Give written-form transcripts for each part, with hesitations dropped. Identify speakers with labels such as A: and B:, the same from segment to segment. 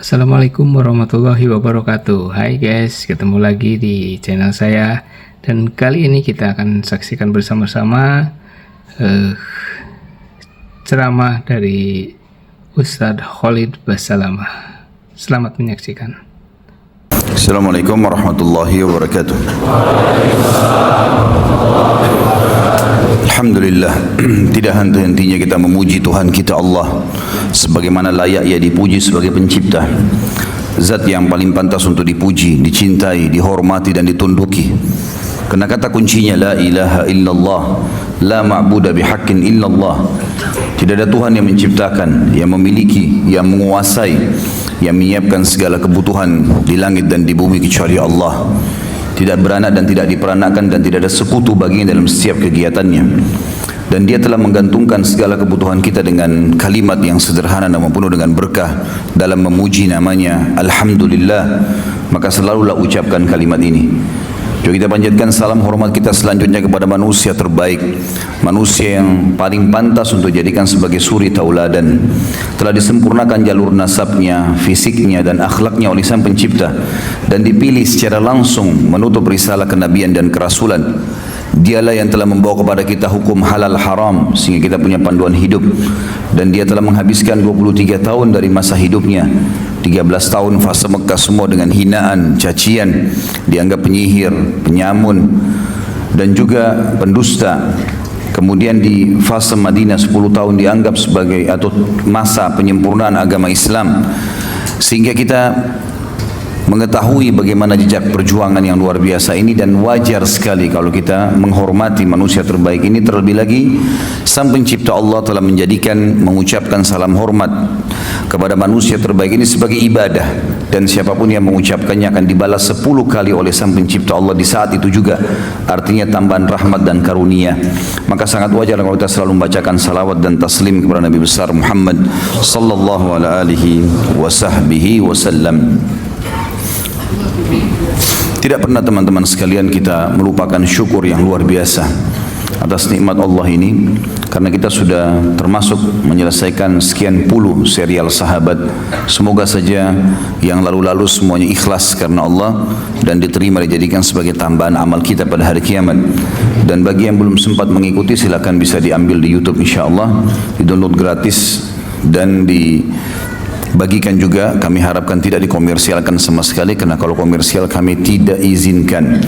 A: Assalamualaikum warahmatullahi wabarakatuh. Hai guys, ketemu lagi di channel saya. Dan kali ini kita akan saksikan bersama-sama ceramah dari Ustadz Khalid Basalamah. Selamat menyaksikan.
B: Assalamualaikum warahmatullahi wabarakatuh. Alhamdulillah, tidak henti-hentinya kita memuji Tuhan kita Allah sebagaimana layak Ia dipuji sebagai pencipta, zat yang paling pantas untuk dipuji, dicintai, dihormati dan ditunduki. Karena kata kuncinya la ilaha illallah, la ma'budu bihaqqin illallah. Tidak ada Tuhan yang menciptakan, yang memiliki, yang menguasai, yang menyiapkan segala kebutuhan di langit dan di bumi kecuali Allah. Tidak beranak dan tidak diperanakan dan tidak ada sekutu baginya dalam setiap kegiatannya. Dan Dia telah menggantungkan segala kebutuhan kita dengan kalimat yang sederhana namun penuh dengan berkah dalam memuji namanya Alhamdulillah. Maka selalulah ucapkan kalimat ini. Jom kita panjatkan salam hormat kita selanjutnya kepada manusia terbaik, manusia yang paling pantas untuk dijadikan sebagai suri tauladan. Telah disempurnakan jalur nasabnya, fisiknya dan akhlaknya oleh Sang Pencipta dan dipilih secara langsung menutup risalah kenabian dan kerasulan. Dialah yang telah membawa kepada kita hukum halal haram sehingga kita punya panduan hidup. Dan Dia telah menghabiskan 23 tahun dari masa hidupnya, 13 tahun fase Mekah semua dengan hinaan, cacian, dianggap penyihir, penyamun dan juga pendusta. Kemudian di fase Madinah 10 tahun dianggap sebagai atau masa penyempurnaan agama Islam. Sehingga kita mengetahui bagaimana jejak perjuangan yang luar biasa ini, dan wajar sekali kalau kita menghormati manusia terbaik ini. Terlebih lagi Sang Pencipta Allah telah menjadikan mengucapkan salam hormat kepada manusia terbaik ini sebagai ibadah, dan siapapun yang mengucapkannya akan dibalas 10 kali oleh Sang Pencipta Allah di saat itu juga. Artinya tambahan rahmat dan karunia. Maka sangat wajar kalau kita selalu membacakan salawat dan taslim kepada Nabi besar Muhammad sallallahu alaihi wasallam. Tidak pernah teman-teman sekalian kita melupakan syukur yang luar biasa atas nikmat Allah ini, karena kita sudah termasuk menyelesaikan sekian puluh serial sahabat. Semoga saja yang lalu-lalu semuanya ikhlas karena Allah dan diterima, dijadikan sebagai tambahan amal kita pada hari kiamat. Dan bagi yang belum sempat mengikuti, silakan bisa diambil di YouTube insyaAllah, di-download gratis dan bagikan juga. Kami harapkan tidak dikomersialkan sama sekali, karena kalau komersial kami tidak izinkan,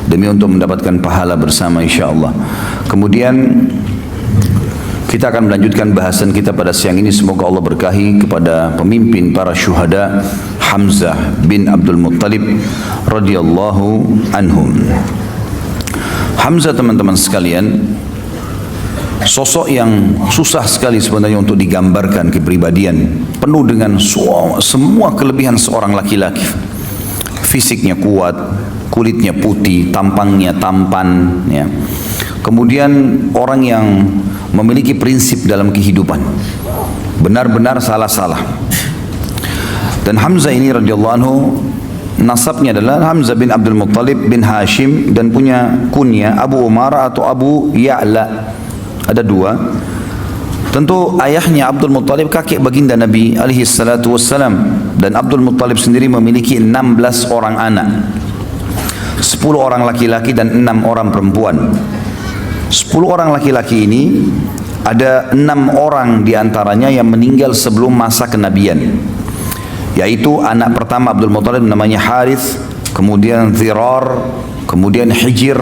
B: demi untuk mendapatkan pahala bersama insyaAllah. Kemudian kita akan melanjutkan bahasan kita pada siang ini. Semoga Allah berkahi kepada pemimpin para syuhada Hamzah bin Abdul Muttalib radhiyallahu anhum. Hamzah, teman-teman sekalian, sosok yang susah sekali sebenarnya untuk digambarkan kepribadian, penuh dengan semua kelebihan seorang laki-laki. Fisiknya kuat, kulitnya putih, tampangnya tampan, ya. Kemudian orang yang memiliki prinsip dalam kehidupan, benar-benar salah-salah. Dan Hamzah ini radhiyallahu anhu, nasabnya adalah Hamzah bin Abdul Muttalib bin Hashim, dan punya kunya Abu Umar atau Abu Ya'la. Ada dua. Tentu ayahnya Abdul Muttalib kakek baginda Nabi alaihi salatu wassalam, dan Abdul Muttalib sendiri memiliki 16 orang anak, 10 orang laki-laki dan 6 orang perempuan. 10 orang laki-laki ini ada 6 orang diantaranya yang meninggal sebelum masa kenabian, yaitu anak pertama Abdul Muttalib namanya Harith, kemudian Zirar, kemudian Hijr,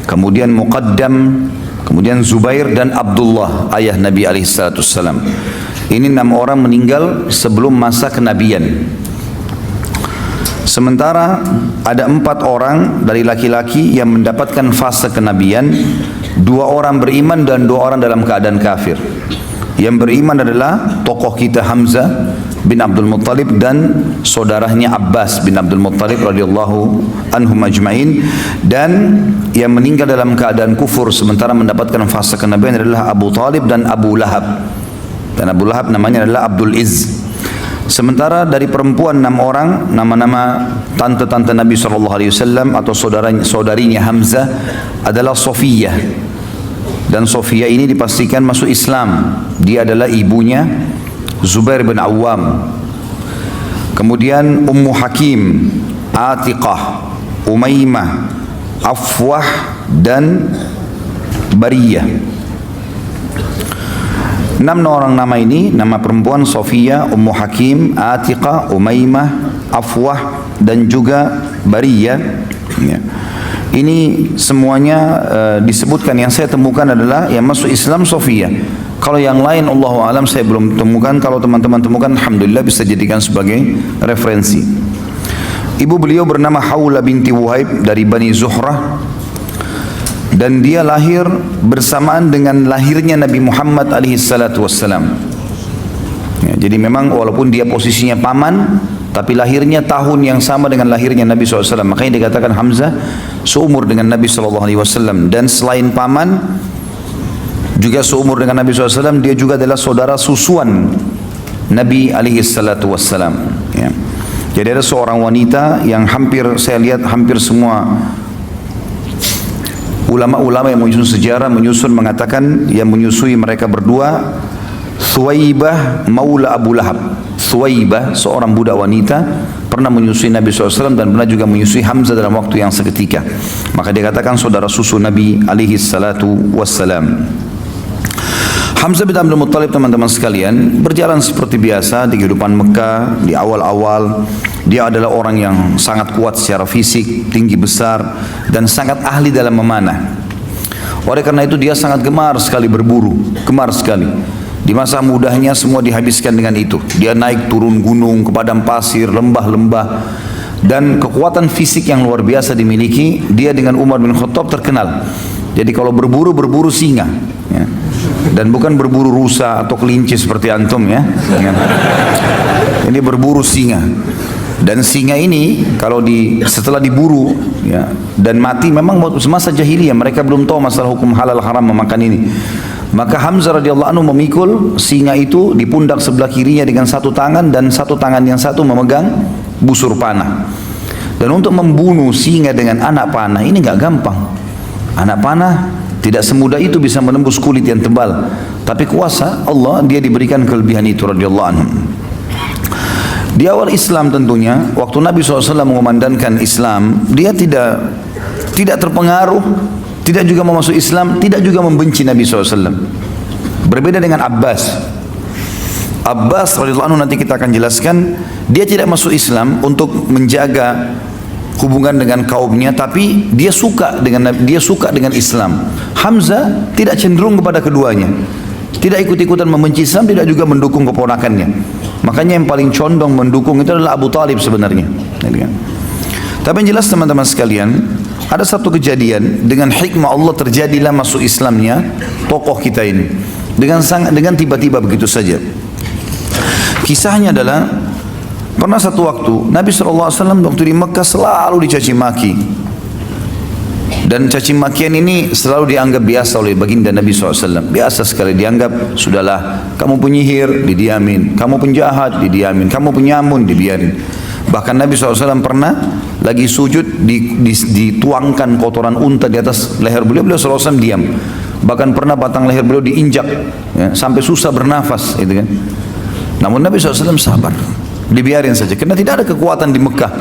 B: kemudian Muqaddam, kemudian Zubair dan Abdullah ayah Nabi alaihissalam. Ini 6 orang meninggal sebelum masa kenabian. Sementara ada 4 orang dari laki-laki yang mendapatkan fase kenabian. 2 orang beriman dan 2 orang dalam keadaan kafir. Yang beriman adalah tokoh kita Hamzah bin Abdul Muttalib dan saudaranya Abbas bin Abdul Muttalib radhiyallahu anhum ajma'in. Dan yang meninggal dalam keadaan kufur sementara mendapatkan fase kenabian adalah Abu Talib dan Abu Lahab. Dan Abu Lahab namanya adalah Abdul Izz. Sementara dari perempuan 6 orang, nama-nama tante-tante Nabi SAW atau saudarinya Hamzah adalah Sofiyah. Dan Sofiyah ini dipastikan masuk Islam. Dia adalah ibunya Zubair bin Awam. kemudian Ummu Hakim, Atiqah, Umaymah, Afwah, dan Bariyah. 6 orang nama ini, nama perempuan Sofia, Ummu Hakim, Atiqah, Umaymah, Afwah, dan juga Bariyah. Ya. Ini semuanya disebutkan, yang saya temukan adalah yang masuk Islam Sofia. Kalau yang lain Allahu alam saya belum temukan. Kalau teman-teman temukan, alhamdulillah bisa jadikan sebagai referensi. Ibu beliau bernama Hawla binti Wuhaib dari Bani Zuhrah, dan dia lahir bersamaan dengan lahirnya Nabi Muhammad alaihi salatu wassalam. Ya, jadi memang walaupun dia posisinya paman, tapi lahirnya tahun yang sama dengan lahirnya Nabi SAW. Makanya dikatakan Hamzah seumur dengan Nabi SAW. Dan selain paman, juga seumur dengan Nabi SAW, dia juga adalah saudara susuan Nabi SAW. Ya. Jadi ada seorang wanita yang hampir, saya lihat hampir semua ulama-ulama yang menyusun sejarah mengatakan yang menyusui mereka berdua Thuwaibah maula Abu Lahab. Thuwaibah seorang budak wanita pernah menyusui Nabi SAW dan pernah juga menyusui Hamzah dalam waktu yang seketika. Maka dia katakan saudara susu Nabi SAW. Hamzah bin Abdul Muttalib, teman-teman sekalian, berjalan seperti biasa di kehidupan Mekah. Di awal-awal dia adalah orang yang sangat kuat secara fisik, tinggi besar, dan sangat ahli dalam memanah. Oleh karena itu dia sangat gemar sekali berburu, gemar sekali. Di masa mudanya semua dihabiskan dengan itu. Dia naik turun gunung, ke padang pasir, lembah-lembah, dan kekuatan fisik yang luar biasa dimiliki. Dia dengan Umar bin Khattab terkenal. Jadi kalau berburu singa, ya. Dan bukan berburu rusa atau kelinci seperti antum, ya. Ini berburu singa. Dan singa ini kalau setelah diburu, ya, dan mati, memang semasa jahiliyah mereka belum tahu masalah hukum halal haram memakan ini. Maka Hamzah radhiyallahu anhu memikul singa itu di pundak sebelah kirinya dengan satu tangan, dan satu tangan yang satu memegang busur panah. Dan untuk membunuh singa dengan anak panah ini nggak gampang. Anak panah tidak semudah itu bisa menembus kulit yang tebal. Tapi kuasa Allah, dia diberikan kelebihan itu radhiyallahu anhu. Di awal Islam tentunya, waktu Nabi SAW mengumandangkan Islam, dia tidak terpengaruh, tidak juga mau masuk Islam, tidak juga membenci Nabi SAW. Berbeda dengan Abbas. Abbas radhiyallahu anhu, nanti kita akan jelaskan, dia tidak masuk Islam untuk menjaga hubungan dengan kaumnya, tapi dia suka dengan Islam. Hamzah tidak cenderung kepada keduanya, tidak ikut-ikutan membenci Islam, tidak juga mendukung keponakannya. Makanya yang paling condong mendukung itu adalah Abu Talib sebenarnya. Tapi yang jelas teman-teman sekalian, ada satu kejadian dengan hikmah Allah terjadilah masuk Islamnya tokoh kita ini dengan tiba-tiba begitu saja. Kisahnya adalah pernah satu waktu Nabi SAW waktu di Mekah selalu dicaci maki, dan caci makian ini selalu dianggap biasa oleh baginda Nabi SAW. Biasa sekali dianggap, sudahlah, kamu penyihir, didiamin, kamu penjahat, didiamin, kamu penyamun, dibiarin. Bahkan Nabi SAW pernah lagi sujud, dituangkan kotoran unta di atas leher beliau, beliau SAW diam. Bahkan pernah batang leher beliau diinjak, ya, sampai susah bernafas, gitu kan. Namun Nabi SAW sabar, dibiarin saja, karena tidak ada kekuatan di Mekah.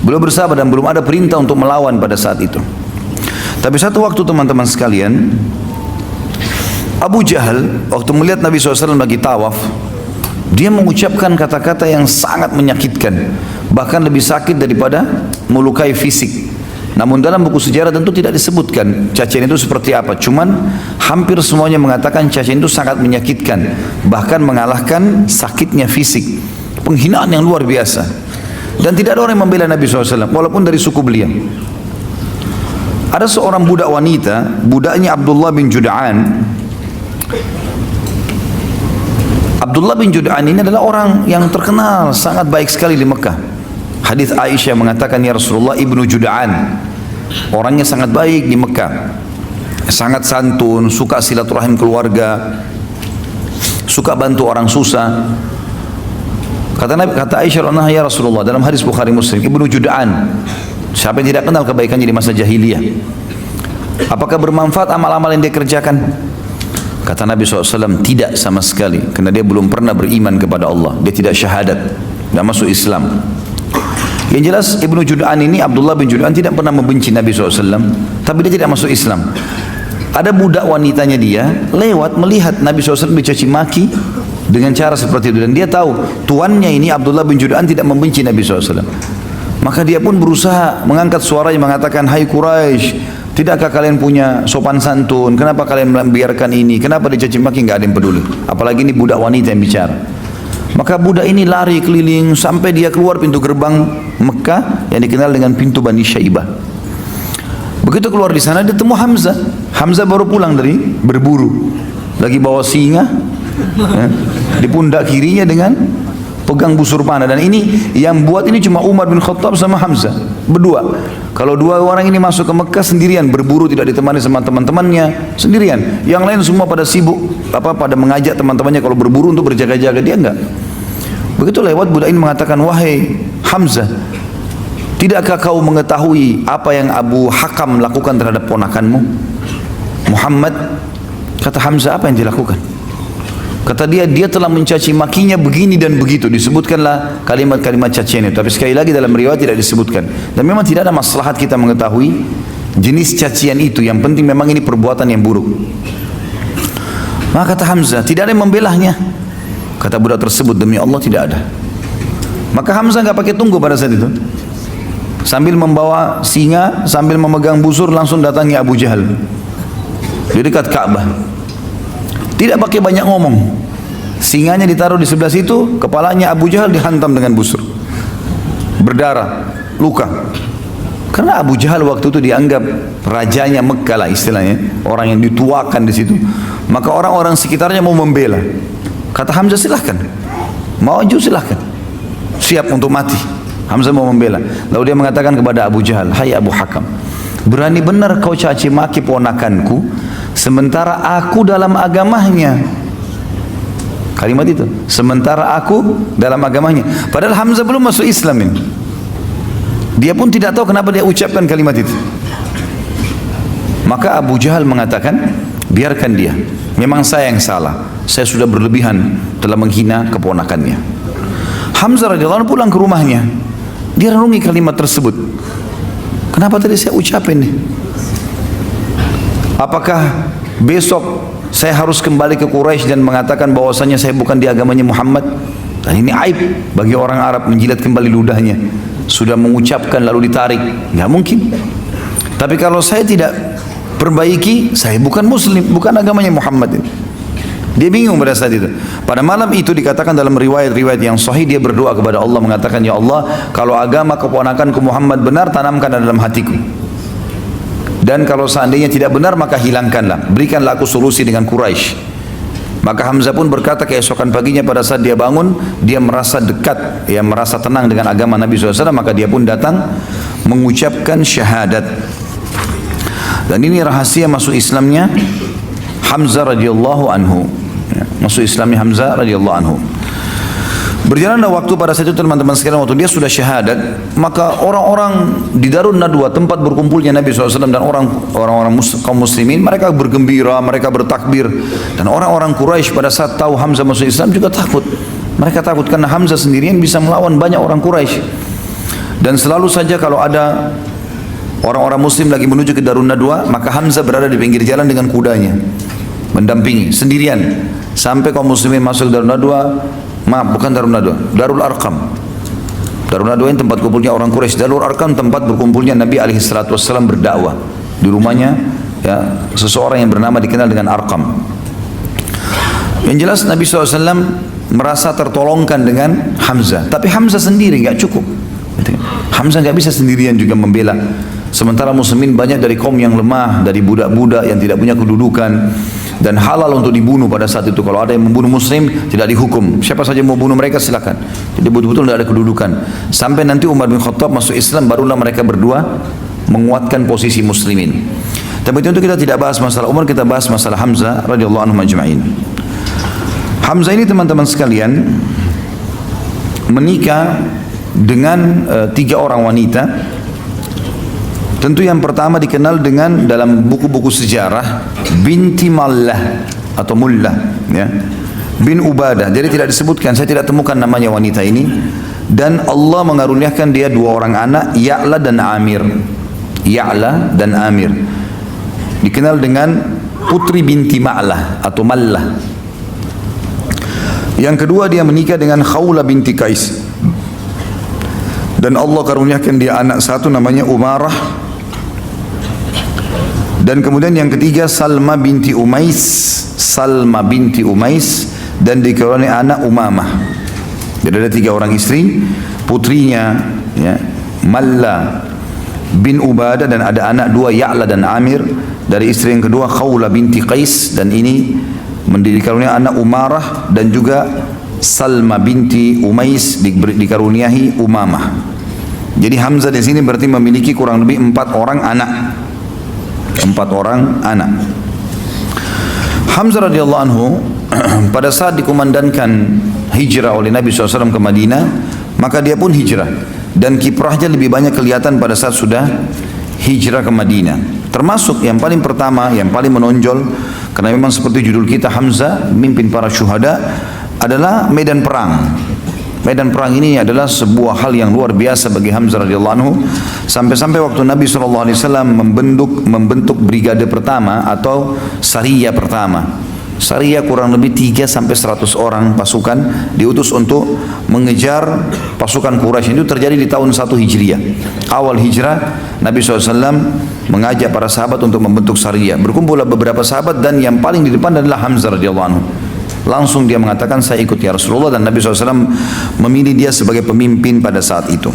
B: Beliau bersabar dan belum ada perintah untuk melawan pada saat itu. Tapi satu waktu teman-teman sekalian, Abu Jahal waktu melihat Nabi SAW lagi tawaf, dia mengucapkan kata-kata yang sangat menyakitkan, bahkan lebih sakit daripada melukai fisik. Namun dalam buku sejarah tentu tidak disebutkan cacian itu seperti apa. Cuman hampir semuanya mengatakan cacian itu sangat menyakitkan, bahkan mengalahkan sakitnya fisik. Penghinaan yang luar biasa. Dan tidak ada orang yang membela Nabi SAW, walaupun dari suku beliau. Ada seorang budak wanita, budaknya Abdullah bin Jud'an. Abdullah bin Jud'an ini adalah orang yang terkenal, sangat baik sekali di Mekah. Hadis Aisyah mengatakan, ya Rasulullah, Ibnu Jud'an, orangnya sangat baik di Mekah, sangat santun, suka silaturahim keluarga, suka bantu orang susah. Kata Aisyah, ya Rasulullah, dalam hadis Bukhari Muslim, Ibnu Jud'an, siapa yang tidak kenal kebaikannya di masa jahiliyah? Apakah bermanfaat amal-amal yang dia kerjakan? Kata Nabi SAW, tidak sama sekali, karena dia belum pernah beriman kepada Allah, dia tidak syahadat. tidak masuk Islam. Yang jelas Ibnu Jud'an ini, Abdullah bin Jud'an tidak pernah membenci Nabi SAW, tapi dia tidak masuk Islam. Ada budak wanitanya dia lewat melihat Nabi SAW dicaci maki dengan cara seperti itu, dan dia tahu tuannya ini Abdullah bin Jud'an tidak membenci Nabi SAW. Maka dia pun berusaha mengangkat suaranya mengatakan, hai Quraisy, tidakkah kalian punya sopan santun? Kenapa kalian membiarkan ini? Kenapa dicaci maki? Enggak ada yang peduli. Apalagi ini budak wanita yang bicara. Maka budak ini lari keliling sampai dia keluar pintu gerbang Mekah yang dikenal dengan pintu Bani Syaibah. Begitu keluar di sana dia temu Hamzah. Hamzah baru pulang dari berburu, lagi bawa singa ya, di pundak kirinya dengan pegang busur panah. Dan ini yang buat ini cuma Umar bin Khattab sama Hamzah berdua. Kalau dua orang ini masuk ke Mekah sendirian berburu, tidak ditemani sama teman-temannya, sendirian. Yang lain semua pada sibuk pada mengajak teman-temannya kalau berburu untuk berjaga-jaga, dia enggak. Begitu lewat budak ini mengatakan, wahai Hamzah, tidakkah kau mengetahui apa yang Abu Hakam lakukan terhadap ponakanmu Muhammad? Kata Hamzah, apa yang dilakukan? Kata dia telah mencaci makinya begini dan begitu. Disebutkanlah kalimat-kalimat cacian itu, tapi sekali lagi dalam riwayat tidak disebutkan. Dan memang tidak ada maslahat kita mengetahui jenis cacian itu, yang penting memang ini perbuatan yang buruk. Maka kata Hamzah, tidak ada yang membelahnya. Kata budak tersebut, demi Allah tidak ada. Maka Hamzah enggak pakai tunggu pada saat itu, sambil membawa singa, sambil memegang busur, langsung datangi Abu Jahal di dekat Ka'bah. Tidak pakai banyak ngomong, singanya ditaruh di sebelah situ, kepalanya Abu Jahal dihantam dengan busur, berdarah, luka. Karena Abu Jahal waktu itu dianggap rajanya Mekah lah istilahnya, orang yang dituakan di situ. Maka orang-orang sekitarnya mau membela. Kata Hamzah, silahkan, maju silahkan, siap untuk mati. Hamzah mau membela. Lalu dia mengatakan kepada Abu Jahal, hai Abu Hakam, berani benar kau caci maki ponakanku, sementara aku dalam agamanya. Kalimat itu, sementara aku dalam agamanya. Padahal Hamzah belum masuk Islam ini. Dia pun tidak tahu kenapa dia ucapkan kalimat itu. Maka Abu Jahal mengatakan, biarkan dia, memang saya yang salah, saya sudah berlebihan telah menghina keponakannya. Hamzah radhiyallahu anhu pulang ke rumahnya, dia renungi kalimat tersebut. Kenapa tadi saya ucapin nih? Apakah besok saya harus kembali ke Quraisy dan mengatakan bahwasanya saya bukan di agamanya Muhammad? Dan ini aib bagi orang Arab, menjilat kembali ludahnya. Sudah mengucapkan lalu ditarik, nggak mungkin. Tapi kalau saya tidak perbaiki, saya bukan Muslim, bukan agamanya Muhammad ini. Dia bingung pada saat itu. Pada malam itu dikatakan dalam riwayat-riwayat yang sahih, dia berdoa kepada Allah mengatakan, ya Allah, kalau agama keponakanku Muhammad benar, tanamkan dalam hatiku. Dan kalau seandainya tidak benar, maka hilangkanlah, berikanlah aku solusi dengan Quraisy. Maka Hamzah pun berkata keesokan paginya pada saat dia bangun, dia merasa dekat, dia merasa tenang dengan agama Nabi SAW, maka dia pun datang mengucapkan syahadat. Dan ini rahasia masuk Islamnya Hamzah radhiyallahu anhu. Masuk Islamnya Hamzah radhiyallahu anhu. Berjalanlah waktu pada saat itu teman-teman sekalian, waktu dia sudah syahadat, maka orang-orang di Darun Nadwa, tempat berkumpulnya Nabi SAW dan orang-orang kaum muslimin, mereka bergembira, mereka bertakbir. Dan orang-orang Quraisy pada saat tahu Hamzah masuk Islam juga takut. Mereka takut karena Hamzah sendirian bisa melawan banyak orang Quraisy. Dan selalu saja kalau ada orang-orang muslim lagi menuju ke Darun Nadwa, maka Hamzah berada di pinggir jalan dengan kudanya, mendampingi sendirian sampai kaum muslimin masuk Darun Nadwa. Maaf, bukan Darun Nadwa, Darul Arqam. Darun Nadwa ini tempat kumpulnya orang Quraisy. Darul Arqam tempat berkumpulnya Nabi SAW berdakwah. Di rumahnya ya, seseorang yang bernama dikenal dengan Arqam. Yang jelas Nabi SAW merasa tertolongkan dengan Hamzah. Tapi Hamzah sendiri nggak cukup. Hamzah nggak bisa sendirian juga membela. Sementara muslimin banyak dari kaum yang lemah, dari budak-budak yang tidak punya kedudukan, dan halal untuk dibunuh pada saat itu. Kalau ada yang membunuh muslim tidak dihukum, siapa saja mau bunuh mereka silakan. Jadi betul-betul tidak ada kedudukan. Sampai nanti Umar bin Khattab masuk Islam, barulah mereka berdua menguatkan posisi muslimin. Tapi tentu kita tidak bahas masalah Umar, kita bahas masalah Hamzah radhiyallahu anhu majma'in. Hamzah ini teman-teman sekalian menikah dengan 3 orang wanita. Tentu yang pertama dikenal dengan dalam buku-buku sejarah binti Mallah atau Mullah, ya, bin Ubadah. Jadi tidak disebutkan, saya tidak temukan namanya wanita ini. Dan Allah mengaruniakan dia dua orang anak, Ya'la dan Amir. Ya'la dan Amir dikenal dengan putri binti Ma'lah atau Mallah. Yang kedua dia menikah dengan Khawla binti Qais. Dan Allah karuniakan dia anak satu namanya Umarah. Dan kemudian yang ketiga Salma binti Umais. Salma binti Umais. Dan dikaruniai anak Umamah. Jadi ada tiga orang istri, putrinya ya, Malla bin Ubadah, dan ada anak dua Ya'la dan Amir. Dari istri yang kedua Khawla binti Qais, dan ini dikaruniai anak Umarah, dan juga Salma binti Umais dikaruniai Umamah. Jadi Hamzah di sini berarti memiliki kurang lebih 4 orang anak. 4 orang anak. Hamzah radhiyallahu anhu pada saat dikumandangkan hijrah oleh Nabi SAW ke Madinah, maka dia pun hijrah, dan kiprahnya lebih banyak kelihatan pada saat sudah hijrah ke Madinah. Termasuk yang paling pertama, yang paling menonjol, karena memang seperti judul kita, Hamzah memimpin para syuhada, adalah medan perang. Medan perang ini adalah sebuah hal yang luar biasa bagi Hamzah radhiyallahu anhu, sampai-sampai waktu Nabi SAW membentuk brigade pertama atau Sariyah pertama. Sariyah kurang lebih 3 sampai 100 orang pasukan diutus untuk mengejar pasukan Quraisy. Itu terjadi di tahun 1 Hijriah. Awal hijrah Nabi SAW mengajak para sahabat untuk membentuk Sariyah. Berkumpullah beberapa sahabat, dan yang paling di depan adalah Hamzah radhiyallahu anhu. Langsung dia mengatakan, saya ikut ya Rasulullah, dan Nabi SAW memilih dia sebagai pemimpin pada saat itu.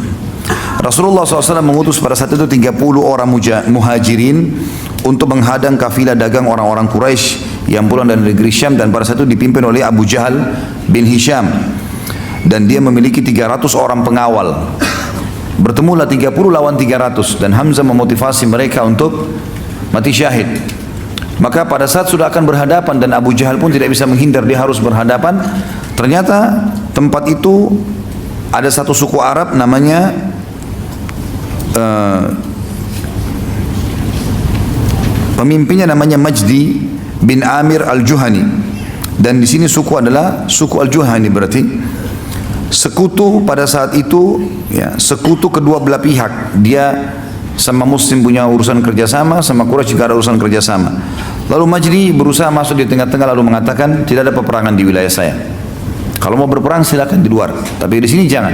B: Rasulullah SAW mengutus pada saat itu 30 orang muhajirin untuk menghadang kafilah dagang orang-orang Quraisy yang pulang dari negeri Syam, dan pada saat itu dipimpin oleh Abu Jahal bin Hisham, dan dia memiliki 300 orang pengawal. Bertemulah 30 lawan 300, dan Hamzah memotivasi mereka untuk mati syahid. Maka pada saat sudah akan berhadapan, dan Abu Jahal pun tidak bisa menghindar, dia harus berhadapan, ternyata tempat itu ada satu suku Arab namanya pemimpinnya namanya Majdi bin Amir Al-Juhani, dan di sini suku adalah suku Al-Juhani, berarti sekutu pada saat itu ya, sekutu kedua belah pihak. Dia sama Muslim punya urusan kerjasama, sama Quraisy juga ada urusan kerjasama. Lalu Majdi berusaha masuk di tengah-tengah lalu mengatakan, tidak ada peperangan di wilayah saya. Kalau mau berperang silakan di luar, tapi di sini jangan.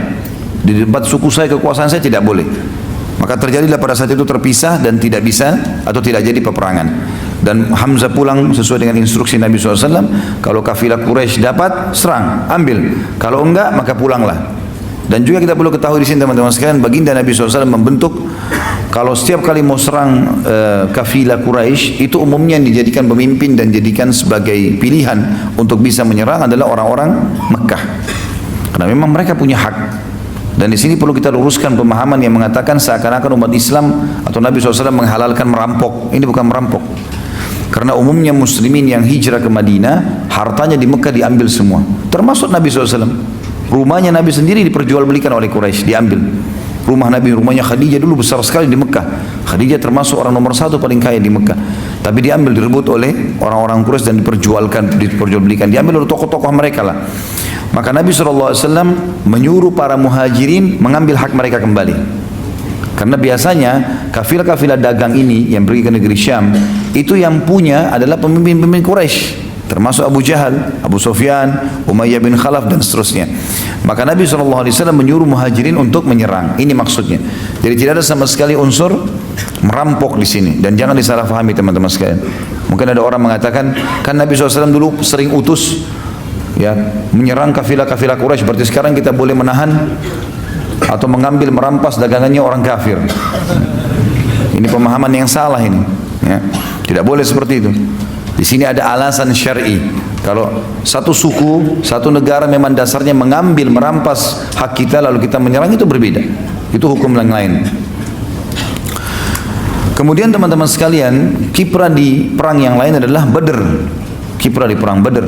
B: Di tempat suku saya, kekuasaan saya tidak boleh. Maka terjadilah pada saat itu terpisah dan tidak bisa atau tidak jadi peperangan. Dan Hamzah pulang sesuai dengan instruksi Nabi SAW. Kalau kafilah Quraisy dapat, serang, ambil. Kalau enggak, maka pulanglah. Dan juga kita perlu ketahui di sini teman-teman sekalian, baginda Nabi SAW membentuk, kalau setiap kali mau serang kafilah Quraisy, itu umumnya yang dijadikan pemimpin dan dijadikan sebagai pilihan untuk bisa menyerang adalah orang-orang Mekah. Karena memang mereka punya hak. Dan di sini perlu kita luruskan pemahaman yang mengatakan seakan-akan umat Islam atau Nabi SAW menghalalkan merampok. Ini bukan merampok. Karena umumnya muslimin yang hijrah ke Madinah, hartanya di Mekah diambil semua. Termasuk Nabi SAW. Rumahnya Nabi sendiri diperjualbelikan oleh Quraisy, diambil. Rumah Nabi, rumahnya Khadijah dulu besar sekali di Mekah. Khadijah termasuk orang nomor 1 paling kaya di Mekah. Tapi diambil, direbut oleh orang-orang Quraisy dan diperjualbelikan. Diambil oleh tokoh-tokoh mereka lah. Maka Nabi SAW menyuruh para muhajirin mengambil hak mereka kembali. Karena biasanya kafilah-kafilah dagang ini yang pergi ke negeri Syam, itu yang punya adalah pemimpin-pemimpin Quraisy, termasuk Abu Jahal, Abu Sufyan, Umayyah bin Khalaf dan seterusnya. Maka Nabi SAW menyuruh muhajirin untuk menyerang. Ini maksudnya. Jadi tidak ada sama sekali unsur merampok di sini, dan jangan disalahfahami teman-teman sekalian. Mungkin ada orang mengatakan, kan Nabi SAW dulu sering utus ya menyerang kafilah-kafilah Quraisy, berarti sekarang kita boleh menahan atau mengambil, merampas dagangannya orang kafir. Ini pemahaman yang salah ini ya. Tidak boleh seperti itu. Di sini ada alasan syar'i. Kalau satu suku, satu negara memang dasarnya mengambil, merampas hak kita lalu kita menyerang, itu berbeda. Itu hukum yang lain. Kemudian teman-teman sekalian, kiprah di perang yang lain adalah Badr. Kiprah di perang Badr.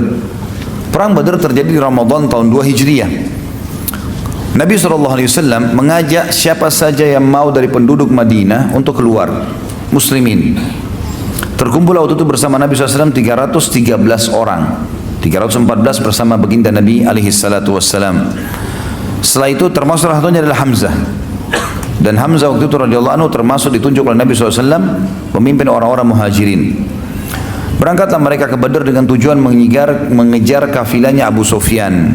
B: Perang Badr terjadi di Ramadan tahun 2 Hijriah. Nabi SAW mengajak siapa saja yang mau dari penduduk Madinah untuk keluar, muslimin. Terkumpul waktu itu bersama Nabi SAW 313 orang. 314 bersama baginda Nabi SAW. Setelah itu termasuk salah satunya adalah Hamzah. Dan Hamzah waktu itu radhiyallahu anhu termasuk ditunjuk oleh Nabi SAW pemimpin orang-orang muhajirin. Berangkatlah mereka ke Badr dengan tujuan mengejar kafilahnya Abu Sufyan,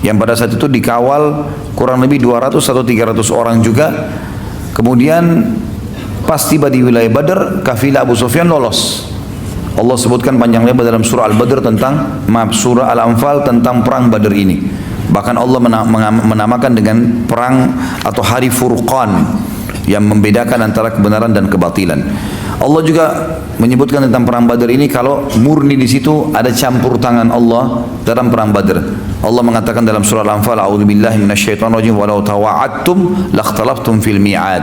B: yang pada saat itu dikawal kurang lebih 200 atau 300 orang juga. Kemudian pas tiba di wilayah Badr, kafilah Abu Sufyan lolos. Allah sebutkan panjang lebar dalam surah Al-Badr tentang, surah Al-Anfal tentang perang Badr ini. Bahkan Allah menamakan dengan perang atau hari Furqan yang membedakan antara kebenaran dan kebatilan. Allah juga menyebutkan tentang perang Badr ini kalau murni di situ ada campur tangan Allah dalam perang Badr. Allah mengatakan dalam surah Al-Anfal, "A'udzubillahi minasyaitonirrajim wa law tawa'adtum lakhtalaftum fil mi'ad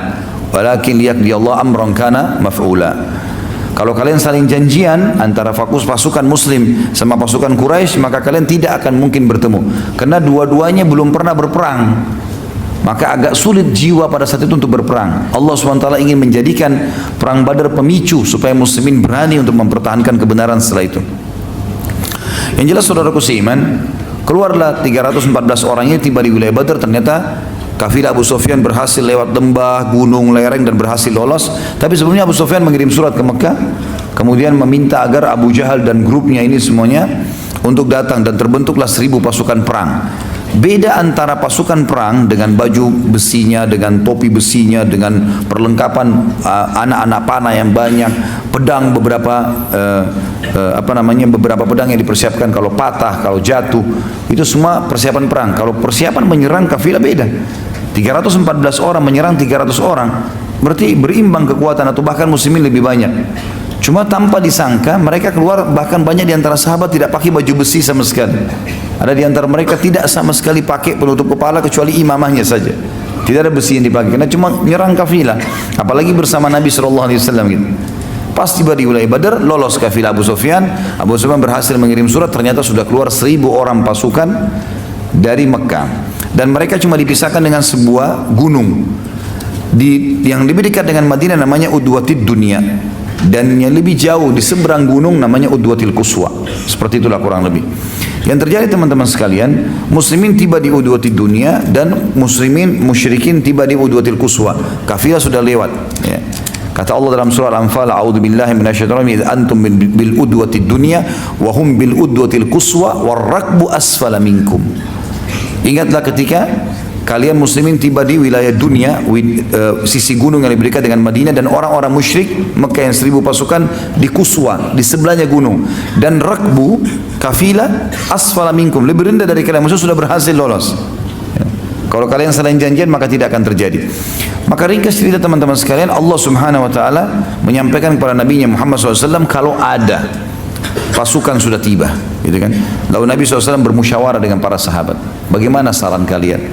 B: walakin liyaqdiyallahu amran kana maf'ula." Kalau kalian saling janjian antara pasukan muslim sama pasukan Quraisy, maka kalian tidak akan mungkin bertemu. Karena dua-duanya belum pernah berperang. Maka agak sulit jiwa pada saat itu untuk berperang. Allah SWT ingin menjadikan perang Badar pemicu supaya muslimin berani untuk mempertahankan kebenaran setelah itu. Yang jelas saudaraku seiman, keluarlah 314 orang ini tiba di wilayah Badar. Ternyata kafilah Abu Sufyan berhasil lewat lembah, gunung, lereng dan berhasil lolos. Tapi sebelumnya Abu Sufyan mengirim surat ke Mekah, kemudian meminta agar Abu Jahal dan grupnya ini semuanya untuk datang, dan terbentuklah 1000 pasukan perang. Beda antara pasukan perang dengan baju besinya, dengan topi besinya, dengan perlengkapan anak-anak panah yang banyak, pedang beberapa beberapa pedang yang dipersiapkan kalau patah, kalau jatuh, itu semua persiapan perang. Kalau persiapan menyerang kafilah beda. 314 orang menyerang 300 orang, berarti berimbang kekuatan atau bahkan muslimin lebih banyak. Cuma tanpa disangka mereka keluar, bahkan banyak di antara sahabat tidak pakai baju besi sama sekali. Ada di antara mereka tidak sama sekali pakai penutup kepala kecuali imamahnya saja. Tidak ada besi yang dipakai karena cuma menyerang kafilah. Apalagi bersama Nabi SAW gitu. Pas tiba di wilayah Badar, lolos kafilah Abu Sufyan. Abu Sufyan berhasil mengirim surat, ternyata sudah keluar 1000 orang pasukan dari Mekah. Dan mereka cuma dipisahkan dengan sebuah gunung yang lebih dekat dengan Madinah namanya Udwatid Dunia, dan yang lebih jauh di seberang gunung namanya Udwatil Quswa. Seperti itulah kurang lebih. Yang terjadi teman-teman sekalian, muslimin tiba di Udwatid Dunia dan musyrikin tiba di Udwatil Quswa. Kafilah sudah lewat ya. Kata Allah dalam surah Al-Anfal, "A'udzubillahi minasyaitonir rajim, antum bil udwatid dunya wa hum bil udwatil quswa war rakbu asfala minkum." Ingatlah ketika kalian muslimin tiba di wilayah dunia, sisi gunung yang lebih dekat dengan Madinah, dan orang-orang musyrik Mekah yang 1000 pasukan di Quswa, di sebelahnya gunung, dan rakbu kafilah asfala minkum, lebih rendah dari kalian, maksudnya sudah berhasil lolos. Kalau kalian saling janjian maka tidak akan terjadi. Maka ringkas cerita teman-teman sekalian, Allah Subhanahu wa taala menyampaikan kepada Nabi Muhammad SAW kalau ada pasukan sudah tiba, gitu kan. Lalu Nabi SAW bermusyawarah dengan para sahabat, bagaimana saran kalian?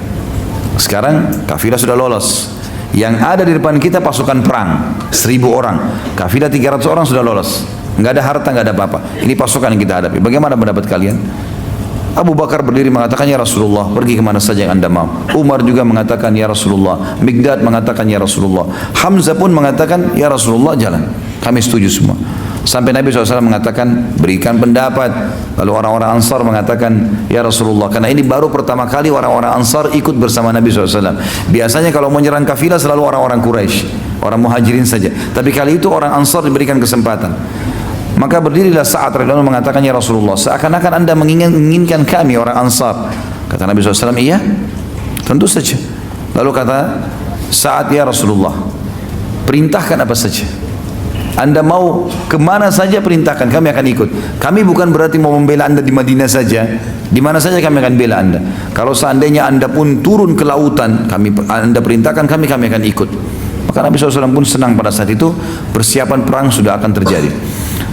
B: Sekarang kafilah sudah lolos, yang ada di depan kita pasukan perang 1000 orang, kafilah 300 orang sudah lolos, nggak ada harta, nggak ada apa-apa. Ini pasukan yang kita hadapi, bagaimana pendapat kalian? Abu Bakar berdiri mengatakan, "Ya Rasulullah, pergi kemana saja yang anda mau." Umar juga mengatakan, "Ya Rasulullah." Miqdad mengatakan, "Ya Rasulullah." Hamzah pun mengatakan, "Ya Rasulullah, jalan." Kami setuju semua. Sampai Nabi SAW mengatakan, "Berikan pendapat." Lalu orang-orang Ansar mengatakan, "Ya Rasulullah." Karena ini baru pertama kali orang-orang Ansar ikut bersama Nabi SAW. Biasanya kalau mau menyerang kafilah selalu orang-orang Quraisy, orang muhajirin saja. Tapi kali itu orang Ansar diberikan kesempatan. Maka berdirilah Sa'ad radhiyallahu anhu mengatakan, "Ya Rasulullah, seakan-akan anda menginginkan kami orang Ansar." Kata Nabi SAW, "Iya, tentu saja." Lalu kata Sa'ad, "Ya Rasulullah, perintahkan apa saja. Anda mau kemana saja perintahkan, kami akan ikut. Kami bukan berarti mau membela anda di Madinah saja, di mana saja kami akan bela anda. Kalau seandainya anda pun turun ke lautan, anda perintahkan kami akan ikut." Maka Nabi SAW pun senang pada saat itu, persiapan perang sudah akan terjadi.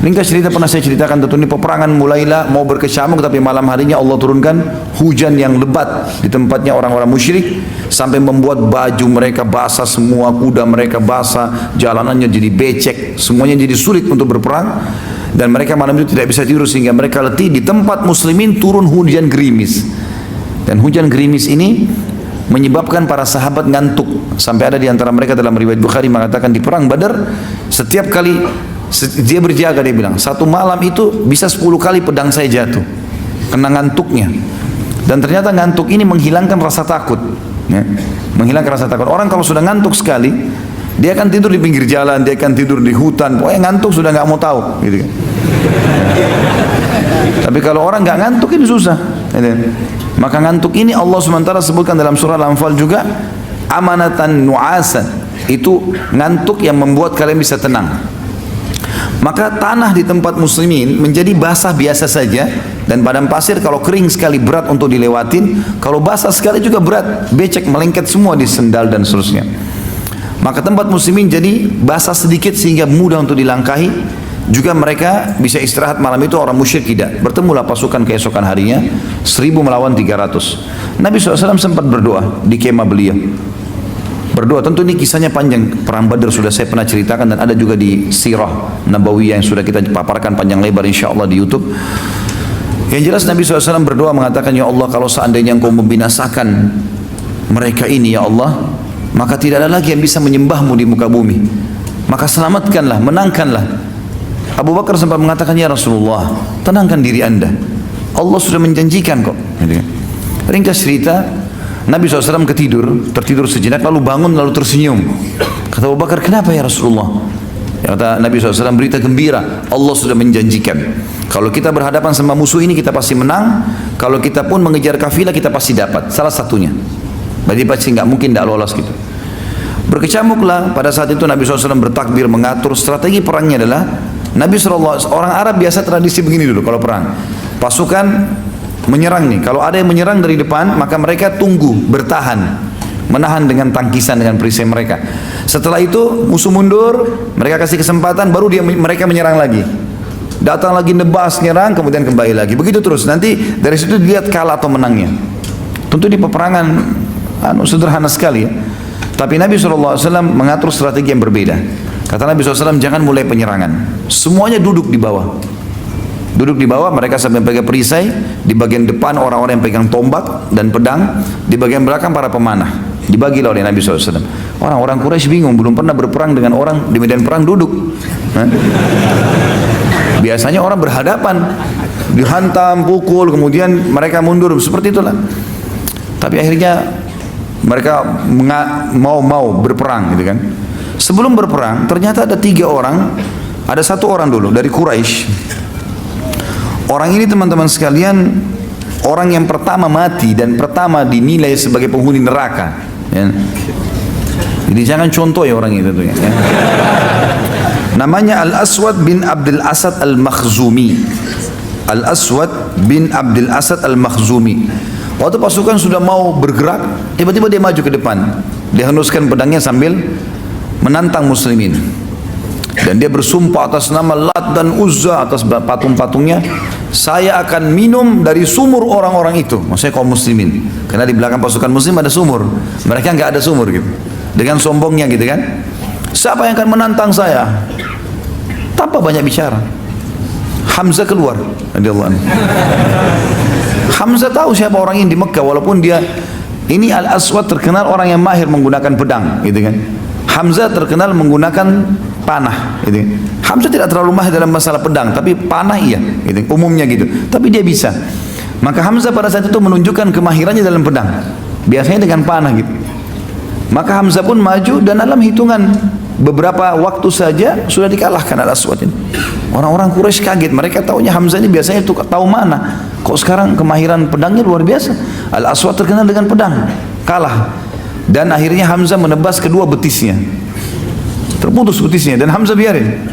B: Ringkas cerita pernah saya ceritakan, tentu ini peperangan mulailah mau berkecamuk, tapi malam harinya Allah turunkan hujan yang lebat di tempatnya orang-orang musyrik sampai membuat baju mereka basah semua, kuda mereka basah, jalanannya jadi becek, semuanya jadi sulit untuk berperang, dan mereka malam itu tidak bisa tidur sehingga mereka letih. Di tempat muslimin turun hujan gerimis, dan hujan gerimis ini menyebabkan para sahabat ngantuk, sampai ada di antara mereka dalam riwayat Bukhari mengatakan di perang Badar setiap kali dia berjaga, dia bilang satu malam itu bisa 10 kali pedang saya jatuh kena ngantuknya. Dan ternyata ngantuk ini menghilangkan rasa takut, ya. Menghilangkan rasa takut. Orang kalau sudah ngantuk sekali, dia akan tidur di pinggir jalan, dia akan tidur di hutan, pokoknya ngantuk sudah nggak mau tahu, gitu kan. Tapi kalau orang nggak ngantuk ini susah, gitu. Maka ngantuk ini Allah SWT sebutkan dalam surah Al-Anfal juga, amanatan nu'asan, itu ngantuk yang membuat kalian bisa tenang. Maka tanah di tempat muslimin menjadi basah biasa saja, dan padang pasir kalau kering sekali berat untuk dilewatin, kalau basah sekali juga berat, becek melengket semua di sendal dan seterusnya. Maka tempat muslimin jadi basah sedikit sehingga mudah untuk dilangkahi. Juga mereka bisa istirahat malam itu, orang musyrik tidak. Bertemulah pasukan keesokan harinya 1000 melawan 300. Nabi SAW sempat berdoa di kemah beliau. Berdoa, tentu ini kisahnya panjang, perang Badar sudah saya pernah ceritakan dan ada juga di Sirah Nabawiyah yang sudah kita paparkan panjang lebar insyaAllah di YouTube. Yang jelas Nabi SAW berdoa mengatakan, ya Allah, kalau seandainya Engkau membinasakan mereka ini ya Allah, maka tidak ada lagi yang bisa menyembahmu di muka bumi, maka selamatkanlah, menangkanlah. Abu Bakar sempat mengatakan, ya Rasulullah, tenangkan diri anda, Allah sudah menjanjikan kok. Ringkas cerita, Nabi SAW tertidur sejenak, lalu bangun, lalu tersenyum. Kata Abu Bakar, kenapa ya Rasulullah? Kata Nabi SAW, berita gembira, Allah sudah menjanjikan, kalau kita berhadapan sama musuh ini kita pasti menang, kalau kita pun mengejar kafilah kita pasti dapat, salah satunya. Berarti pasti nggak mungkin tidak lolos gitu. Berkecamuklah pada saat itu Nabi SAW bertakbir, mengatur strategi perangnya adalah, Nabi SAW, orang Arab biasa tradisi begini dulu kalau perang. Pasukan menyerang nih, kalau ada yang menyerang dari depan, maka mereka tunggu, bertahan, menahan dengan tangkisan, dengan perisai mereka. Setelah itu musuh mundur, mereka kasih kesempatan, baru mereka menyerang lagi. Datang lagi nebas, nyerang, kemudian kembali lagi. Begitu terus, nanti dari situ dilihat kalah atau menangnya. Tentu di peperangan sederhana sekali ya. Tapi Nabi SAW mengatur strategi yang berbeda. Kata Nabi SAW, jangan mulai penyerangan, semuanya duduk di bawah. Duduk di bawah, mereka sampai pegang perisai. Di bagian depan orang-orang yang pegang tombak dan pedang, di bagian belakang para pemanah. Dibagilah oleh Nabi SAW. Orang-orang Quraisy bingung, belum pernah berperang dengan orang di medan perang duduk. Biasanya orang berhadapan, dihantam, pukul, kemudian mereka mundur, seperti itulah. Tapi akhirnya mereka mau berperang, gitu kan. Sebelum berperang, ternyata ada 3 orang, ada 1 orang dulu dari Quraisy. Orang ini teman-teman sekalian, orang yang pertama mati dan pertama dinilai sebagai penghuni neraka. Ya. Jadi jangan contoh ya orang itu tuh ya. Namanya Al-Aswad bin Abdul Asad Al-Makhzumi. Al-Aswad bin Abdul Asad Al-Makhzumi. Waktu pasukan sudah mau bergerak, tiba-tiba dia maju ke depan. Dia henuskan pedangnya sambil menantang muslimin. Dan dia bersumpah atas nama Lat dan Uzza, atas patung-patungnya, saya akan minum dari sumur orang-orang itu, maksudnya kaum muslimin. Karena di belakang pasukan muslim ada sumur, mereka nggak ada sumur gitu. Dengan sombongnya gitu kan. Siapa yang akan menantang saya? Tanpa banyak bicara, Hamzah keluar radhiyallahu anhu. Hamzah tahu siapa orang ini di Mekah, walaupun dia ini Al-Aswad terkenal orang yang mahir menggunakan pedang gitu kan. Hamzah terkenal menggunakan panah gitu. Hamzah tidak terlalu mahir dalam masalah pedang, tapi panah iya gitu, umumnya gitu. Tapi dia bisa. Maka Hamzah pada saat itu menunjukkan kemahirannya dalam pedang, biasanya dengan panah gitu. Maka Hamzah pun maju dan dalam hitungan beberapa waktu saja sudah dikalahkan Al-Aswad ini. Orang-orang Quraisy kaget, mereka taunya Hamzah ini biasanya itu tahu mana, kok sekarang kemahiran pedangnya luar biasa. Al-Aswad terkenal dengan pedang, kalah. Dan akhirnya Hamzah menebas kedua betisnya, terputus betisnya, dan Hamzah biarin.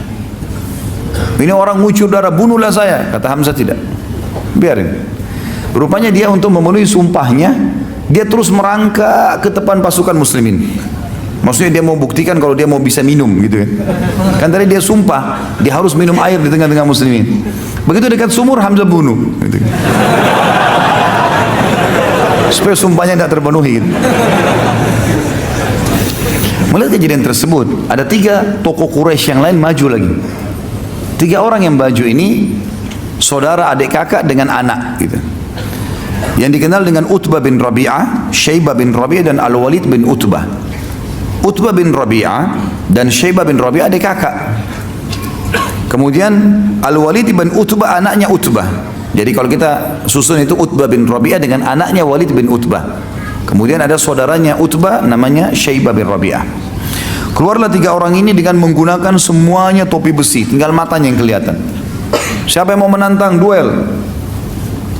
B: Ini orang ngucur darah, bunuhlah saya. Kata Hamzah tidak, biarin. Rupanya dia untuk memenuhi sumpahnya, dia terus merangkak ke depan pasukan muslimin. Maksudnya dia mau buktikan kalau dia mau bisa minum gitu kan. Kan tadi dia sumpah, dia harus minum air di tengah-tengah muslimin. Begitu dekat sumur, Hamzah bunuh gitu. Supaya sumpahnya tidak terpenuhi gitu. Melihat kejadian tersebut, ada 3 tokoh Quraisy yang lain maju lagi. 3 orang yang maju ini saudara, adik kakak dengan anak gitu. Yang dikenal dengan Utbah bin Rabi'ah, Syaibah bin Rabi'ah dan Al-Walid bin Utbah. Utbah bin Rabi'ah dan Syaibah bin Rabi'ah adik kakak. Kemudian Al-Walid bin Utbah anaknya Utbah. Jadi kalau kita susun itu Utbah bin Rabi'ah dengan anaknya Walid bin Utbah. Kemudian ada saudaranya Utbah namanya Syaibah bin Rabi'ah. Keluarlah 3 orang ini dengan menggunakan semuanya topi besi, tinggal matanya yang kelihatan. Siapa yang mau menantang duel?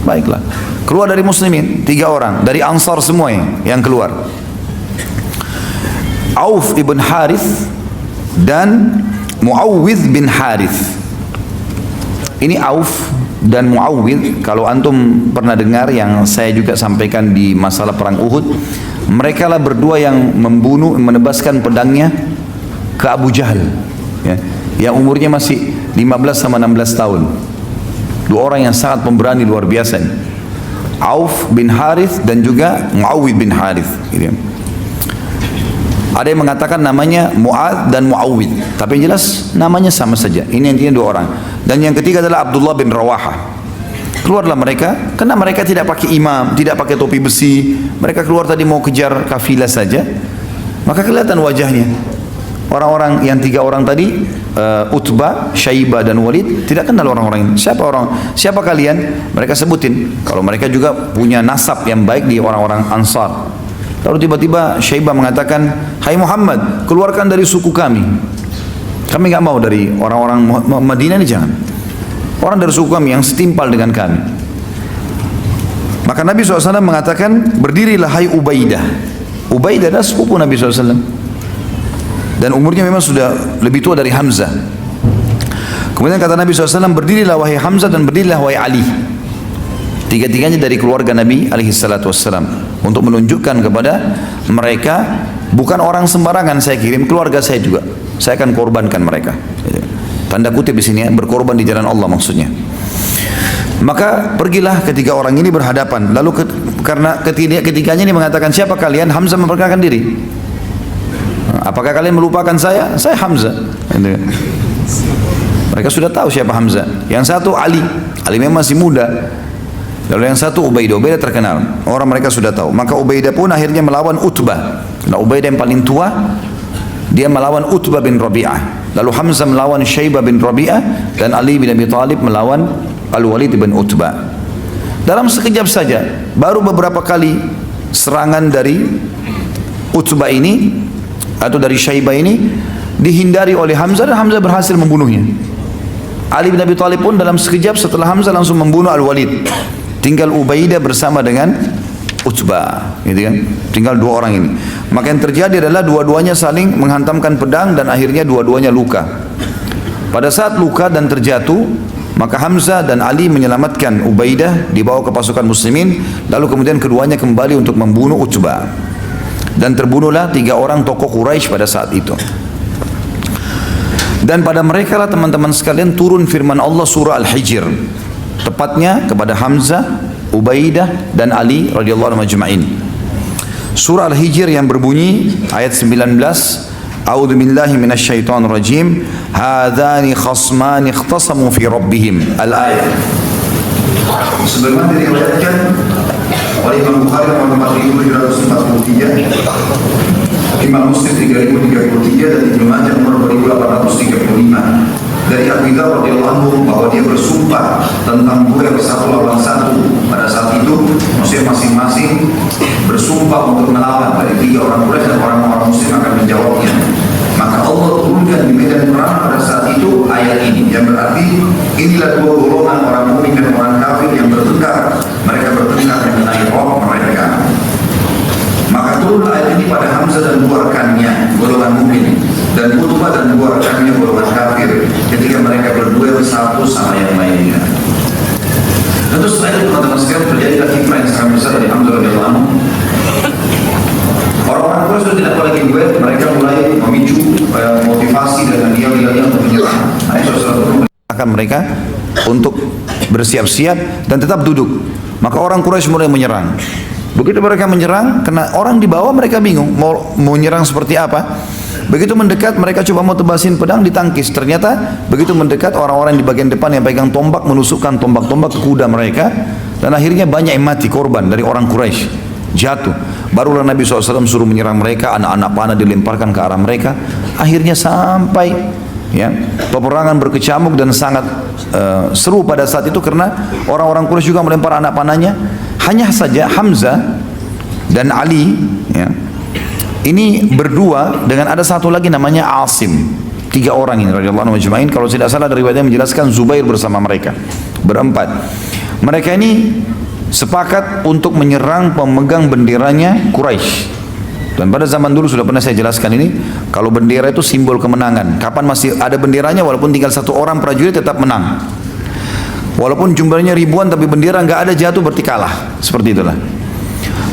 B: Baiklah. Keluar dari muslimin 3 orang, dari Ansar semua yang keluar. Auf ibn Harith dan Muawwidh bin Harith. Ini Auf dan Muawwidh, kalau antum pernah dengar yang saya juga sampaikan di masalah perang Uhud, mereka lah berdua yang menebaskan pedangnya ke Abu Jahal, ya, yang umurnya masih 15 sama 16 tahun. 2 orang yang sangat pemberani luar biasa. Auf bin Harith dan juga Muawwidh bin Harith. Gitu. Ada yang mengatakan namanya Mu'ad dan Mu'awwidh, tapi yang jelas namanya sama saja. Ini intinya 2 orang. Dan yang ketiga adalah Abdullah bin Rawahah. Keluarlah mereka, karena mereka tidak pakai imam, tidak pakai topi besi. Mereka keluar tadi mau kejar kafilah saja. Maka kelihatan wajahnya. Orang-orang yang 3 orang tadi, Utbah, Syaibah dan Walid, tidak kenal orang-orang ini. Siapa kalian? Mereka sebutin. Kalau mereka juga punya nasab yang baik di orang-orang Ansar. Lalu tiba-tiba Syaibah mengatakan, "Hai Muhammad, keluarkan dari suku kami. Kami nggak mau dari orang-orang Madinah ini, jangan. Orang dari suku kami yang setimpal dengan kami." Maka Nabi SAW mengatakan, "Berdirilah hai Ubaidah." Ubaidah adalah sepupu Nabi SAW. Dan umurnya memang sudah lebih tua dari Hamzah. Kemudian kata Nabi SAW, "Berdirilah wahai Hamzah dan berdirilah wahai Ali." 3-tiganya dari keluarga Nabi alaihissalatu wassalam, untuk menunjukkan kepada mereka, bukan orang sembarangan saya kirim, keluarga saya juga. Saya akan korbankan mereka. Tanda kutip di sini ya, berkorban di jalan Allah maksudnya. Maka pergilah 3 orang ini berhadapan. Lalu karena ketiganya ini mengatakan, "Siapa kalian?" Hamzah memperkenalkan diri. "Apakah kalian melupakan saya?" "Saya Hamzah." Mereka sudah tahu siapa Hamzah. Yang satu Ali memang masih muda. Lalu yang satu Ubaidah terkenal. Orang mereka sudah tahu. Maka Ubaidah pun akhirnya melawan Utbah. Nah, Ubaidah yang paling tua, dia melawan Utbah bin Rabi'ah. Lalu Hamzah melawan Syaibah bin Rabi'ah, dan Ali bin Abi Thalib melawan Al-Walid bin Utbah. Dalam sekejap saja, baru beberapa kali serangan dari Utbah ini atau dari Syaibah ini dihindari oleh Hamzah, dan Hamzah berhasil membunuhnya. Ali bin Abi Thalib pun dalam sekejap setelah Hamzah langsung membunuh Al-Walid. Tinggal Ubaidah bersama dengan Utbah, gitu kan? Tinggal 2 orang ini. Maka yang terjadi adalah dua-duanya saling menghantamkan pedang dan akhirnya dua-duanya luka. Pada saat luka dan terjatuh, maka Hamzah dan Ali menyelamatkan Ubaidah, dibawa ke pasukan muslimin, lalu kemudian keduanya kembali untuk membunuh Utbah. Dan terbunuhlah 3 orang tokoh Quraisy pada saat itu. Dan pada mereka lah teman-teman sekalian turun firman Allah surah Al-Hijr, tepatnya kepada Hamzah, Ubaidah dan Ali radhiyallahu anhum ajma'in. Surah Al-Hijr yang berbunyi ayat 19, "A'udzu billahi minasyaitonir rajim. Hadzani khasmani ikhtasamu fi rabbihim." Al-ayat. Sebagaimana diriwayatkan oleh Imam Bukhari nomor 4343, Imam Muslim 3033 dan Ibnu Majah nomor 2835. Dari Abu Dzar radhiyallahu anhu bahwa dia bersumpah tentang duel 1 lawan 1. Pada saat itu Muslim masing-masing bersumpah untuk melawan. Dari 3 orang Quraisy dan orang-orang Muslim akan menjawabnya. Maka Allah turunkan di medan perang pada saat itu ayat ini, yang berarti inilah 2 golongan orang mukmin dan orang kafir yang bertengkar. Mereka bertengkar mengenai roh mereka. Maka turun ayat ini pada Hamzah dan 2 rekannya, golongan mukmin, dan Utbah dan 2 rekannya, golongan kafir, ketika mereka berduel satu sama yang lainnya. Tentu setelah itu teman-teman sekalian terjadilah hikmah yang sangat besar dari Hamzah radhiyallahu anhu. Orang-orang Quraisy sudah tidak lagi duel, mereka mulai memicu motivasi dengan yel-yelnya untuk menyerang. Akan mereka untuk bersiap-siap dan tetap duduk. Maka orang Quraisy mulai menyerang. Begitu mereka menyerang, karena orang di bawah mereka bingung mau menyerang seperti apa. Begitu mendekat, mereka coba mau tebasin pedang, ditangkis. Ternyata begitu mendekat, orang-orang di bagian depan yang pegang tombak menusukkan tombak-tombak ke kuda mereka, dan akhirnya banyak yang mati, korban dari orang Quraisy, jatuh. Barulah Nabi SAW suruh menyerang mereka, anak-anak panah dilemparkan ke arah mereka. Akhirnya sampai Ya, peperangan berkecamuk dan sangat seru pada saat itu karena orang-orang Quraisy juga melempar anak panahnya. Hanya saja Hamzah dan Ali, ya, ini berdua dengan ada satu lagi namanya Asim. 3 orang ini radhiyallahu anhum ajma'in. Kalau tidak salah dari riwayatnya menjelaskan Zubair bersama mereka berempat. Mereka ini sepakat untuk menyerang pemegang benderanya Quraisy. Dan pada zaman dulu sudah pernah saya jelaskan ini, kalau bendera itu simbol kemenangan. Kapan masih ada benderanya, walaupun tinggal 1 orang prajurit tetap menang. Walaupun jumlahnya ribuan, tapi bendera nggak ada jatuh berarti kalah. Seperti itulah.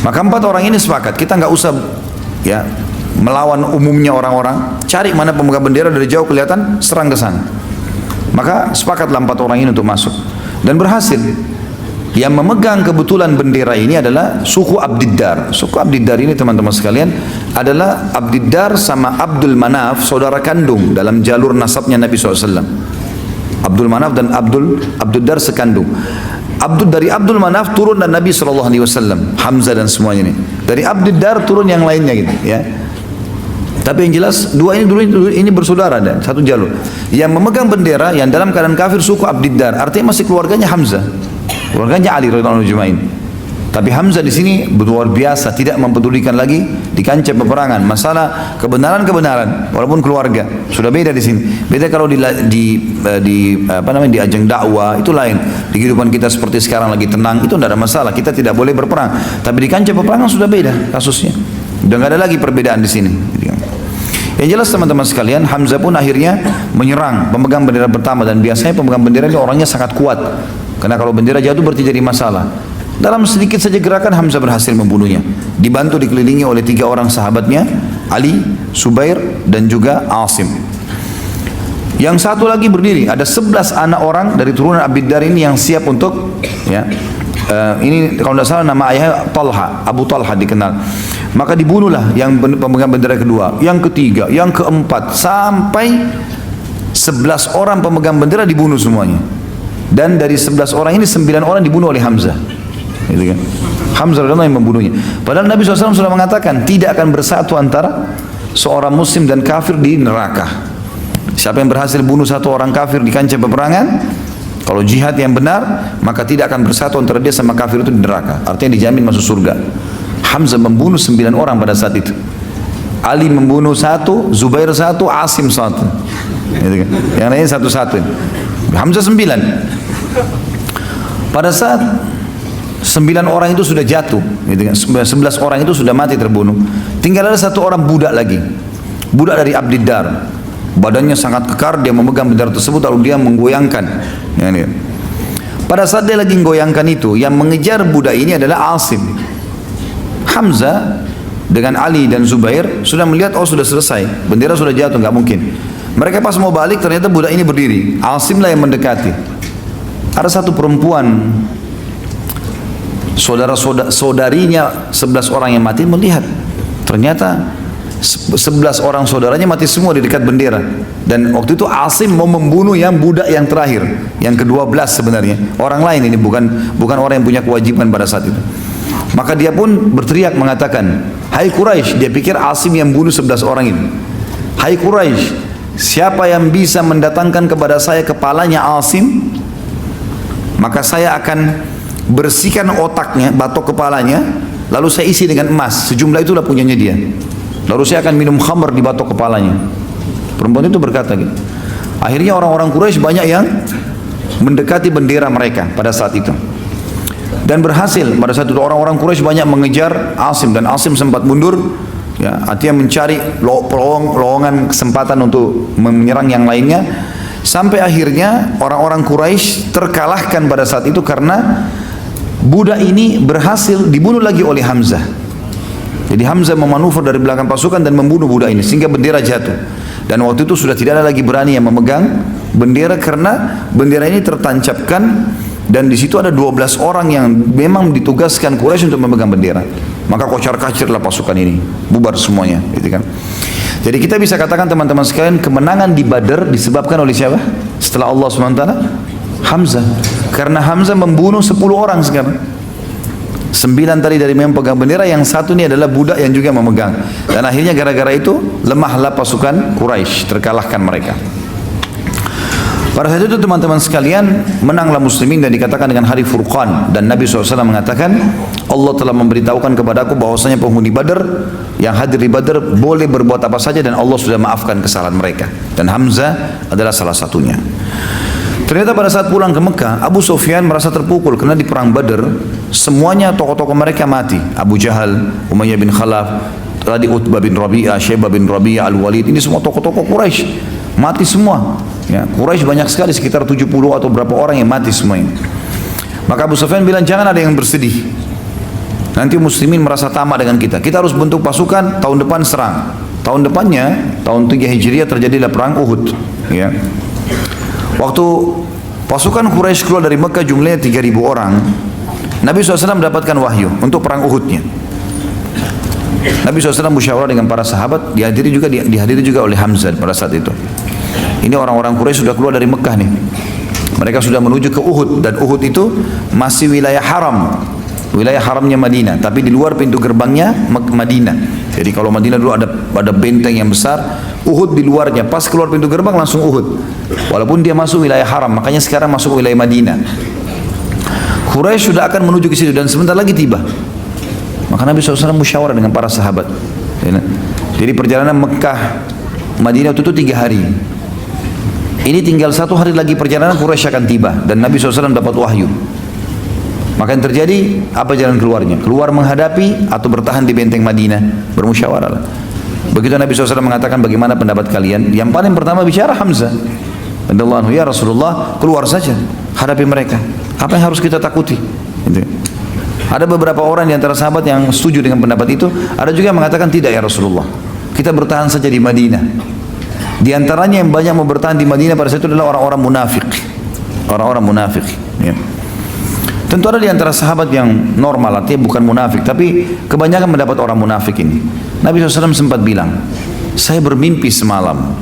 B: Maka 4 orang ini sepakat, kita nggak usah ya melawan umumnya orang-orang. Cari mana pemegang bendera dari jauh kelihatan, serang ke sana. Maka sepakatlah 4 orang ini untuk masuk dan berhasil. Yang memegang kebetulan bendera ini adalah suku Abdiddar. Suku Abdiddar ini teman-teman sekalian adalah Abdiddar sama Abdul Manaf, saudara kandung dalam jalur nasabnya Nabi SAW. Abdul Manaf dan Abdiddar sekandung. Dari Abdul Manaf turun dan Nabi SAW, Hamzah dan semuanya ini. Dari Abdiddar turun yang lainnya gitu ya. Tapi yang jelas dua ini dulu ini bersaudara dan satu jalur. Yang memegang bendera yang dalam keadaan kafir suku Abdiddar, artinya masih keluarganya Hamzah. Keluarganya Ali radhiyallahu anhu. Tapi Hamzah di sini luar biasa, tidak mempedulikan lagi di kancah peperangan masalah kebenaran walaupun keluarga. Sudah beda di sini. Beda kalau di ajang dakwah itu lain. Di kehidupan kita seperti sekarang lagi tenang itu tidak ada masalah. Kita tidak boleh berperang. Tapi di kancah peperangan sudah beda kasusnya. Sudah nggak ada lagi perbedaan di sini. Yang jelas teman-teman sekalian, Hamzah pun akhirnya menyerang pemegang bendera pertama, dan biasanya pemegang bendera ini orangnya sangat kuat. Karena kalau bendera jatuh berarti jadi masalah. Dalam sedikit saja gerakan Hamzah berhasil membunuhnya. Dibantu dikelilingi oleh 3 orang sahabatnya, Ali, Zubair dan juga Asim. Yang satu lagi berdiri, ada 11 anak orang dari turunan Abdiddar ini yang siap untuk ya. Ini kalau tidak salah nama ayahnya Talha, Abu Talha dikenal. Maka dibunuhlah yang pemegang bendera kedua, yang ketiga, yang keempat, sampai 11 orang pemegang bendera dibunuh semuanya. Dan dari 11 orang ini 9 orang dibunuh oleh Hamzah. Gitu kan? Hamzah adalah yang membunuhnya. Padahal Nabi SAW sudah mengatakan tidak akan bersatu antara seorang muslim dan kafir di neraka. Siapa yang berhasil bunuh 1 orang kafir di kancah peperangan, kalau jihad yang benar, maka tidak akan bersatu antara dia sama kafir itu di neraka. Artinya dijamin masuk surga. Hamzah membunuh 9 orang pada saat itu. Ali membunuh 1, Zubair 1, Asim 1. Gitu kan? Yang lainnya 1-1. Hamzah 9. Pada saat 9 orang itu sudah jatuh, gitu kan? 11 orang itu sudah mati terbunuh. Tinggal ada 1 orang budak lagi. Budak dari Abdiddar. Badannya sangat kekar, dia memegang bendera tersebut lalu dia menggoyangkan. Ya, ya. Pada saat dia lagi menggoyangkan itu, yang mengejar budak ini adalah Asim. Hamzah dengan Ali dan Zubair sudah melihat, oh sudah selesai, bendera sudah jatuh, nggak mungkin. Mereka pas mau balik ternyata budak ini berdiri. Asim lah yang mendekati. Ada satu perempuan, saudarinya 11 orang yang mati melihat, ternyata 11 orang saudaranya mati semua di dekat bendera. Dan waktu itu Asim mau membunuh yang budak yang terakhir, yang ke-12 sebenarnya. Orang lain ini, bukan orang yang punya kewajiban pada saat itu. Maka dia pun berteriak mengatakan, "Hai Quraisy," dia pikir Asim yang bunuh 11 orang ini. "Hai Quraisy, siapa yang bisa mendatangkan kepada saya kepalanya Asim, maka saya akan bersihkan otaknya, batok kepalanya, lalu saya isi dengan emas, sejumlah itulah punyanya dia. Lalu saya akan minum khamr di batok kepalanya." Perempuan itu berkata gitu. Akhirnya orang-orang Quraisy banyak yang mendekati bendera mereka pada saat itu. Dan berhasil. Pada saat itu orang-orang Quraisy banyak mengejar Asim, dan Asim sempat mundur, ya, artinya mencari lowongan kesempatan untuk menyerang yang lainnya. Sampai akhirnya orang-orang Quraisy terkalahkan pada saat itu karena budak ini berhasil dibunuh lagi oleh Hamzah. Jadi Hamzah memanuver dari belakang pasukan dan membunuh budak ini sehingga bendera jatuh. Dan waktu itu sudah tidak ada lagi berani yang memegang bendera karena bendera ini tertancapkan, dan di situ ada 12 orang yang memang ditugaskan Quraisy untuk memegang bendera. Maka kocar-kacirlah pasukan ini, bubar semuanya, gitu kan. Jadi kita bisa katakan teman-teman sekalian, kemenangan di Badar disebabkan oleh siapa? Setelah Allah SWT, Hamzah. Karena Hamzah membunuh 10 orang sekarang. 9 tadi dari memegang bendera, yang 1 ini adalah budak yang juga memegang. Dan akhirnya gara-gara itu lemahlah pasukan Quraisy, terkalahkan mereka. Pada saat itu teman-teman sekalian, menanglah muslimin dan dikatakan dengan hari Furqan. Dan Nabi SAW mengatakan, Allah telah memberitahukan kepadaku bahwasanya penghuni Badar yang hadir di Badar boleh berbuat apa saja dan Allah sudah maafkan kesalahan mereka. Dan Hamzah adalah salah satunya. Ternyata pada saat pulang ke Mekah, Abu Sufyan merasa terpukul karena di perang Badar semuanya tokoh-tokoh mereka mati. Abu Jahal, Umayyah bin Khalaf, tadi Utbah bin Rabi'ah, Syaibah bin Rabi'ah, Al-Walid, ini semua tokoh-tokoh Quraisy mati semua. Ya, Quraisy banyak sekali, sekitar 70 atau berapa orang yang mati semuanya. Maka Abu Sufyan bilang, jangan ada yang bersedih. Nanti muslimin merasa tamak dengan kita. Kita harus bentuk pasukan, tahun depan serang. Tahun depannya, tahun 3 Hijriah terjadilah perang Uhud. Ya. Waktu pasukan Quraisy keluar dari Mekah jumlahnya 3.000 orang, Nabi SAW mendapatkan wahyu untuk perang Uhudnya. Nabi SAW musyawarah dengan para sahabat, dihadiri juga oleh Hamzah pada saat itu. Ini orang-orang Quraisy sudah keluar dari Mekah nih. Mereka sudah menuju ke Uhud, dan Uhud itu masih wilayah haram. Wilayah haramnya Madinah, tapi di luar pintu gerbangnya Madinah. Jadi kalau Madinah dulu ada benteng yang besar, Uhud di luarnya, pas keluar pintu gerbang langsung Uhud. Walaupun dia masuk wilayah haram, makanya sekarang masuk wilayah Madinah. Quraisy sudah akan menuju ke situ dan sebentar lagi tiba. Maka Nabi SAW musyawarah dengan para sahabat. Jadi perjalanan Mekah Madinah itu 3 hari. Ini tinggal 1 hari lagi perjalanan Quraisy akan tiba dan Nabi SAW dapat wahyu. Maka yang terjadi, apa jalan keluarnya? Keluar menghadapi atau bertahan di benteng Madinah? Bermusyawarah. Begitu Nabi SAW mengatakan, bagaimana pendapat kalian? Yang paling pertama bicara Hamzah. Radhiyallahu anhu, ya Rasulullah, keluar saja, hadapi mereka. Apa yang harus kita takuti? Gitu. Ada beberapa orang di antara sahabat yang setuju dengan pendapat itu. Ada juga yang mengatakan, tidak ya Rasulullah, kita bertahan saja di Madinah. Di antaranya yang banyak mau bertahan di Madinah pada saat itu adalah orang-orang munafik. Orang-orang munafik. Ya. Tentu ada di antara sahabat yang normal, artinya bukan munafik, tapi kebanyakan mendapat orang munafik ini. Nabi SAW sempat bilang, saya bermimpi semalam,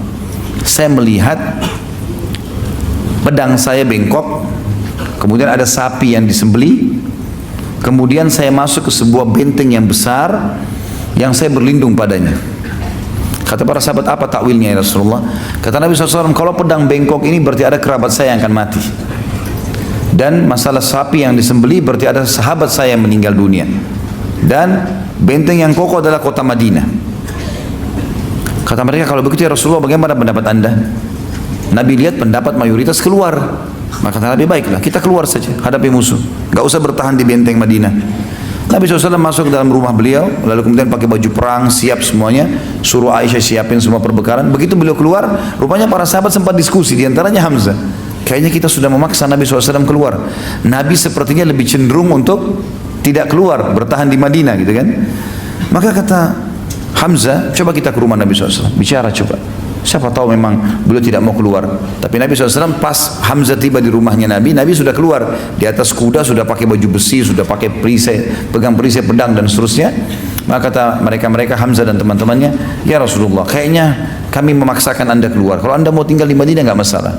B: saya melihat pedang saya bengkok, kemudian ada sapi yang disembelih, kemudian saya masuk ke sebuah benteng yang besar yang saya berlindung padanya. Kata para sahabat, apa takwilnya ya Rasulullah? Kata Nabi SAW, kalau pedang bengkok ini berarti ada kerabat saya yang akan mati. Dan masalah sapi yang disembelih berarti ada sahabat saya yang meninggal dunia. Dan benteng yang kokoh adalah kota Madinah. Kata mereka, kalau begitu ya Rasulullah, bagaimana pendapat anda? Nabi lihat pendapat mayoritas keluar. Maka kata Nabi, baiklah kita keluar saja, hadapi musuh. Gak usah bertahan di benteng Madinah. Nabi SAW masuk ke dalam rumah beliau, lalu kemudian pakai baju perang, siap semuanya, suruh Aisyah siapin semua perbekalan. Begitu beliau keluar, rupanya para sahabat sempat diskusi, diantaranya Hamzah. Kayaknya kita sudah memaksa Nabi SAW keluar. Nabi sepertinya lebih cenderung untuk tidak keluar, bertahan di Madinah gitu kan. Maka kata Hamzah, coba kita ke rumah Nabi SAW, bicara coba. Siapa tahu memang beliau tidak mau keluar. Tapi Nabi SAW pas Hamzah tiba di rumahnya Nabi sudah keluar. Di atas kuda, sudah pakai baju besi, sudah pakai perisai, pegang perisai pedang dan seterusnya. Maka kata mereka Hamzah dan teman-temannya, ya Rasulullah, kayaknya kami memaksakan anda keluar. Kalau anda mau tinggal di Madinah nggak masalah.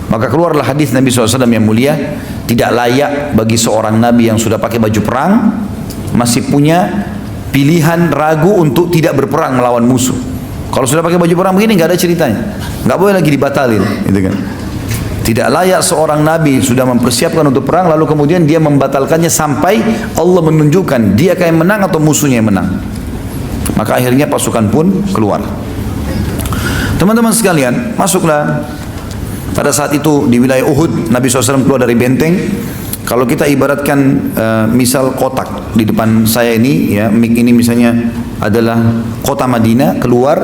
B: Maka keluarlah hadis Nabi SAW yang mulia, tidak layak bagi seorang Nabi yang sudah pakai baju perang, masih punya pilihan ragu untuk tidak berperang melawan musuh. Kalau sudah pakai baju perang begini nggak ada ceritanya, nggak boleh lagi dibatalin, gitu kan? Tidak layak seorang Nabi sudah mempersiapkan untuk perang lalu kemudian dia membatalkannya sampai Allah menunjukkan dia akan menang atau musuhnya yang menang. Maka akhirnya pasukan pun keluar. Teman-teman sekalian, masuklah pada saat itu di wilayah Uhud. Nabi SAW keluar dari benteng. Kalau kita ibaratkan misal kotak di depan saya ini, ya, mik ini misalnya adalah kota Madinah, keluar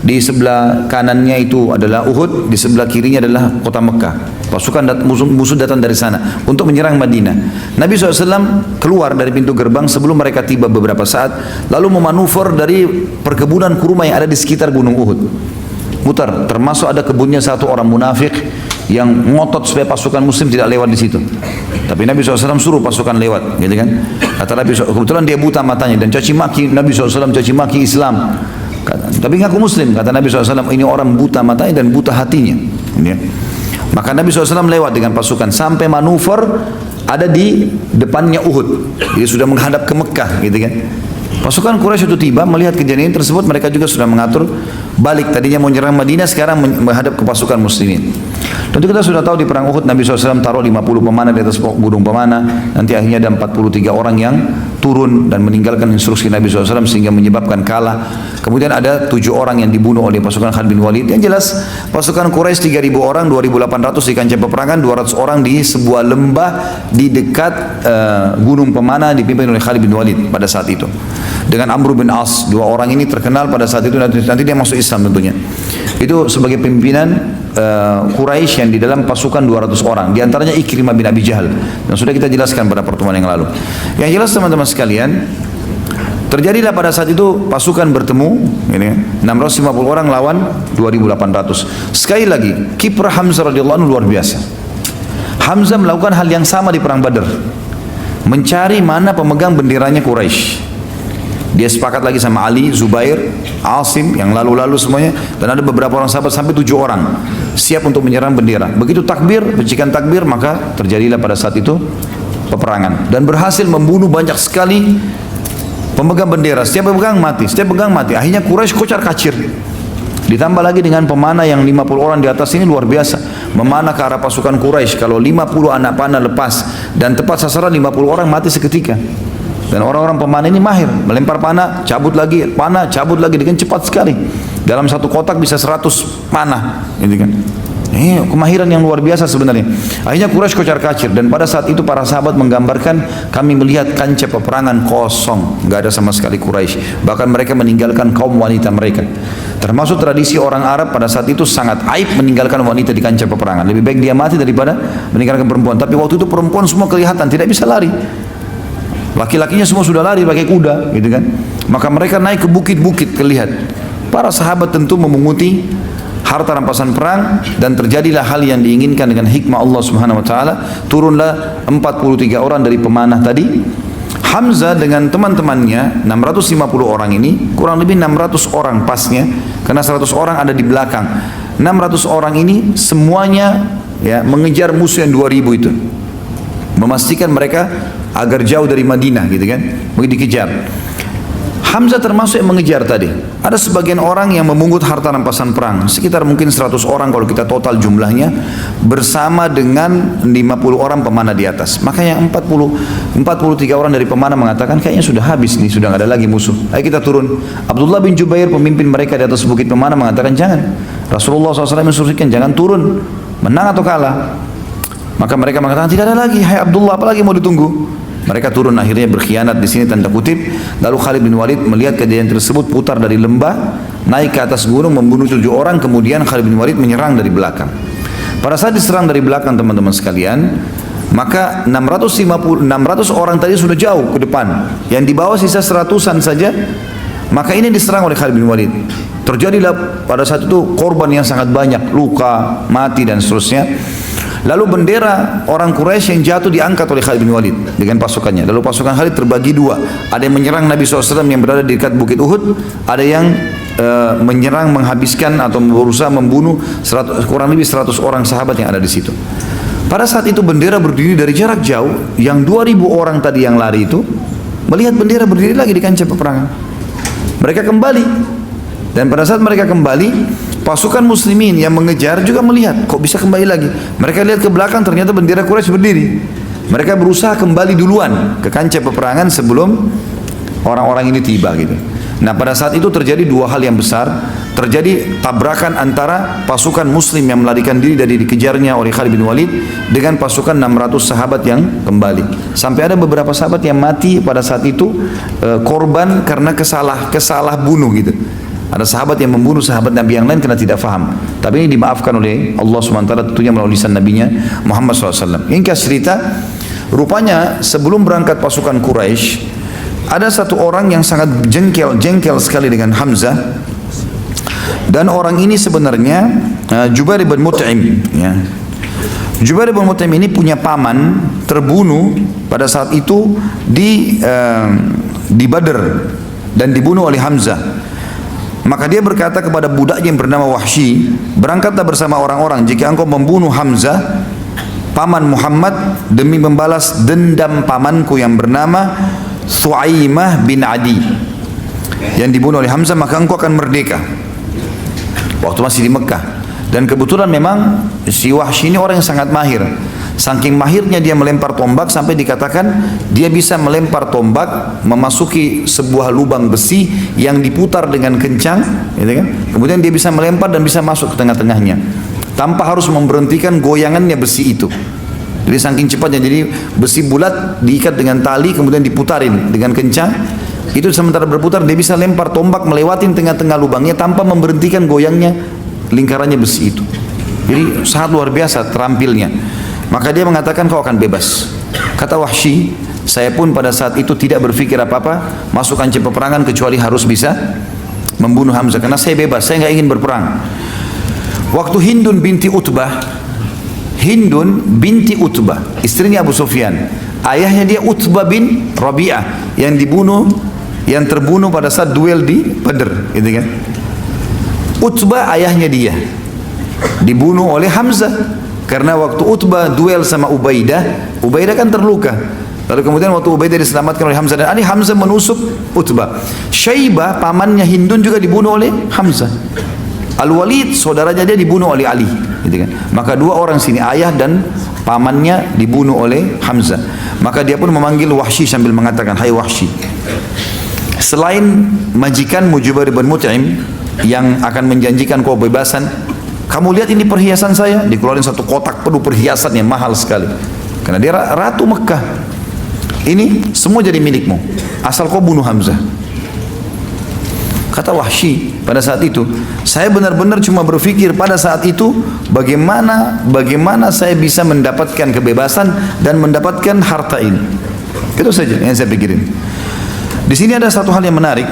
B: di sebelah kanannya itu adalah Uhud, di sebelah kirinya adalah kota Mekah. Pasukan musuh datang dari sana untuk menyerang Madinah. Nabi SAW keluar dari pintu gerbang sebelum mereka tiba beberapa saat, lalu memanuver dari perkebunan kurma yang ada di sekitar gunung Uhud. Mutar, termasuk ada kebunnya satu orang munafik yang ngotot supaya pasukan muslim tidak lewat di situ. Tapi Nabi SAW suruh pasukan lewat, gitu kan? Kata Nabi SAW, kebetulan dia buta matanya dan caci maki Nabi SAW, caci maki Islam. Tapi ngaku muslim. Kata Nabi SAW, ini orang buta matanya dan buta hatinya. Ya. Maka Nabi SAW lewat dengan pasukan sampai manuver ada di depannya Uhud. Dia sudah menghadap ke Mekah, gitu kan? Pasukan Quraisy itu tiba, melihat kejadian tersebut, mereka juga sudah mengatur balik. Tadinya mau menyerang Madinah, sekarang menghadap ke pasukan muslimin. Tentu kita sudah tahu di perang Uhud Nabi SAW taruh 50 pemanah di atas gunung pemanah. Nanti akhirnya ada 43 orang yang turun dan meninggalkan instruksi Nabi SAW sehingga menyebabkan kalah. Kemudian ada 7 orang yang dibunuh oleh pasukan Khalid bin Walid. Yang jelas pasukan Quraisy 3.000 orang, 2.800 di kancah peperangan, 200 orang di sebuah lembah di dekat gunung pemanah dipimpin oleh Khalid bin Walid pada saat itu. Dengan Amr bin As, 2 orang ini terkenal pada saat itu, nanti dia masuk Islam tentunya. Itu sebagai pimpinan Quraisy yang di dalam pasukan 200 orang. Di antaranya Ikrimah bin Abi Jahal. Dan sudah kita jelaskan pada pertemuan yang lalu. Yang jelas teman-teman sekalian, terjadilah pada saat itu pasukan bertemu, ini 650 orang lawan 2.800. Sekali lagi, kiprah Hamzah radhiyallahu anhu luar biasa. Hamzah melakukan hal yang sama di perang Badar, mencari mana pemegang benderanya Quraisy. Dia sepakat lagi sama Ali, Zubair, Asim, yang lalu-lalu semuanya, dan ada beberapa orang sahabat sampai 7 orang siap untuk menyerang bendera. Begitu takbir, percikan takbir, maka terjadilah pada saat itu peperangan dan berhasil membunuh banyak sekali pemegang bendera. Setiap pemegang mati, setiap pemegang mati. Akhirnya Quraisy kocar-kacir. Ditambah lagi dengan pemanah yang 50 orang di atas ini luar biasa. Memanah ke arah pasukan Quraisy. Kalau 50 anak panah lepas dan tepat sasaran, 50 orang mati seketika. Dan orang-orang pemanah ini mahir, melempar panah, cabut lagi dengan cepat sekali. Dalam satu kotak bisa 100 panah, gitu kan. Kemahiran yang luar biasa sebenarnya. Akhirnya Quraisy kocar-kacir, dan pada saat itu para sahabat menggambarkan, kami melihat kancah peperangan kosong, nggak ada sama sekali Quraisy. Bahkan mereka meninggalkan kaum wanita mereka. Termasuk tradisi orang Arab pada saat itu sangat aib meninggalkan wanita di kancah peperangan. Lebih baik dia mati daripada meninggalkan perempuan. Tapi waktu itu perempuan semua kelihatan tidak bisa lari. Laki-lakinya semua sudah lari pakai kuda, gitu kan. Maka mereka naik ke bukit-bukit kelihat. Para sahabat tentu memunguti harta rampasan perang, dan terjadilah hal yang diinginkan dengan hikmah Allah Subhanahu wa taala. Turunlah 43 orang dari pemanah tadi. Hamzah dengan teman-temannya 650 orang ini, kurang lebih 600 orang pasnya, karena 100 orang ada di belakang. 600 orang ini semuanya ya mengejar musuh yang 2000 itu. Memastikan mereka agar jauh dari Madinah, gitu kan. Begitu dikejar. Hamzah termasuk yang mengejar tadi. Ada sebagian orang yang memungut harta rampasan perang, sekitar mungkin 100 orang kalau kita total jumlahnya, bersama dengan 50 orang pemanah di atas. Makanya 43 orang dari pemanah mengatakan kayaknya sudah habis nih, sudah nggak ada lagi musuh. Ayo kita turun. Abdullah bin Jubair, pemimpin mereka di atas bukit pemanah, mengatakan jangan. Rasulullah SAW menginstruksikan jangan turun, menang atau kalah. Maka mereka mengatakan tidak ada lagi, hai Abdullah, apalagi mau ditunggu. Mereka turun, akhirnya berkhianat di sini tanda kutip. Lalu Khalid bin Walid melihat kejadian tersebut, putar dari lembah, naik ke atas gunung, membunuh 7 orang. Kemudian Khalid bin Walid menyerang dari belakang. Pada saat diserang dari belakang teman-teman sekalian, maka 600 orang tadi sudah jauh ke depan, yang di bawah sisa 100-an saja. Maka ini diserang oleh Khalid bin Walid. Terjadilah pada saat itu korban yang sangat banyak, luka, mati dan seterusnya. Lalu bendera orang Quraisy yang jatuh diangkat oleh Khalid bin Walid dengan pasukannya. Lalu pasukan Khalid terbagi 2. Ada yang menyerang Nabi SAW yang berada di dekat bukit Uhud. Ada yang menyerang, menghabiskan atau berusaha membunuh kurang lebih 100 orang sahabat yang ada di situ. Pada saat itu bendera berdiri dari jarak jauh. Yang 2000 orang tadi yang lari itu melihat bendera berdiri lagi di kancah peperangan. Mereka kembali. Dan pada saat mereka kembali, pasukan muslimin yang mengejar juga melihat, kok bisa kembali lagi. Mereka lihat ke belakang, ternyata bendera Quraisy berdiri. Mereka berusaha kembali duluan ke kancah peperangan sebelum orang-orang ini tiba, gitu. Nah, pada saat itu terjadi 2 hal yang besar. Terjadi tabrakan antara pasukan muslim yang melarikan diri dari dikejarnya oleh Khalid bin Walid dengan pasukan 600 sahabat yang kembali. Sampai ada beberapa sahabat yang mati pada saat itu, korban karena kesalah bunuh, gitu. Ada sahabat yang membunuh sahabat Nabi yang lain karena tidak faham. Tapi ini dimaafkan oleh Allah SWT tentunya melalui lisan Nabinya Muhammad SAW. Ringkas cerita, rupanya sebelum berangkat pasukan Quraisy, ada satu orang yang sangat jengkel sekali dengan Hamzah. Dan orang ini sebenarnya Jubair bin Mut'im, ya. Jubair bin Mut'im ini punya paman terbunuh pada saat itu di Badr dan dibunuh oleh Hamzah. Maka dia berkata kepada budaknya yang bernama Wahsy, berangkatlah bersama orang-orang jika engkau membunuh Hamzah paman Muhammad demi membalas dendam pamanku yang bernama Thu'aimah bin Adi yang dibunuh oleh Hamzah, maka engkau akan merdeka. Waktu masih di Mekah. Dan kebetulan memang si Wahsy ini orang yang sangat mahir. Saking mahirnya dia melempar tombak sampai dikatakan dia bisa melempar tombak memasuki sebuah lubang besi yang diputar dengan kencang, gitu kan? Kemudian dia bisa melempar dan bisa masuk ke tengah-tengahnya tanpa harus memberhentikan goyangannya besi itu. Jadi saking cepatnya, jadi besi bulat diikat dengan tali kemudian diputarin dengan kencang. Itu sementara berputar dia bisa lempar tombak melewati tengah-tengah lubangnya tanpa memberhentikan goyangnya lingkarannya besi itu. Jadi sangat luar biasa terampilnya. Maka dia mengatakan kau akan bebas. Kata Wahsy, saya pun pada saat itu tidak berpikir apa-apa masuk kancah peperangan kecuali harus bisa membunuh Hamzah, karena saya bebas, saya nggak ingin berperang. Waktu Hindun binti Utbah, istrinya Abu Sufyan, ayahnya dia Utbah bin Rabi'ah yang terbunuh pada saat duel di Badr, gitu kan? Utbah ayahnya dia dibunuh oleh Hamzah karena waktu Utbah duel sama Ubaidah kan terluka. Lalu kemudian waktu Ubaidah diselamatkan oleh Hamzah dan Ali, Hamzah menusuk Utbah. Syaibah pamannya Hindun juga dibunuh oleh Hamzah. Al-Walid saudaranya dia dibunuh oleh Ali, gitu kan? Maka dua orang sini, ayah dan pamannya dibunuh oleh Hamzah. Maka dia pun memanggil Wahsy sambil mengatakan, hai Wahsy, selain majikanmu Jubair bin Mut'im yang akan menjanjikan kau bebasan, kamu lihat ini perhiasan saya. Dikeluarin satu kotak penuh perhiasan yang mahal sekali, karena dia ratu Mekah. Ini semua jadi milikmu asal kau bunuh Hamzah. Kata Wahsy pada saat itu, saya benar-benar cuma berpikir pada saat itu bagaimana saya bisa mendapatkan kebebasan dan mendapatkan harta ini. Itu saja yang saya pikirin. Di sini ada satu hal yang menarik.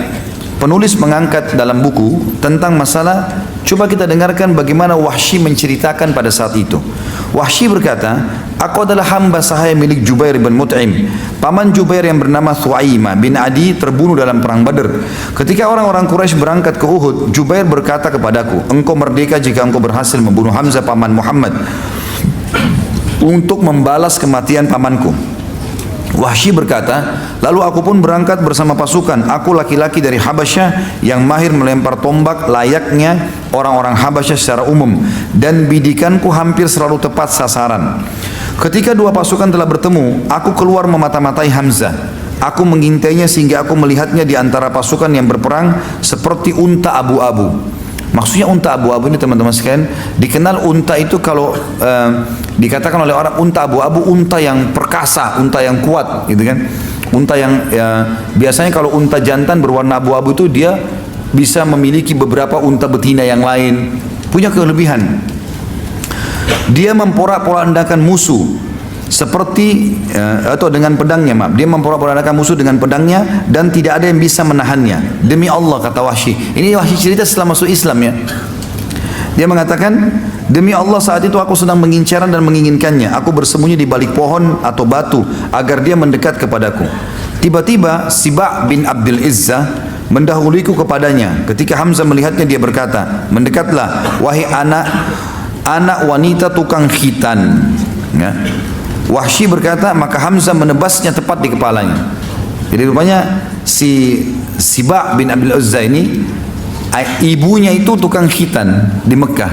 B: Penulis mengangkat dalam buku tentang masalah, coba kita dengarkan bagaimana Wahsy menceritakan pada saat itu. Wahsy berkata, aku adalah hamba sahaya milik Jubair bin Mut'im. Paman Jubair yang bernama Thu'aimah bin Adi terbunuh dalam perang Badr. Ketika orang-orang Quraisy berangkat ke Uhud, Jubair berkata kepadaku, engkau merdeka jika engkau berhasil membunuh Hamzah paman Muhammad untuk membalas kematian pamanku. Wahsy berkata, lalu aku pun berangkat bersama pasukan. Aku laki-laki dari Habasyah yang mahir melempar tombak layaknya orang-orang Habasyah secara umum, dan bidikanku hampir selalu tepat sasaran. Ketika dua pasukan telah bertemu, aku keluar memata-matai Hamzah. Aku mengintainya sehingga aku melihatnya di antara pasukan yang berperang seperti unta abu-abu. Maksudnya unta abu-abu ini teman-teman sekalian, dikenal unta itu kalau dikatakan oleh orang unta abu-abu, unta yang perkasa, unta yang kuat, gitu kan? Unta yang biasanya kalau unta jantan berwarna abu-abu itu dia bisa memiliki beberapa unta betina yang lain, punya kelebihan. Dia memporak-porandakan musuh seperti atau dengan pedangnya, dia memporak-porandakan musuh dengan pedangnya dan tidak ada yang bisa menahannya. Demi Allah, kata Wahsy. Ini Wahsy cerita setelah masuk Islam ya. Dia mengatakan, demi Allah saat itu aku sedang mengincarnya dan menginginkannya. Aku bersembunyi di balik pohon atau batu agar dia mendekat kepadaku. Tiba-tiba Siba' bin Abdul Izzah mendahuliku kepadanya. Ketika Hamzah melihatnya, dia berkata, mendekatlah wahai anak wanita tukang khitan, ya. Wahsy berkata, maka Hamzah menebasnya tepat di kepalanya. Jadi rupanya si Siba' bin Abdul Uzza ini ibunya itu tukang khitan di Mekah.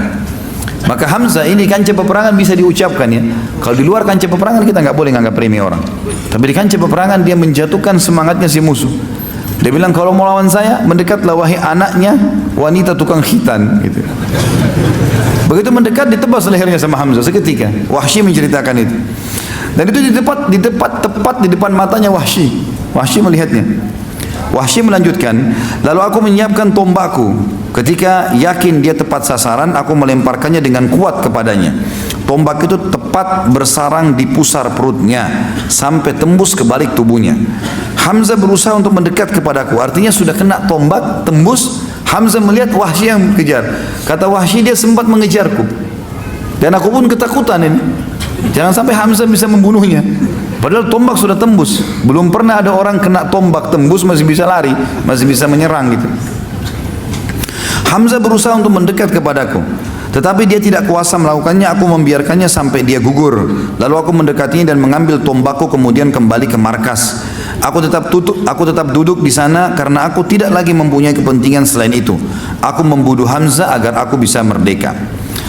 B: Maka Hamzah ini kancah peperangan bisa diucapkan ya. Kalau di luar kancah peperangan kita nggak boleh nganggap remeh orang. Tapi di kancah peperangan dia menjatuhkan semangatnya si musuh. Dia bilang, kalau mau lawan saya, mendekatlah wahai anaknya wanita tukang khitan, gitu. Begitu mendekat, ditebas lehernya sama Hamzah seketika. Wahsy menceritakan itu. Dan itu tepat di depan matanya Wahsy. Wahsy melihatnya. Wahsy melanjutkan, lalu aku menyiapkan tombakku. Ketika yakin dia tepat sasaran, aku melemparkannya dengan kuat kepadanya. Tombak itu tepat bersarang di pusar perutnya sampai tembus ke balik tubuhnya. Hamzah berusaha untuk mendekat kepadaku, artinya sudah kena tombak, tembus. Hamzah melihat Wahsy yang kejar. Kata Wahsy, dia sempat mengejarku dan aku pun ketakutan ini. Jangan sampai Hamzah bisa membunuhnya. Padahal tombak sudah tembus. Belum pernah ada orang kena tombak tembus masih bisa lari, masih bisa menyerang gitu. Hamzah berusaha untuk mendekat kepadaku, tetapi dia tidak kuasa melakukannya. Aku membiarkannya sampai dia gugur. Lalu aku mendekatinya dan mengambil tombakku kemudian kembali ke markas. Aku tetap duduk di sana karena aku tidak lagi mempunyai kepentingan selain itu. Aku membunuh Hamzah agar aku bisa merdeka.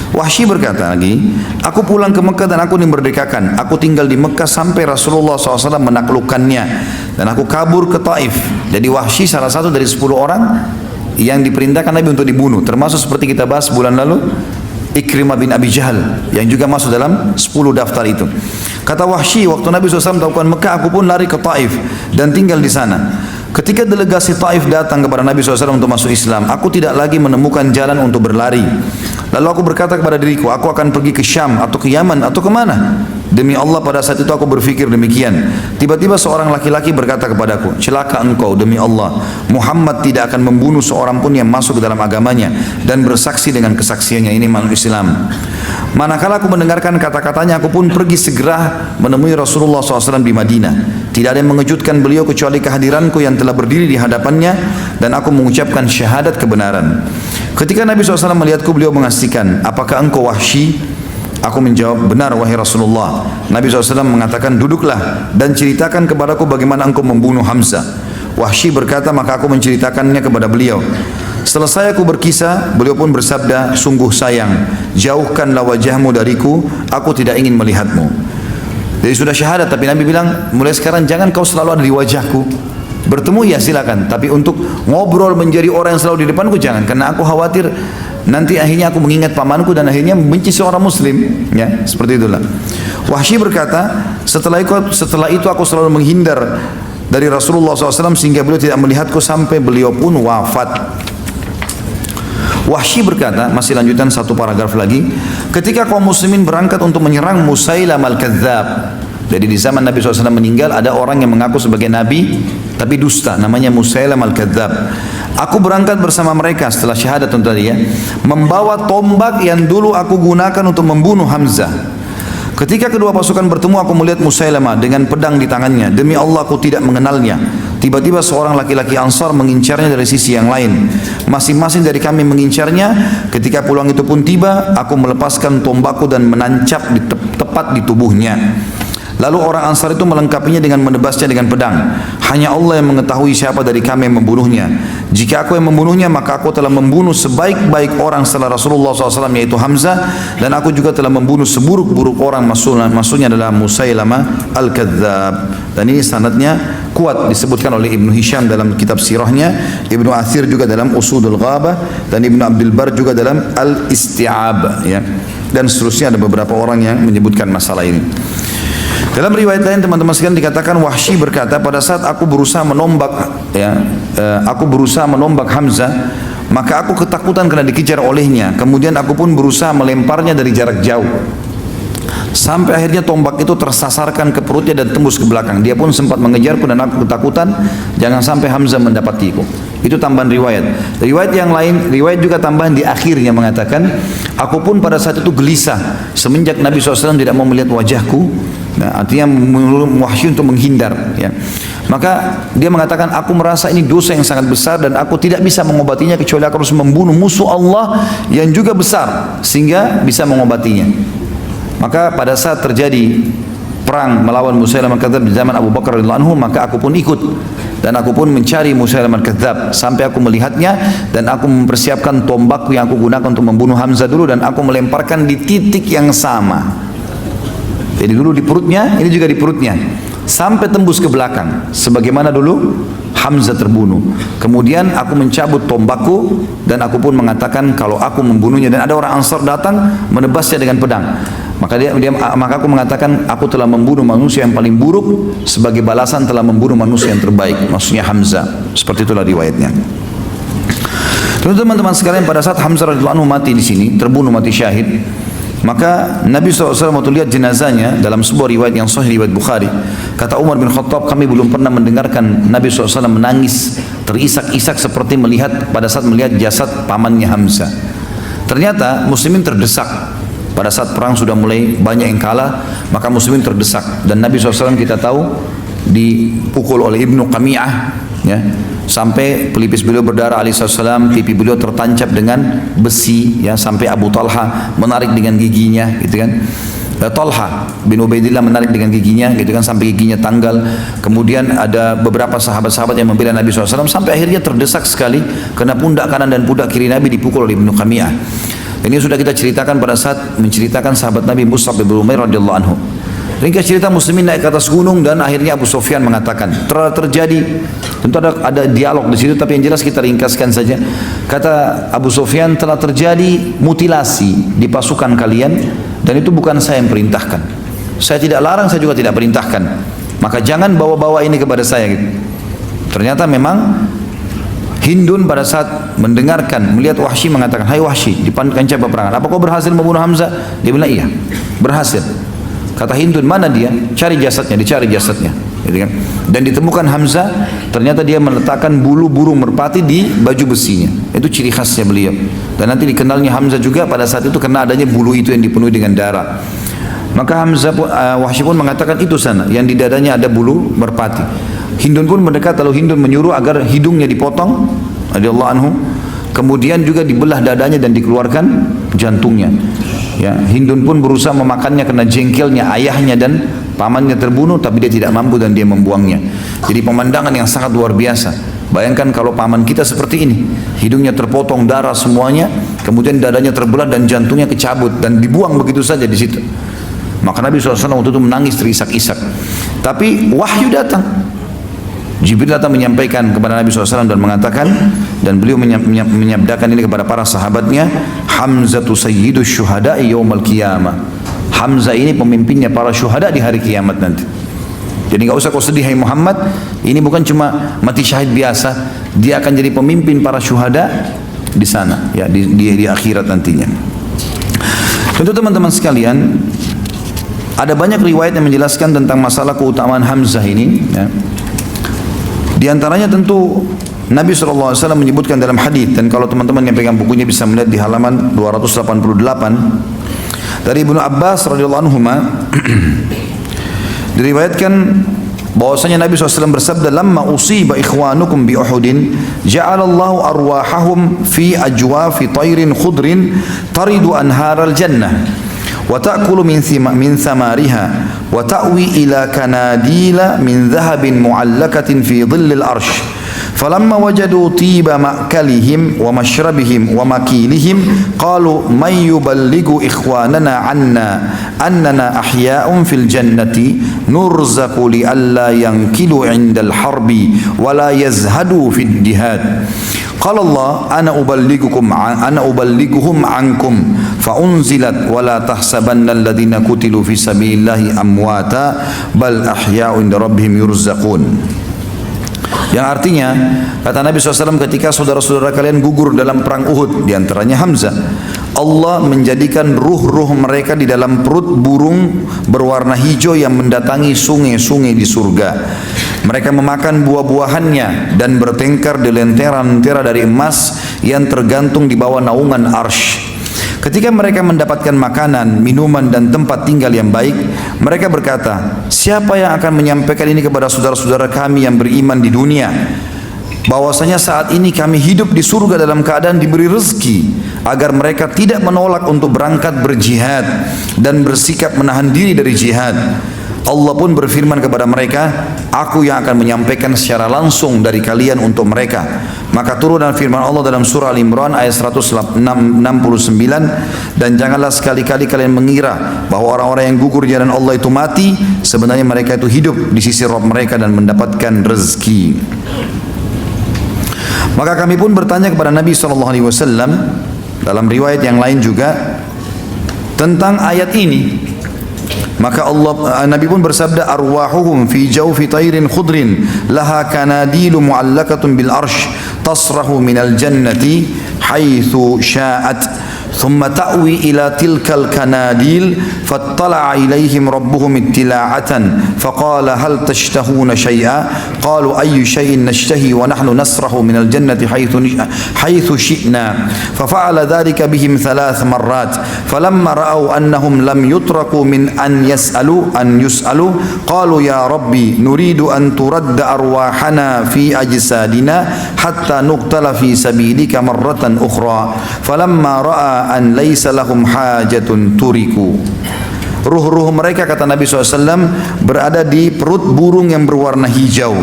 B: Wahsy berkata lagi, aku pulang ke Mekah dan aku dimerdekakan. Aku tinggal di Mekah sampai Rasulullah SAW menaklukkannya. Dan aku kabur ke Taif. Jadi Wahsy salah satu dari 10 orang yang diperintahkan Nabi untuk dibunuh. Termasuk seperti kita bahas bulan lalu, Ikrimah bin Abi Jahal yang juga masuk dalam 10 daftar itu. Kata Wahsy, waktu Nabi SAW melakukan Mekah, aku pun lari ke Taif dan tinggal di sana. Ketika delegasi Taif datang kepada Nabi SAW untuk masuk Islam, aku tidak lagi menemukan jalan untuk berlari. Lalu aku berkata kepada diriku, aku akan pergi ke Syam atau ke Yaman atau kemana? Demi Allah pada saat itu aku berfikir demikian. Tiba-tiba seorang laki-laki berkata kepadaku, celaka engkau, demi Allah, Muhammad tidak akan membunuh seorang pun yang masuk ke dalam agamanya dan bersaksi dengan kesaksiannya. Ini makhluk Islam. Manakala aku mendengarkan kata-katanya, aku pun pergi segera menemui Rasulullah SAW di Madinah. Tidak ada yang mengejutkan beliau kecuali kehadiranku yang telah berdiri di hadapannya dan aku mengucapkan syahadat kebenaran. Ketika Nabi SAW melihatku, beliau mengasihkan, apakah engkau Wahsy? Aku menjawab, benar wahai Rasulullah. Nabi SAW mengatakan, duduklah dan ceritakan kepadaku bagaimana engkau membunuh Hamzah. Wahsy berkata, maka aku menceritakannya kepada beliau. Selesai aku berkisah, beliau pun bersabda, sungguh sayang, jauhkanlah wajahmu dariku, aku tidak ingin melihatmu. Jadi sudah syahadat, tapi Nabi bilang, mulai sekarang jangan kau selalu ada di wajahku. Bertemu ya silakan, tapi untuk ngobrol menjadi orang yang selalu di depanku jangan, karena aku khawatir nanti akhirnya aku mengingat pamanku dan akhirnya membenci seorang muslim, ya, seperti itulah. Wahsy berkata, setelah itu aku selalu menghindar dari Rasulullah SAW sehingga beliau tidak melihatku sampai beliau pun wafat. Wahsy berkata, masih lanjutan satu paragraf lagi, ketika kaum muslimin berangkat untuk menyerang Musailam al-Kadzab. Jadi di zaman Nabi SAW meninggal ada orang yang mengaku sebagai Nabi tapi dusta, namanya Musailam al-Kadzab. Aku berangkat bersama mereka setelah syahadat tadi ya, membawa tombak yang dulu aku gunakan untuk membunuh Hamzah. Ketika kedua pasukan bertemu, aku melihat Musailamah dengan pedang di tangannya. Demi Allah aku tidak mengenalnya. Tiba-tiba seorang laki-laki Ansar mengincarnya dari sisi yang lain. Masing-masing dari kami mengincarnya. Ketika pulang itu pun tiba, aku melepaskan tombakku dan menancap tepat di tubuhnya. Lalu orang Ansar itu melengkapinya dengan menebasnya dengan pedang. Hanya Allah yang mengetahui siapa dari kami yang membunuhnya. Jika aku yang membunuhnya, maka aku telah membunuh sebaik-baik orang setelah Rasulullah SAW, yaitu Hamzah. Dan aku juga telah membunuh seburuk-buruk orang, maksudnya adalah Musailamah al-Kadzab. Dan ini sanadnya kuat, disebutkan oleh Ibnu Hisham dalam kitab sirahnya, Ibnu Athir juga dalam Usudul Ghabah, dan Ibnu Abdul Bar juga dalam Al-Isti'ab, ya. Dan seterusnya ada beberapa orang yang menyebutkan masalah ini. Dalam riwayat lain teman-teman sekalian dikatakan Wahsy berkata, pada saat aku berusaha menombak Hamzah, maka aku ketakutan karena dikejar olehnya. Kemudian aku pun berusaha melemparnya dari jarak jauh. Sampai akhirnya tombak itu tersasarkan ke perutnya dan tembus ke belakang. Dia pun sempat mengejarku dan aku ketakutan jangan sampai Hamzah mendapatiku. Itu tambahan riwayat. Riwayat yang lain, riwayat juga tambahan di akhirnya mengatakan, aku pun pada saat itu gelisah semenjak Nabi SAW tidak mau melihat wajahku. Nah, artinya Wahsy untuk menghindar, ya. Maka dia mengatakan, aku merasa ini dosa yang sangat besar dan aku tidak bisa mengobatinya kecuali aku harus membunuh musuh Allah yang juga besar sehingga bisa mengobatinya. Maka pada saat terjadi perang melawan Musailamah al-Kadzab di zaman Abu Bakar radhiyallahu anhu, maka aku pun ikut dan aku pun mencari Musailamah al-Kadzab sampai aku melihatnya dan aku mempersiapkan tombakku yang aku gunakan untuk membunuh Hamzah dulu dan aku melemparkan di titik yang sama. Jadi dulu di perutnya, ini juga di perutnya, sampai tembus ke belakang, sebagaimana dulu Hamzah terbunuh. Kemudian aku mencabut tombakku dan aku pun mengatakan kalau aku membunuhnya, dan ada orang Ansar datang menebasnya dengan pedang. Maka aku mengatakan aku telah membunuh manusia yang paling buruk sebagai balasan telah membunuh manusia yang terbaik, maksudnya Hamzah. Seperti itulah riwayatnya. Teman-teman sekalian, pada saat Hamzah radhiyallahu anhu mati di sini, terbunuh mati syahid, maka Nabi SAW waktu lihat jenazahnya dalam sebuah riwayat yang sahih, riwayat Bukhari, kata Umar bin Khattab, kami belum pernah mendengarkan Nabi SAW menangis terisak-isak seperti pada saat melihat jasad pamannya Hamzah. Ternyata muslimin terdesak pada saat perang sudah mulai banyak yang kalah, maka muslimin terdesak dan Nabi SAW kita tahu dipukul oleh Ibnu Qami'ah, ya, sampai pelipis beliau berdarah alaihissalam, pipi beliau tertancap dengan besi, ya, sampai Abu Talha menarik dengan giginya, gitu kan. Talha bin Ubaidillah menarik dengan giginya, gitu kan, sampai giginya tanggal. Kemudian ada beberapa sahabat-sahabat yang membela Nabi SAW sampai akhirnya terdesak sekali karena pundak kanan dan pundak kiri Nabi dipukul oleh Ibnu Qami'ah. Ini sudah kita ceritakan pada saat menceritakan sahabat Nabi Mus'ab bin Umair radhiyallahu anhu. Ringkas cerita muslimin naik ke atas gunung dan akhirnya Abu Sufyan mengatakan telah terjadi, tentu ada dialog di situ tapi yang jelas kita ringkaskan saja. Kata Abu Sufyan, telah terjadi mutilasi di pasukan kalian dan itu bukan saya yang perintahkan. Saya tidak larang, saya juga tidak perintahkan. Maka jangan bawa-bawa ini kepada saya gitu. Ternyata memang Hindun pada saat mendengarkan, melihat Wahsy mengatakan, "Hai Wahsy, di kancah peperangan, apa kau berhasil membunuh Hamzah?" Dia bilang, "Iya, berhasil." Kata Hindun, "Mana dia?" "Cari jasadnya." Dicari jasadnya, gitu kan. Dan ditemukan Hamzah, ternyata dia meletakkan bulu burung merpati di baju besinya. Itu ciri khasnya beliau. Dan nanti dikenalnya Hamzah juga pada saat itu karena adanya bulu itu yang dipenuhi dengan darah. Maka Hamzah Wahsy pun mengatakan, "Itu sana, yang di dadanya ada bulu merpati." Hindun pun mendekat, lalu Hindun menyuruh agar hidungnya dipotong, radhiyallahu anhu. Kemudian juga dibelah dadanya dan dikeluarkan jantungnya. Ya, Hindun pun berusaha memakannya karena jengkelnya ayahnya dan pamannya terbunuh, tapi dia tidak mampu dan dia membuangnya. Jadi pemandangan yang sangat luar biasa. Bayangkan kalau paman kita seperti ini, hidungnya terpotong, darah semuanya, kemudian dadanya terbelah dan jantungnya kecabut dan dibuang begitu saja di situ. Maka Nabi SAW waktu itu menangis terisak-isak. Tapi wahyu datang. Jibril datang menyampaikan kepada Nabi SAW dan mengatakan, dan beliau menyabdakan ini kepada para sahabatnya, Hamzatu sayyidu syuhada'i yawmal qiyamah. Hamzah ini pemimpinnya para syuhada di hari kiamat nanti. Jadi enggak usah kau sedih hai Muhammad, ini bukan cuma mati syahid biasa, dia akan jadi pemimpin para syuhada di sana, ya, di akhirat nantinya. Tentu teman-teman sekalian, ada banyak riwayat yang menjelaskan tentang masalah keutamaan Hamzah ini, ya. Di antaranya tentu Nabi SAW menyebutkan dalam hadis, dan kalau teman-teman yang pegang bukunya bisa melihat di halaman 288 dari Ibnu Abbas radhiyallahu anhu diriwayatkan bahwasanya Nabi SAW bersabda, "Lamma usiba ikhwanukum bi Uhudin, ja'alallahu arwahahum fi ajwafi tayrin khudrin taridu anharal jannah wa ta'kulu min thamariha wa ta'wi ila kanadila min dhahabin mu'allakatin fi dhillil arsh falamma wajadu tiba ma'kalihim wa mashrabihim wa makilihim qalu man yuballighu ikhwanana anna annana ahya'un fil jannati nurzaqu li alla yankilu 'indal harbi wa la yazhadu fid jihad." Qala Allah, ana uballighuhum ankum fa unzilat wa la tahsabanna alladhina qutilu fi sabilillahi amwata bal ahya'u inda rabbihim yurzaqun. Yang artinya, kata Nabi SAW, ketika saudara-saudara kalian gugur dalam perang Uhud, diantaranya Hamzah, Allah menjadikan ruh-ruh mereka di dalam perut burung berwarna hijau yang mendatangi sungai-sungai di surga. Mereka memakan buah-buahannya dan bertengkar di lentera-lentera dari emas yang tergantung di bawah naungan arsy. Ketika mereka mendapatkan makanan, minuman dan tempat tinggal yang baik, mereka berkata, "Siapa yang akan menyampaikan ini kepada saudara-saudara kami yang beriman di dunia? Bahwasanya saat ini kami hidup di surga dalam keadaan diberi rezeki, agar mereka tidak menolak untuk berangkat berjihad dan bersikap menahan diri dari jihad." Allah pun berfirman kepada mereka, "Aku yang akan menyampaikan secara langsung dari kalian untuk mereka." Maka turun dalam firman Allah dalam surah Al-Imran ayat 169, "Dan janganlah sekali-kali kalian mengira bahwa orang-orang yang gugur di jalan Allah itu mati, sebenarnya mereka itu hidup di sisi Rabb mereka dan mendapatkan rezeki." Maka kami pun bertanya kepada Nabi SAW dalam riwayat yang lain juga tentang ayat ini. Maka Nabi pun bersabda, "Arwahuhum fi jawfi tayrin khudrin laha kanadilu mu'allakatun bil arsh tasrahu minal jannati haitsu sya'at ثم تأوي إلى تلك الكناديل فاطلع إليهم ربهم اطلاعة فقال هل تشتهون شيئا قالوا أي شيء نشتهي ونحن نسرح من الجنة حيث شئنا ففعل ذلك بهم 3 مرات فلما رأوا أنهم لم يتركوا من أن يسألوا قالوا يا ربي نريد أن ترد أرواحنا في أجسادنا حتى نقتل في سبيلك مرة أخرى فلما رأى an laisa lahum hajatun turiku." Ruh-ruh mereka, kata Nabi SAW, berada di perut burung yang berwarna hijau.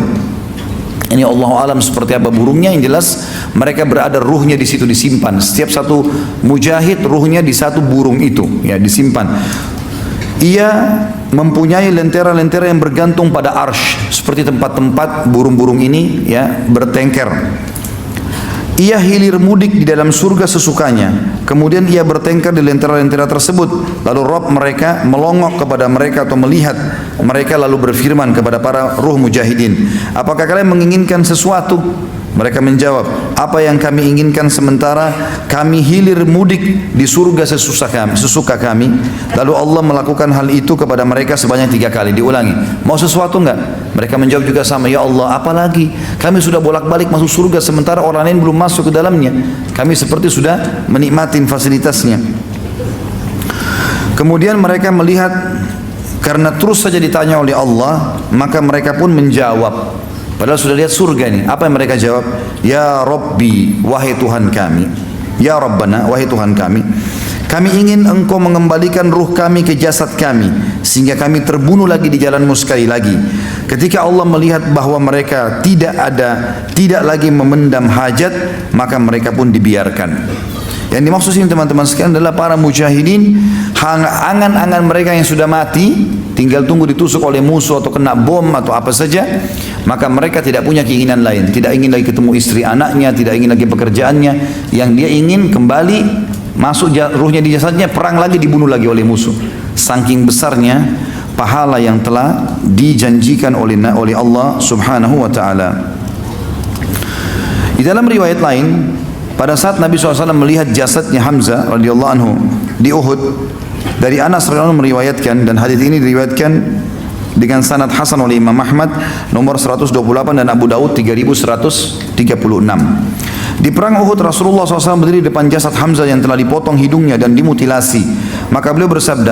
B: Ini Allah alam seperti apa burungnya, yang jelas mereka berada ruhnya di situ disimpan. Setiap satu mujahid ruhnya di satu burung itu, ya, disimpan. Ia mempunyai lentera-lentera yang bergantung pada arsy, seperti tempat-tempat burung-burung ini, ya, bertengker. Ia hilir mudik di dalam surga sesukanya. Kemudian ia bertengkar di lentera-lentera tersebut. Lalu Rabb mereka melongok kepada mereka atau melihat mereka, lalu berfirman kepada para ruh mujahidin, apakah kalian menginginkan sesuatu? Mereka menjawab, apa yang kami inginkan sementara kami hilir mudik di surga sesuka kami. Lalu Allah melakukan hal itu kepada mereka sebanyak 3 kali. Diulangi, mau sesuatu enggak? Mereka menjawab juga sama, ya Allah, apalagi? Kami sudah bolak-balik masuk surga sementara orang lain belum masuk ke dalamnya. Kami seperti sudah menikmati fasilitasnya. Kemudian mereka melihat, karena terus saja ditanya oleh Allah, maka mereka pun menjawab. Padahal sudah lihat surga ini. Apa yang mereka jawab? Ya Rabbi, wahai Tuhan kami. Ya Rabbana, wahai Tuhan kami. Kami ingin Engkau mengembalikan ruh kami ke jasad kami, sehingga kami terbunuh lagi di jalan-Mu sekali lagi. Ketika Allah melihat bahwa mereka tidak lagi memendam hajat, maka mereka pun dibiarkan. Yang dimaksud ini teman-teman sekalian adalah para mujahidin, angan-angan mereka yang sudah mati, tinggal tunggu ditusuk oleh musuh atau kena bom atau apa saja, maka mereka tidak punya keinginan lain, tidak ingin lagi ketemu istri anaknya, tidak ingin lagi pekerjaannya. Yang dia ingin kembali masuk ruhnya di jasadnya, perang lagi, dibunuh lagi oleh musuh. Saking besarnya pahala yang telah dijanjikan oleh Allah Subhanahu wa taala. Di dalam riwayat lain, pada saat Nabi SAW melihat jasadnya Hamzah radhiyallahu anhu di Uhud, dari Anas radhiyallahu anhu meriwayatkan, dan hadis ini diriwayatkan dengan sanad hasan oleh Imam Ahmad nomor 128 dan Abu Daud 3136. Di perang Uhud Rasulullah SAW berdiri di depan jasad Hamzah yang telah dipotong hidungnya dan dimutilasi. Maka beliau bersabda,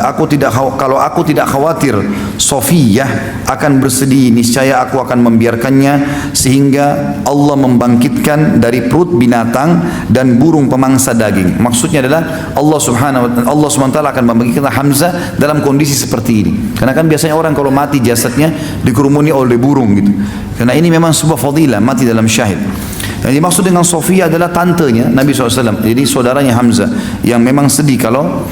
B: kalau aku tidak khawatir Sofiyah akan bersedih, niscaya aku akan membiarkannya sehingga Allah membangkitkan dari perut binatang dan burung pemangsa daging. Maksudnya adalah Allah SWT akan membangkitkan Hamzah dalam kondisi seperti ini. Karena kan biasanya orang kalau mati jasadnya dikerumuni oleh burung gitu. Karena ini memang sebuah fadilah, mati dalam syahid. Yang dimaksud dengan Sofia adalah tantenya Nabi SAW, jadi saudaranya Hamzah, yang memang sedih kalau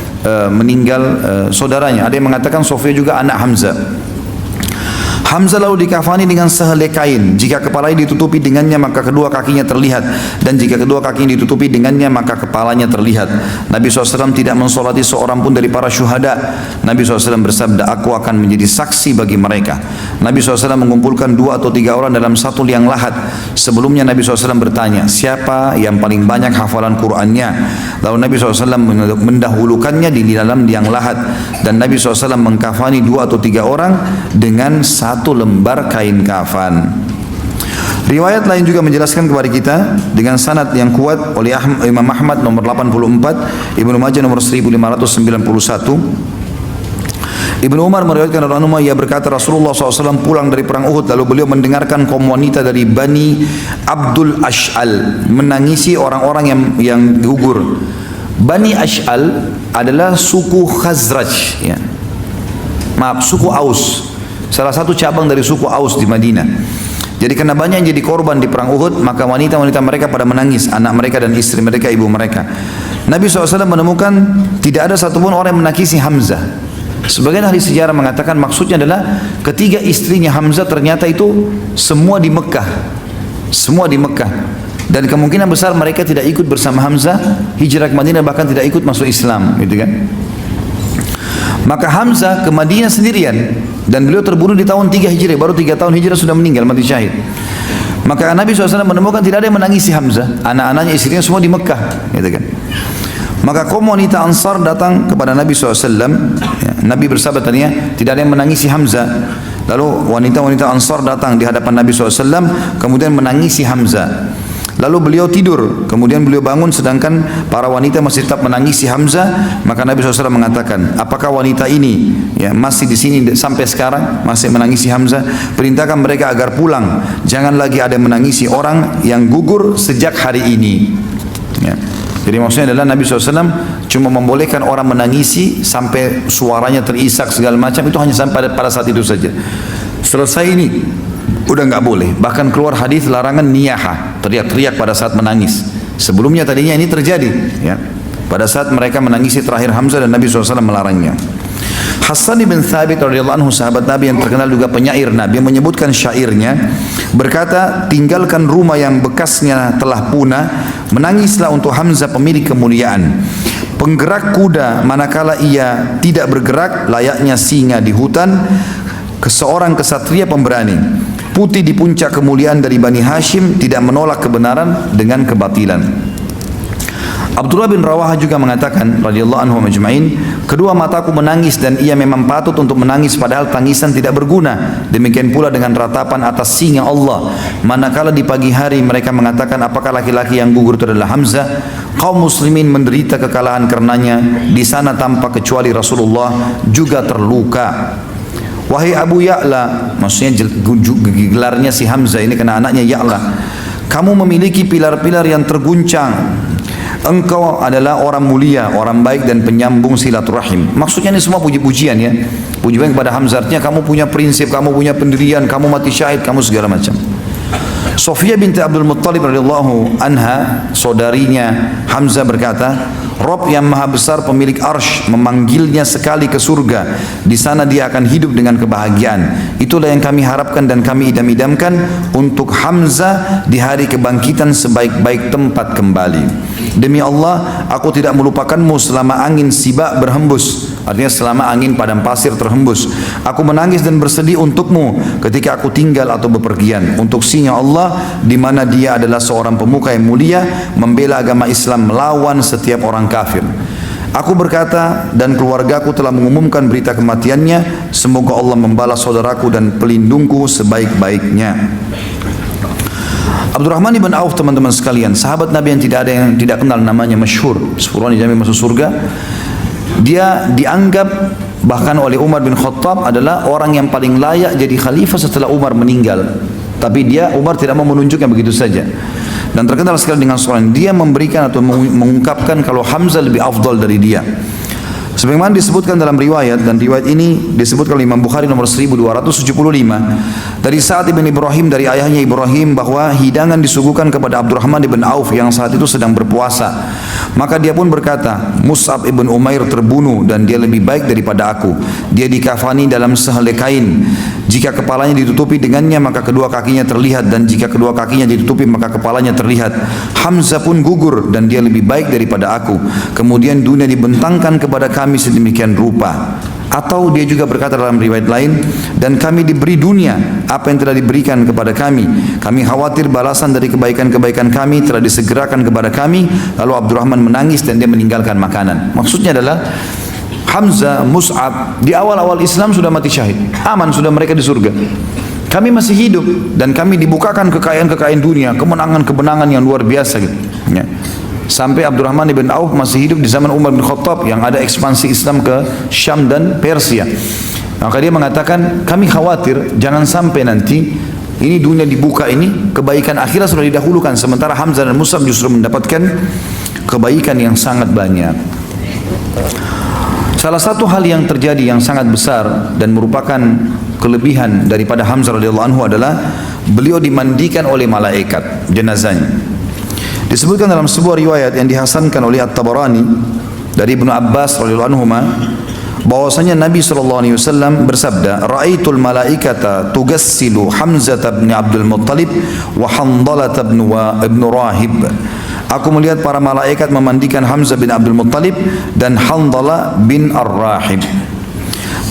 B: meninggal saudaranya. Ada yang mengatakan Sofia juga anak Hamzah. Hamzah lalu dikafani dengan sehelai kain. Jika kepalanya ditutupi dengannya, maka kedua kakinya terlihat, dan jika kedua kakinya ditutupi dengannya, maka kepalanya terlihat. Nabi SAW tidak mensolati seorang pun dari para syuhada. Nabi SAW bersabda, aku akan menjadi saksi bagi mereka. Nabi SAW mengumpulkan 2 atau 3 orang dalam satu liang lahat. Sebelumnya Nabi SAW bertanya, siapa yang paling banyak hafalan Qur'annya? Lalu Nabi SAW mendahulukannya di dalam liang lahat, dan Nabi SAW mengkafani 2 atau 3 orang dengan 1 lembar kain kafan. Riwayat lain juga menjelaskan kepada kita dengan sanad yang kuat oleh Imam Ahmad nomor 84, Ibnu Majah nomor 1591. Ibnu Umar meriwayatkan dari Umar, ia berkata Rasulullah SAW pulang dari perang Uhud, lalu beliau mendengarkan kaum wanita dari Bani Abdul Ash'al menangisi orang-orang yang gugur. Bani Ash'al adalah suku Khazraj, ya. Suku Aus, salah satu cabang dari suku Aus di Madinah. Jadi karena banyak yang jadi korban di perang Uhud, maka wanita-wanita mereka pada menangis, anak mereka dan istri mereka, ibu mereka. Nabi SAW menemukan tidak ada satupun orang yang menangisi Hamzah. Sebagian ahli sejarah mengatakan maksudnya adalah ketiga istrinya Hamzah ternyata itu semua di Mekah. Semua di Mekah. Dan kemungkinan besar mereka tidak ikut bersama Hamzah hijrah ke Madinah, bahkan tidak ikut masuk Islam, gitu kan. Maka Hamzah ke Madinah sendirian, dan beliau terbunuh di tahun 3 Hijriah, baru 3 tahun Hijrah sudah meninggal, mati syahid. Maka Nabi SAW menemukan tidak ada yang menangisi Hamzah, anak-anaknya, istrinya semua di Mekah, gitu kan. Maka kaum wanita Ansar datang kepada Nabi SAW, ya, Nabi bersabda tadinya tidak ada yang menangisi Hamzah. Lalu wanita-wanita Ansar datang di hadapan Nabi SAW, kemudian menangisi Hamzah. Lalu beliau tidur, kemudian beliau bangun sedangkan para wanita masih tetap menangisi Hamzah. Maka Nabi SAW mengatakan, apakah wanita ini ya masih di sini sampai sekarang masih menangisi Hamzah? Perintahkan mereka agar pulang, jangan lagi ada menangisi orang yang gugur sejak hari ini, ya. Jadi maksudnya adalah Nabi SAW cuma membolehkan orang menangisi sampai suaranya terisak segala macam, itu hanya sampai pada saat itu saja. Selesai ini udah nggak boleh. Bahkan keluar hadis larangan niyaha, teriak-teriak pada saat menangis. Sebelumnya tadinya ini terjadi, ya. Pada saat mereka menangisi terakhir Hamzah dan Nabi SAW melarangnya. Hassan bin Thabit radhiyallahu anhu, sahabat Nabi yang terkenal juga penyair Nabi, menyebutkan syairnya, berkata, tinggalkan rumah yang bekasnya telah punah, menangislah untuk Hamzah pemilik kemuliaan. Penggerak kuda manakala ia tidak bergerak, layaknya singa di hutan, seorang kesatria pemberani. Putih di puncak kemuliaan dari Bani Hashim, tidak menolak kebenaran dengan kebatilan. Abdullah bin Rawaha juga mengatakan radhiyallahu anhu majma'in, kedua mataku menangis dan ia memang patut untuk menangis padahal tangisan tidak berguna. Demikian pula dengan ratapan atas singa Allah. Manakala di pagi hari mereka mengatakan apakah laki-laki yang gugur itu adalah Hamzah, kaum muslimin menderita kekalahan karenanya. Di sana tanpa kecuali Rasulullah juga terluka. Wahai Abu Ya'la, maksudnya gelarnya si Hamzah ini karena anaknya Ya'la, kamu memiliki pilar-pilar yang terguncang. Engkau adalah orang mulia, orang baik dan penyambung silaturahim. Maksudnya ini semua puji-pujian, ya. Pujian kepada Hamzah, artinya kamu punya prinsip, kamu punya pendirian, kamu mati syahid, kamu segala macam. Sofiyah binti Abdul Muttalib radhiyallahu anha, saudarinya Hamzah, berkata, Rob yang maha besar pemilik arsh memanggilnya sekali ke surga. Di sana dia akan hidup dengan kebahagiaan. Itulah yang kami harapkan dan kami idam-idamkan untuk Hamzah di hari kebangkitan sebaik-baik tempat kembali. Demi Allah, aku tidak melupakanmu selama angin sibak berhembus. Artinya selama angin padang pasir terhembus. Aku menangis dan bersedih untukmu ketika aku tinggal atau bepergian. Untuk singa Allah, di mana dia adalah seorang pemuka yang mulia, membela agama Islam melawan setiap orang kafir. Aku berkata dan keluargaku telah mengumumkan berita kematiannya. Semoga Allah membalas saudaraku dan pelindungku sebaik-baiknya. Abdurrahman ibn Auf, teman-teman sekalian, sahabat Nabi yang tidak kenal namanya, masyhur, 10 orang dijamin masuk surga. Dia dianggap bahkan oleh Umar bin Khattab adalah orang yang paling layak jadi khalifah setelah Umar meninggal. Tapi Umar tidak mau menunjukkan begitu saja. Dan terkenal sekali dengan soalan, dia memberikan atau mengungkapkan kalau Hamzah lebih afdal dari dia. Sebagaimana disebutkan dalam riwayat, dan riwayat ini disebutkan oleh Imam Bukhari nomor 1275 dari Sa'ad ibn Ibrahim dari ayahnya Ibrahim bahwa hidangan disuguhkan kepada Abdurrahman ibn Auf yang saat itu sedang berpuasa. Maka dia pun berkata, Mus'ab ibn Umair terbunuh dan dia lebih baik daripada aku. Dia dikafani dalam sehelai kain. Jika kepalanya ditutupi dengannya maka kedua kakinya terlihat, dan jika kedua kakinya ditutupi maka kepalanya terlihat. Hamzah pun gugur dan dia lebih baik daripada aku. Kemudian dunia dibentangkan kepada kami sedemikian rupa. Atau dia juga berkata dalam riwayat lain, dan kami diberi dunia apa yang telah diberikan kepada kami. Kami khawatir balasan dari kebaikan-kebaikan kami telah disegerakan kepada kami. Lalu Abdurrahman menangis dan dia meninggalkan makanan. Maksudnya adalah Hamzah, Mus'ab di awal-awal Islam sudah mati syahid, aman sudah mereka di surga. Kami masih hidup dan kami dibukakan kekayaan-kekayaan dunia, kemenangan-kemenangan yang luar biasa gitu. Ya. Sampai Abdurrahman ibn Auf masih hidup di zaman Umar bin Khattab yang ada ekspansi Islam ke Syam dan Persia. Maka dia mengatakan, kami khawatir jangan sampai nanti ini dunia dibuka, ini kebaikan akhirat sudah didahulukan, sementara Hamzah dan Mus'ab justru mendapatkan kebaikan yang sangat banyak. Salah satu hal yang terjadi yang sangat besar dan merupakan kelebihan daripada Hamzah radhiyallahu anhu adalah beliau dimandikan oleh malaikat jenazahnya. Disebutkan dalam sebuah riwayat yang dihasankan oleh At-Tabarani dari Ibnu Abbas radhiyallahu anhu bahwasanya Nabi SAW bersabda, Ra'aitul malaikata tugassilu Hamzah bin Abdul Muttalib wa Handalah ibn Rahib. Aku melihat para malaikat memandikan Hamzah bin Abdul Muttalib dan Handalah bin Ar-Rahib.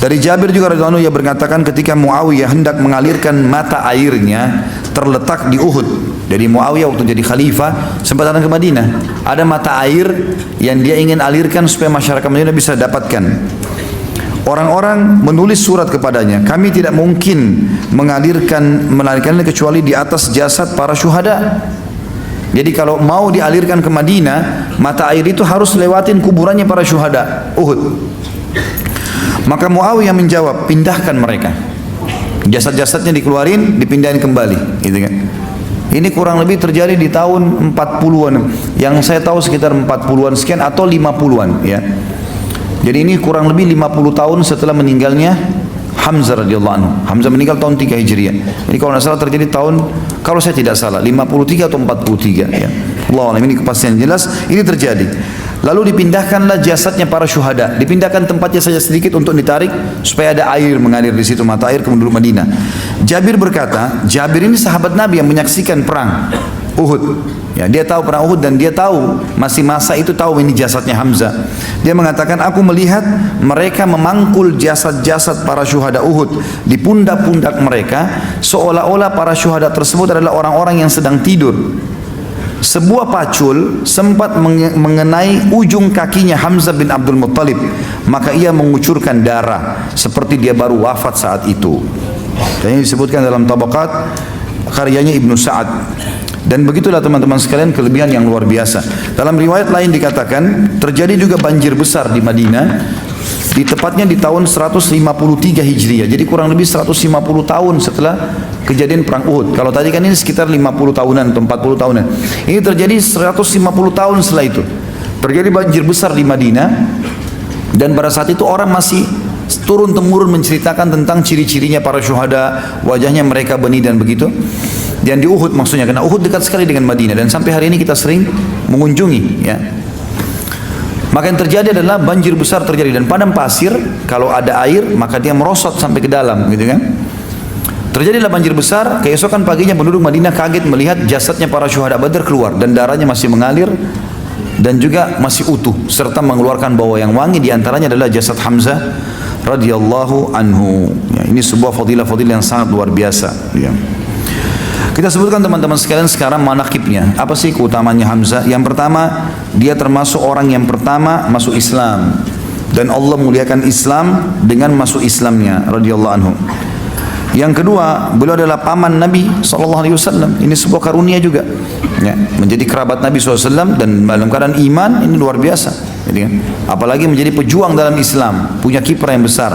B: Dari Jabir juga radhiyallahu anhu, ia berkatakan ketika Muawiyah hendak mengalirkan mata airnya terletak di Uhud. Jadi Muawiyah waktu jadi khalifah sempat datang ke Madinah. Ada mata air yang dia ingin alirkan supaya masyarakat Madinah bisa dapatkan. Orang-orang menulis surat kepadanya, kami tidak mungkin mengalirkannya kecuali di atas jasad para syuhada. Jadi kalau mau dialirkan ke Madinah, mata air itu harus lewatin kuburannya para syuhada Uhud. Maka Muawiyah menjawab, pindahkan mereka. Jasad-jasadnya dikeluarin, dipindahin kembali, gitu kan. Ini kurang lebih terjadi di tahun 40-an. Yang saya tahu sekitar 40-an sekian atau 50-an ya. Jadi ini kurang lebih 50 tahun setelah meninggalnya Hamzah radhiyallahu anhu. Hamzah meninggal tahun 3 Hijriah. Ini kalau tidak salah terjadi tahun, kalau saya tidak salah 53 atau 43 ya. Allah alam, ini kepastian jelas ini terjadi. Lalu dipindahkanlah jasadnya para syuhada, dipindahkan tempatnya saja sedikit untuk ditarik supaya ada air mengalir di situ, mata air ke penduduk Madinah. Jabir berkata, Jabir ini sahabat Nabi yang menyaksikan perang Uhud. Ya, dia tahu perang Uhud dan dia tahu masih masa itu tahu ini jasadnya Hamzah. Dia mengatakan, aku melihat mereka memangkul jasad-jasad para syuhada Uhud di pundak-pundak mereka, seolah-olah para syuhada tersebut adalah orang-orang yang sedang tidur. Sebuah pacul sempat mengenai ujung kakinya Hamzah bin Abdul Muttalib, maka ia mengucurkan darah seperti dia baru wafat saat itu. Dan ini disebutkan dalam Tabaqat karyanya Ibnu Sa'ad. Dan begitulah teman-teman sekalian kelebihan yang luar biasa. Dalam riwayat lain dikatakan terjadi juga banjir besar di Madinah, di tepatnya di tahun 153 Hijriah. Jadi kurang lebih 150 tahun setelah kejadian perang Uhud. Kalau tadi kan ini sekitar 50 tahunan atau 40 tahunan. Ini terjadi 150 tahun setelah itu. Terjadi banjir besar di Madinah, dan pada saat itu orang masih turun temurun menceritakan tentang ciri-cirinya para syuhada, wajahnya mereka benih dan begitu. Dan di Uhud maksudnya, karena Uhud dekat sekali dengan Madinah dan sampai hari ini kita sering mengunjungi ya. Maka yang terjadi adalah banjir besar terjadi, dan padang pasir kalau ada air maka dia merosot sampai ke dalam gitu kan. Terjadilah banjir besar. Keesokan paginya penduduk Madinah kaget melihat jasadnya para syuhada Badar keluar dan darahnya masih mengalir dan juga masih utuh serta mengeluarkan bau yang wangi. Di antaranya adalah jasad Hamzah radhiyallahu anhu. Ya, ini sebuah fadilah-fadilah yang sangat luar biasa ya. Kita sebutkan teman-teman sekalian sekarang manaqibnya. Apa sih keutamanya Hamzah? Yang pertama, dia termasuk orang yang pertama masuk Islam, dan Allah muliakan Islam dengan masuk Islamnya radhiyallahu anhu. Yang kedua, beliau adalah paman Nabi SAW. Ini sebuah karunia juga ya, menjadi kerabat Nabi SAW dan dalam keadaan iman, ini luar biasa jadi kan? Apalagi menjadi pejuang dalam Islam, punya kiprah yang besar.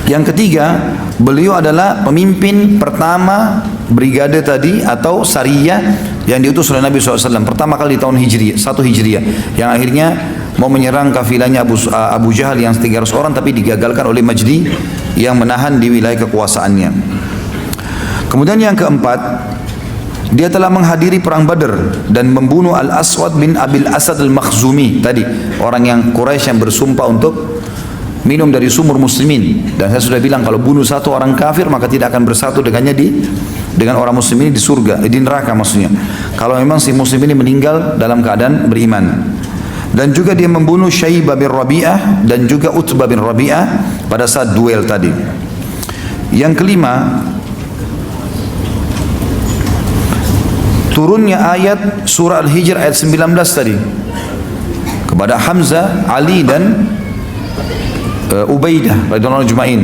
B: Yang ketiga, beliau adalah pemimpin pertama brigade tadi atau sariyah yang diutus oleh Nabi SAW pertama kali di tahun Hijriah, 1 Hijriah, yang akhirnya mau menyerang kafilahnya Abu Jahal yang 300 orang, tapi digagalkan oleh Majdi yang menahan di wilayah kekuasaannya. Kemudian yang keempat, dia telah menghadiri perang Badr dan membunuh Al-Aswad bin Abil Asad Al-Makhzumi tadi, orang yang Quraisy yang bersumpah untuk minum dari sumur muslimin. Dan saya sudah bilang kalau bunuh satu orang kafir maka tidak akan bersatu dengannya dengan orang muslim ini di surga, di neraka maksudnya. Kalau memang si muslim ini meninggal dalam keadaan beriman. Dan juga dia membunuh Syaibah bin Rabi'ah dan juga Utbah bin Rabi'ah pada saat duel tadi. Yang kelima, turunnya ayat surah Al-Hijr ayat 19 tadi kepada Hamzah, Ali dan Ubaidah radhiyallahu anhum ajma'in,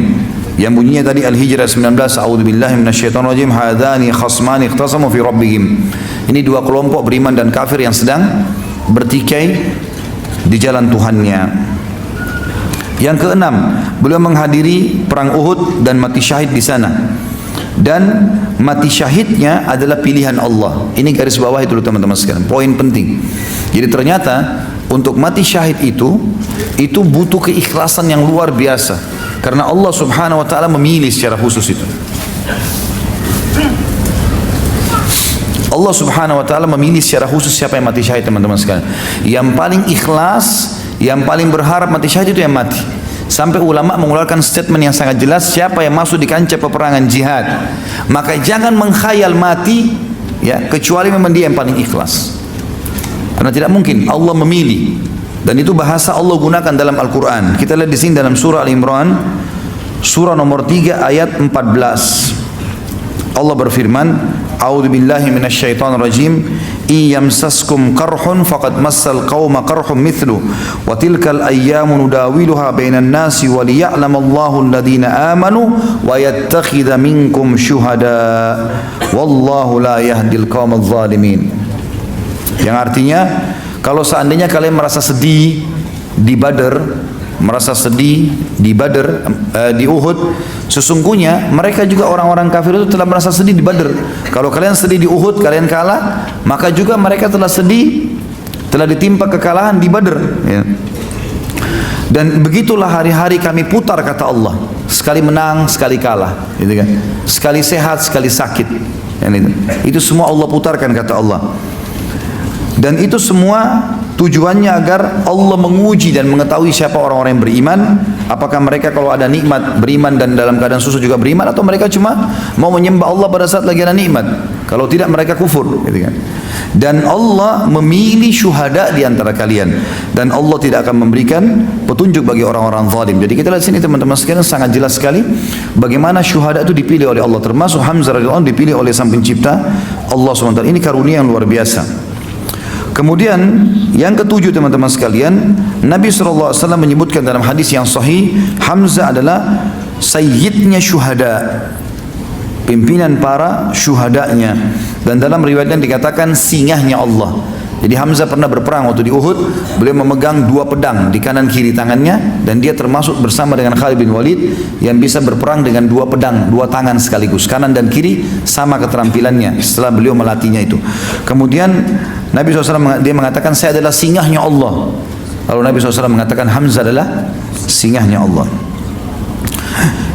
B: yang bunyinya tadi Al-Hijr 19, a'udzubillahi minasyaitonir rajim, hadzani khasmani ikhtasamu fi rabbihim. Ini dua kelompok beriman dan kafir yang sedang bertikai di jalan Tuhannya. Yang keenam, beliau menghadiri perang Uhud dan mati syahid di sana. Dan mati syahidnya adalah pilihan Allah. Ini garis bawah itu teman-teman sekalian, poin penting. Jadi ternyata untuk mati syahid itu butuh keikhlasan yang luar biasa, karena Allah Subhanahu wa taala memilih secara khusus itu. Allah Subhanahu wa taala memilih secara khusus siapa yang mati syahid teman-teman sekalian. Yang paling ikhlas, yang paling berharap mati syahid itu yang mati. Sampai ulama mengeluarkan statement yang sangat jelas, siapa yang masuk di kancah peperangan jihad, maka jangan mengkhayal mati ya, kecuali memang dia yang paling ikhlas. Karena tidak mungkin, Allah memilih. Dan itu bahasa Allah gunakan dalam Al-Quran. Kita lihat di sini dalam surah Al-Imran, surah nomor 3 ayat 14. Allah berfirman, a'udzubillahi minasyaitonir rajim, iyamsaskum qarhun faqad massal qauma qarhum mithlu wa tilkal ayyamu nudawiluha bainan nasi wa liya'lamallahu alladhina amanu wa yattakhidha minkum syuhada wallahu la yahdil qaumadh dhalimin. Yang artinya, kalau seandainya kalian merasa sedih di Badar, merasa sedih di Badr, di Uhud, sesungguhnya mereka juga orang-orang kafir itu telah merasa sedih di Badr. Kalau kalian sedih di Uhud, kalian kalah, maka juga mereka telah sedih, telah ditimpa kekalahan di Badr, ya. Dan begitulah hari-hari kami putar, kata Allah. Sekali menang, sekali kalah, gitu kan. Sekali sehat, sekali sakit. Itu semua Allah putarkan, kata Allah. Dan itu semua tujuannya agar Allah menguji dan mengetahui siapa orang-orang yang beriman. Apakah mereka kalau ada nikmat beriman dan dalam keadaan susah juga beriman, atau mereka cuma mau menyembah Allah pada saat lagi ada nikmat. Kalau tidak mereka kufur, gitu kan. Dan Allah memilih syuhada di antara kalian, dan Allah tidak akan memberikan petunjuk bagi orang-orang zalim. Jadi kita lihat sini teman-teman sekalian, sangat jelas sekali bagaimana syuhada itu dipilih oleh Allah, termasuk Hamzah radhiyallahu anhu dipilih oleh Sang Pencipta Allah SWT. Ini karunia yang luar biasa. Kemudian yang ketujuh teman-teman sekalian, Nabi SAW menyebutkan dalam hadis yang sahih, Hamzah adalah sayyidnya syuhada, pimpinan para syuhadanya. Dan dalam riwayatnya dikatakan singahnya Allah. Jadi Hamzah pernah berperang waktu di Uhud, beliau memegang dua pedang di kanan kiri tangannya, dan dia termasuk bersama dengan Khalid bin Walid yang bisa berperang dengan dua pedang, dua tangan sekaligus, kanan dan kiri sama keterampilannya setelah beliau melatihnya itu. Kemudian Nabi SAW dia mengatakan, saya adalah singahnya Allah. Lalu Nabi SAW mengatakan Hamzah adalah singahnya Allah.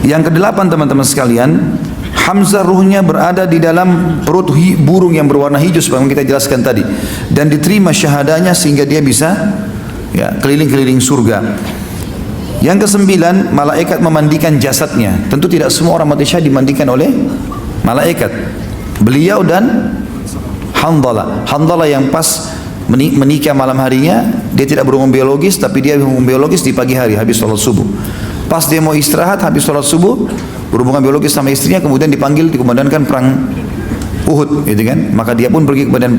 B: Yang kedelapan teman-teman sekalian, Hamzah ruhnya berada di dalam perut burung yang berwarna hijau seperti kita jelaskan tadi, dan diterima syahadanya sehingga dia bisa keliling-keliling surga. Yang kesembilan, malaikat memandikan jasadnya. Tentu tidak semua orang mati syahid dimandikan oleh malaikat. Beliau dan Handalah yang pas menikah malam harinya, dia tidak berhubungan biologis, tapi dia berhubungan biologis di pagi hari habis sholat subuh. Pas dia mau istirahat habis sholat subuh, berhubungan biologis sama istrinya, kemudian dipanggil dikumandangkan perang Uhud, gitu kan. Maka dia pun pergi ke medan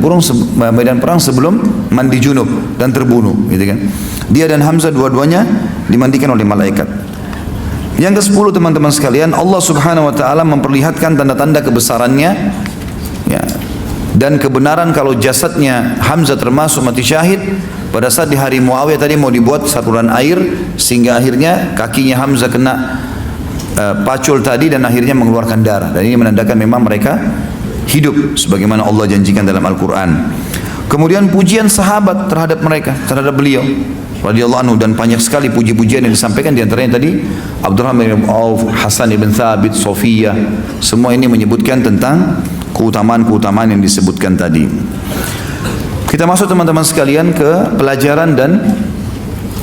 B: perang sebelum mandi junub dan terbunuh, gitu kan. Dia dan Hamzah dua-duanya dimandikan oleh malaikat. Yang ke-10 teman-teman sekalian, Allah Subhanahu wa taala memperlihatkan tanda-tanda kebesarannya, ya, dan kebenaran kalau jasadnya Hamzah termasuk mati syahid pada saat di hari Muawiyah tadi mau dibuat saluran air sehingga akhirnya kakinya Hamzah kena pacul tadi dan akhirnya mengeluarkan darah, dan ini menandakan memang mereka hidup sebagaimana Allah janjikan dalam Al-Quran. Kemudian pujian sahabat terhadap mereka, terhadap beliau radhiyallahu anhu, dan banyak sekali puji-pujian yang disampaikan, di antaranya tadi Abdurrahman bin Auf, Hasan bin Thabit, Sofiyah, semua ini menyebutkan tentang keutamaan-keutamaan yang disebutkan tadi. Kita masuk teman-teman sekalian ke pelajaran dan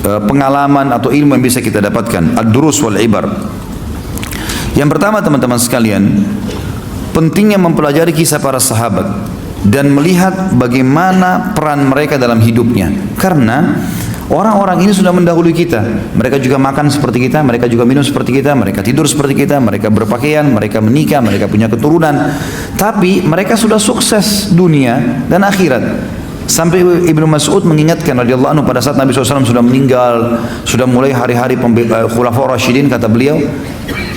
B: pengalaman atau ilmu yang bisa kita dapatkan, ad-durus wal ibar. Yang pertama teman-teman sekalian, pentingnya mempelajari kisah para sahabat dan melihat bagaimana peran mereka dalam hidupnya. Karena orang-orang ini sudah mendahului kita. Mereka juga makan seperti kita, mereka juga minum seperti kita, mereka tidur seperti kita, mereka berpakaian, mereka menikah, mereka punya keturunan. Tapi mereka sudah sukses dunia dan akhirat. Sampai Ibnu Mas'ud mengingatkan radhiyallahu anhu pada saat Nabi SAW sudah meninggal, sudah mulai hari-hari Khulafaur Rasyidin, kata beliau,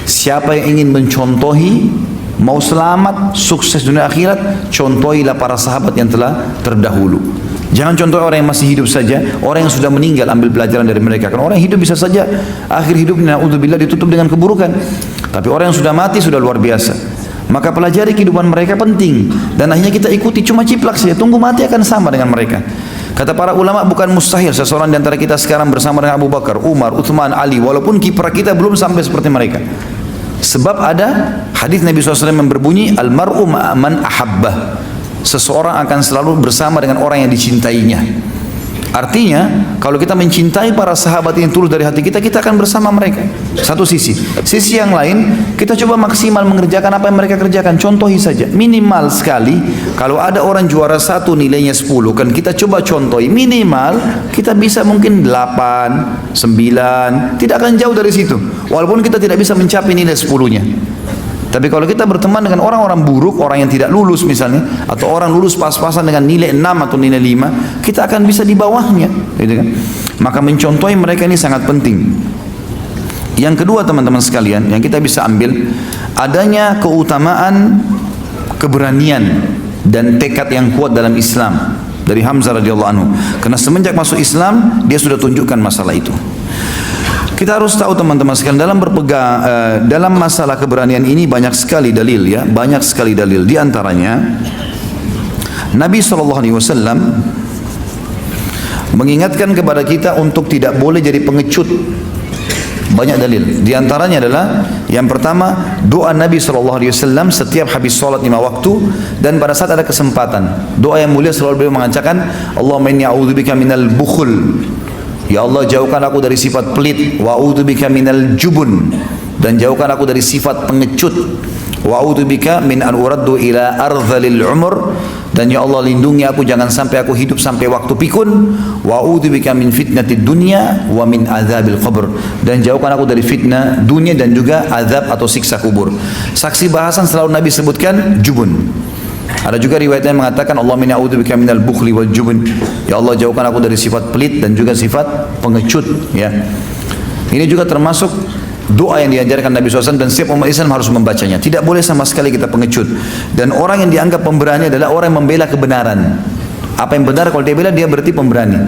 B: siapa yang ingin mencontohi mau selamat, sukses dunia akhirat, contohilah para sahabat yang telah terdahulu. Jangan contoh orang yang masih hidup saja, orang yang sudah meninggal ambil pelajaran dari mereka. Karena orang yang hidup bisa saja akhir hidupnya na'udzubillah ditutup dengan keburukan. Tapi orang yang sudah mati sudah luar biasa. Maka pelajari kehidupan mereka penting, dan akhirnya kita ikuti cuma ciplak saja, tunggu mati akan sama dengan mereka. Kata para ulama, bukan mustahil seseorang di antara kita sekarang bersama dengan Abu Bakar, Umar, Uthman, Ali, walaupun kiprah kita belum sampai seperti mereka. Sebab ada hadis Nabi SAW yang berbunyi, al-mar'u ma'aman ahabbah, seseorang akan selalu bersama dengan orang yang dicintainya. Artinya, kalau kita mencintai para sahabat yang tulus dari hati kita, kita akan bersama mereka. Satu sisi. Sisi yang lain, kita coba maksimal mengerjakan apa yang mereka kerjakan. Contohi saja. Minimal sekali, kalau ada orang juara 1 nilainya 10, kan kita coba contohi. Minimal, kita bisa mungkin 8, 9, tidak akan jauh dari situ. Walaupun kita tidak bisa mencapai nilai 10-nya. Tapi kalau kita berteman dengan orang-orang buruk, orang yang tidak lulus misalnya, atau orang lulus pas-pasan dengan nilai 6 atau nilai 5, kita akan bisa di bawahnya, gitu kan? Maka mencontohi mereka ini sangat penting. Yang kedua teman-teman sekalian, yang kita bisa ambil, adanya keutamaan keberanian dan tekad yang kuat dalam Islam dari Hamzah radhiyallahu anhu. Karena semenjak masuk Islam, dia sudah tunjukkan masalah itu. Kita harus tahu teman-teman sekalian, dalam berpegang dalam masalah keberanian ini banyak sekali dalil ya, banyak sekali dalil. Di antaranya Nabi SAW mengingatkan kepada kita untuk tidak boleh jadi pengecut. Banyak dalil. Di antaranya adalah yang pertama, doa Nabi SAW setiap habis sholat 5 waktu dan pada saat ada kesempatan. Doa yang mulia selalu beliau mengatakan, Allahumma inni a'udzubika minal bukhul. Ya Allah, jauhkan aku dari sifat pelit. Wa a'udzubika minal jubun, dan jauhkan aku dari sifat pengecut. Wa a'udzubika min an uraddu ila ardhalil umur, dan ya Allah lindungi aku jangan sampai aku hidup sampai waktu pikun. Wa a'udzubika min fitnatid dunya wa min adzabil qabr, dan jauhkan aku dari fitnah dunia dan juga azab atau siksa kubur. Saksi bahasan selalu Nabi sebutkan jubun. Ada juga riwayat yang mengatakan Allahumma inni a'udzubika minal bukhli wal jubun. Ya Allah, jauhkan aku dari sifat pelit dan juga sifat pengecut ya. Ini juga termasuk doa yang diajarkan Nabi SAW dan setiap umat Islam harus membacanya. Tidak boleh sama sekali kita pengecut. Dan orang yang dianggap pemberani adalah orang yang membela kebenaran. Apa yang benar kalau dia bela, dia berarti pemberani.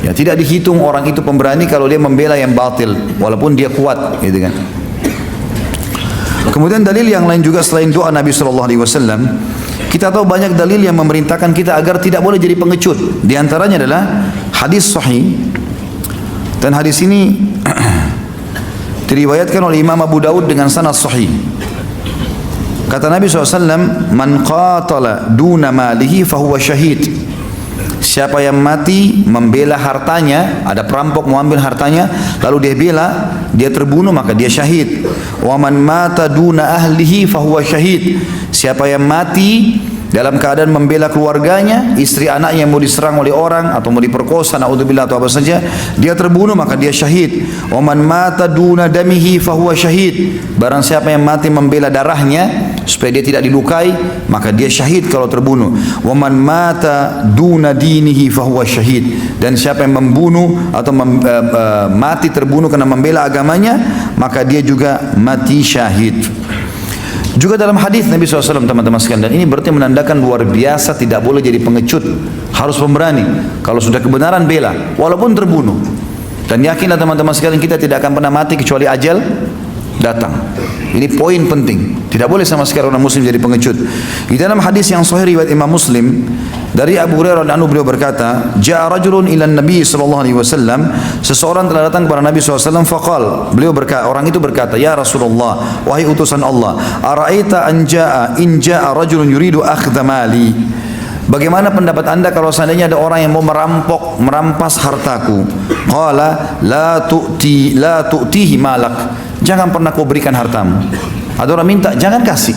B: Ya, tidak dihitung orang itu pemberani kalau dia membela yang batil walaupun dia kuat, gitu kan. Kemudian dalil yang lain juga selain doa Nabi SAW, kita tahu banyak dalil yang memerintahkan kita agar tidak boleh jadi pengecut. Di antaranya adalah hadis sahih, dan hadis ini diriwayatkan oleh Imam Abu Daud dengan sanad sahih. Kata Nabi SAW, man qatala duna malihi fahuwa syahid. Siapa yang mati membela hartanya, ada perampok mau ambil hartanya, lalu dia bela, dia terbunuh, maka dia syahid. Wa man mata duna ahlihi fahuwa syahid. Siapa yang mati dalam keadaan membela keluarganya, istri anaknya yang mau diserang oleh orang atau mau diperkosa, naudzubillah atau apa saja, dia terbunuh, maka dia syahid. Wa man mata duna damihi fahuwa syahid. Barang siapa yang mati membela darahnya supaya dia tidak dilukai, maka dia syahid kalau terbunuh. Wa man mata duna dinihi fahuwa syahid. Dan siapa yang membunuh atau mati terbunuh karena membela agamanya, maka dia juga mati syahid. Juga dalam hadis Nabi SAW, teman-teman sekalian, dan ini berarti menandakan luar biasa tidak boleh jadi pengecut, harus pemberani. Kalau sudah kebenaran bela, walaupun terbunuh. Dan yakinlah teman-teman sekalian, kita tidak akan pernah mati kecuali ajal datang. Ini poin penting. Tidak boleh sama sekali orang muslim jadi pengecut. Di dalam hadis yang sahih riwayat Imam Muslim dari Abu Hurairah radhiyallahu anhu, beliau berkata, "Ja'a rajulun ila Nabi sallallahu alaihi wasallam." Seseorang telah datang kepada Nabi sallallahu alaihi wasallam, faqal. Beliau berkata, orang itu berkata, "Ya Rasulullah, wahai utusan Allah, ara'aita in ja'a rajulun yuridu akhdha mali?" Bagaimana pendapat anda kalau seandainya ada orang yang mau merampas hartaku? Qala la tu'tihi malak. Jangan pernah kau berikan hartamu. Ada orang minta, jangan kasih.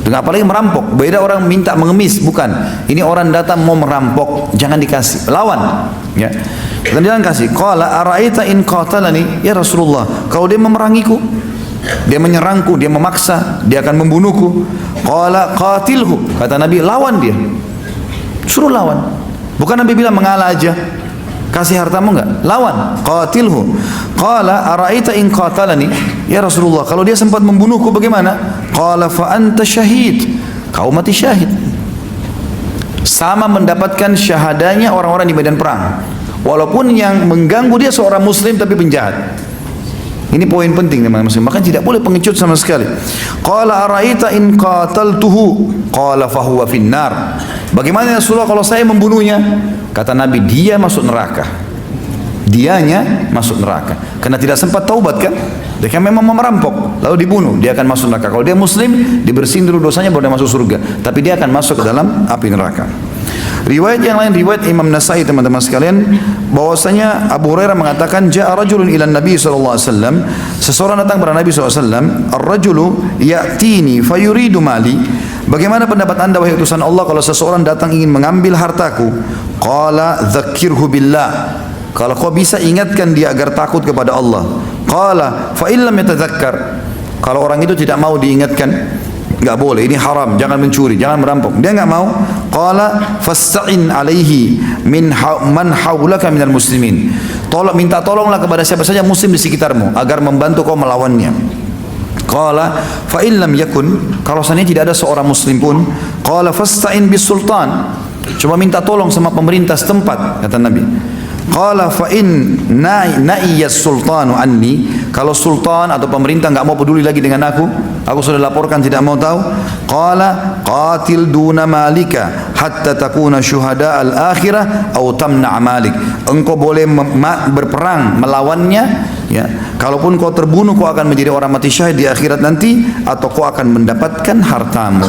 B: Dengan apalagi merampok. Beda orang minta mengemis, bukan. Ini orang datang mau merampok, jangan dikasih. Lawan, ya. Dan jangan kasih. Qala ara'aita in qatalani, ya Rasulullah, kalau dia memerangiku, dia menyerangku, dia memaksa, dia akan membunuhku. Qala qatilhu, kata Nabi, lawan dia. Suruh lawan. Bukan Nabi bilang mengalah aja. Kasih hartamu enggak? Lawan. Qatilhu. Qala ara'aita in qatalani, ya Rasulullah, kalau dia sempat membunuhku bagaimana? Qala fa anta syahid. Kau mati syahid. Sama mendapatkan syahadanya orang-orang di medan perang. Walaupun yang mengganggu dia seorang muslim tapi penjahat. Ini poin penting teman-teman muslim. Maka tidak boleh pengecut sama sekali. Qala ara'aita in qataltuhu? Qala fa huwa finnar. Bagaimana ya Rasulullah kalau saya membunuhnya? Kata Nabi, dia masuk neraka. Dianya masuk neraka. Karena tidak sempat taubat kan? Dia kan memang merampok, lalu dibunuh, dia akan masuk neraka. Kalau dia muslim, dibersihin dulu dosanya baru dia masuk surga. Tapi dia akan masuk ke dalam api neraka. Riwayat yang lain, riwayat Imam Nasai teman-teman sekalian, bahwasanya Abu Hurairah mengatakan, ja'a rajulun ila Nabi sallallahu alaihi wasallam, seseorang datang kepada Nabi sallallahu alaihi wasallam, ar-rajulu ya'tini fayuridu mali. Bagaimana pendapat anda wahai utusan Allah kalau seseorang datang ingin mengambil hartaku? Qala dzakirhu billah. Kalau kau bisa ingatkan dia agar takut kepada Allah. Qala fa illam yatadzakkar. Kalau orang itu tidak mau diingatkan, enggak boleh, ini haram, jangan mencuri, jangan merampok, dia enggak mau. Qala fasta'in alaihi man haulaka minal muslimin. Minta tolonglah kepada siapa saja muslim di sekitarmu agar membantu kau melawannya. Qala fa illam yakun, kalau seandainya tidak ada seorang muslim pun, qala fasta'in bis sultan. Coba minta tolong sama pemerintah setempat, kata Nabi. Qala fa in na'iyas sultanu anni, kalau sultan atau pemerintah enggak mau peduli lagi dengan aku sudah laporkan tidak mau tahu. Qala qatil duna malika hatta takuna syuhada al-akhirah atau tamna' malik. Engkau boleh berperang melawannya, ya. Kalaupun kau terbunuh, kau akan menjadi orang mati syahid di akhirat nanti, atau kau akan mendapatkan hartamu.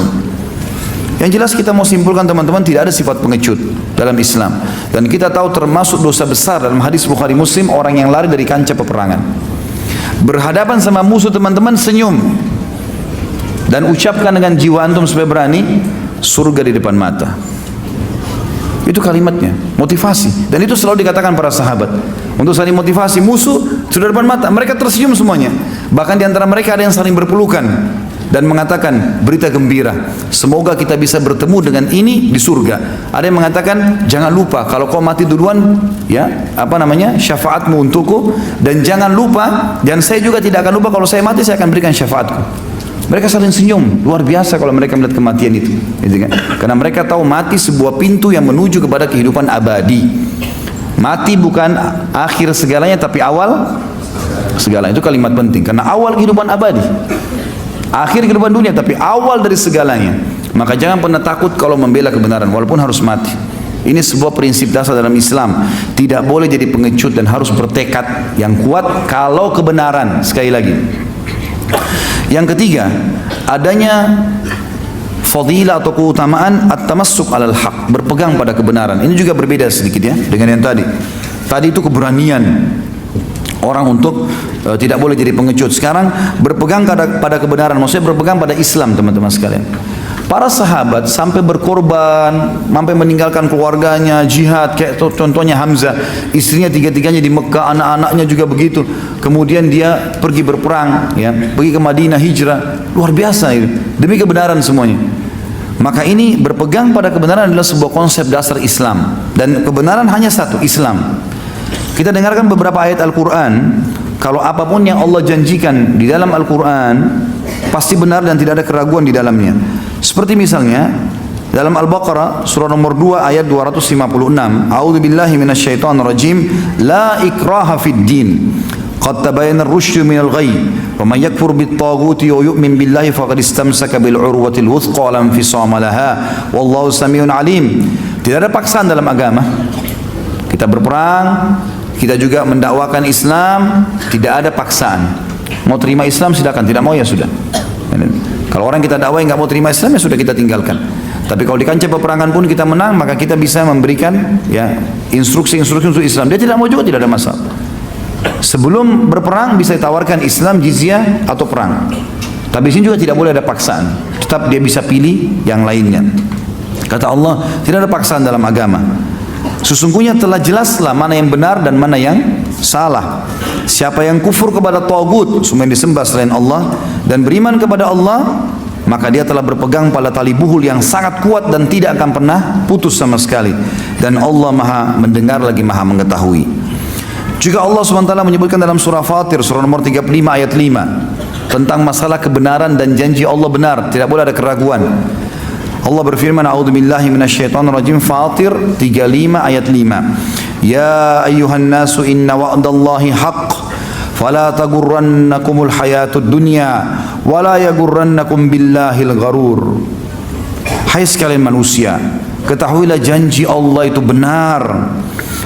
B: Yang jelas kita mau simpulkan teman-teman, tidak ada sifat pengecut dalam Islam. Dan kita tahu termasuk dosa besar dalam hadis Bukhari Muslim, orang yang lari dari kancah peperangan. Berhadapan sama musuh teman-teman, senyum. Dan ucapkan dengan jiwa antum supaya berani, surga di depan mata. Itu kalimatnya, motivasi. Dan itu selalu dikatakan para sahabat. Untuk saling motivasi, musuh sudah depan mata, mereka tersenyum semuanya. Bahkan di antara mereka ada yang saling berpelukan dan mengatakan berita gembira, semoga kita bisa bertemu dengan ini di surga. Ada yang mengatakan jangan lupa kalau kau mati duluan, ya syafaatmu untukku, dan jangan lupa, dan saya juga tidak akan lupa kalau saya mati saya akan berikan syafaatku. Mereka saling senyum, luar biasa kalau mereka melihat kematian itu, gitu kan? Karena mereka tahu mati sebuah pintu yang menuju kepada kehidupan abadi. Mati bukan akhir segalanya, tapi awal segalanya. Itu kalimat penting, karena awal kehidupan abadi, akhir kehidupan dunia, tapi awal dari segalanya. Maka jangan pernah takut kalau membela kebenaran, walaupun harus mati. Ini sebuah prinsip dasar dalam Islam. Tidak boleh jadi pengecut dan harus bertekad yang kuat kalau kebenaran. Sekali lagi, yang ketiga, adanya fadilah atau keutamaan at-tamassuk alal haq, berpegang pada kebenaran. Ini juga berbeda sedikit ya dengan yang tadi. Tadi itu keberanian orang untuk tidak boleh jadi pengecut. Sekarang berpegang pada kebenaran, maksudnya berpegang pada Islam, teman-teman sekalian. Para sahabat sampai berkorban, sampai meninggalkan keluarganya, jihad, kayak contohnya Hamzah, istrinya tiga-tiganya di Mekah, anak-anaknya juga begitu. Kemudian dia pergi berperang, ya, pergi ke Madinah, hijrah, luar biasa itu, demi kebenaran semuanya. Maka ini berpegang pada kebenaran adalah sebuah konsep dasar Islam, dan kebenaran hanya satu, Islam. Kita dengarkan beberapa ayat Al-Quran. Kalau apapun yang Allah janjikan di dalam Al-Quran pasti benar dan tidak ada keraguan di dalamnya. Seperti misalnya dalam Al-Baqarah surah nomor 2 ayat 256, A'udzu billahi minasyaitonir rajim, la ikraha fid din. Qad tabayyana ar-rusydu minal ghayy. Wa man yakfur bit-taghuti wa yu'min billahi faqad istamsaka bil 'urwatil wuthqa la infisama laha. Wallahu samiun alim. Tidak ada paksaan dalam agama. Kita berperang, kita juga mendakwakan Islam, tidak ada paksaan. Mau terima Islam silakan, tidak mau ya sudah. Kalau orang kita dakwai nggak mau terima Islam, ya sudah kita tinggalkan. Tapi kalau di kancah peperangan pun kita menang, maka kita bisa memberikan ya instruksi-instruksi untuk Islam. Dia tidak mau juga tidak ada masalah. Sebelum berperang bisa ditawarkan Islam, jizyah atau perang. Tapi di sini juga tidak boleh ada paksaan. Tetap dia bisa pilih yang lainnya. Kata Allah, tidak ada paksaan dalam agama. Sesungguhnya telah jelaslah mana yang benar dan mana yang salah. Siapa yang kufur kepada tagut, semua yang disembah selain Allah, dan beriman kepada Allah, maka dia telah berpegang pada tali buhul yang sangat kuat dan tidak akan pernah putus sama sekali. Dan Allah Maha mendengar lagi Maha mengetahui. Juga Allah SWT menyebutkan dalam surah Fatir, surah nomor 35 ayat 5, tentang masalah kebenaran dan janji Allah benar, tidak boleh ada keraguan. Allah berfirman, A'udzu billahi minasyaitonir rajim, Fatir 35 ayat 5. Ya ayyuhan nasu inna wa'dallahi haqq fala tagurrannakumul hayatud dunya wala yagurrannakum billahil gharur. Hai sekalian manusia, ketahuilah janji Allah itu benar.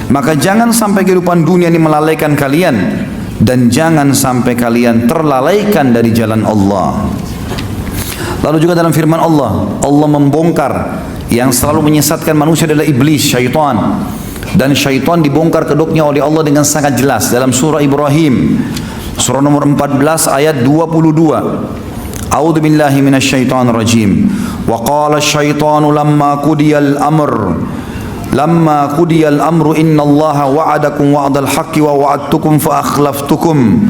B: Maka jangan sampai kehidupan dunia ini melalaikan kalian, dan jangan sampai kalian terlalaikan dari jalan Allah. Lalu juga dalam firman Allah, Allah membongkar yang selalu menyesatkan manusia adalah iblis, syaitan. Dan syaitan dibongkar kedoknya oleh Allah dengan sangat jelas dalam surah Ibrahim, surah nomor 14 ayat 22. A'udzu billahi minasyaitonir rajim. Wa qala asy-syaitanu lamma qudiyal amru innallaha wa'adakum wa'dal haqqi wa wa'adtukum fa akhlaftukum.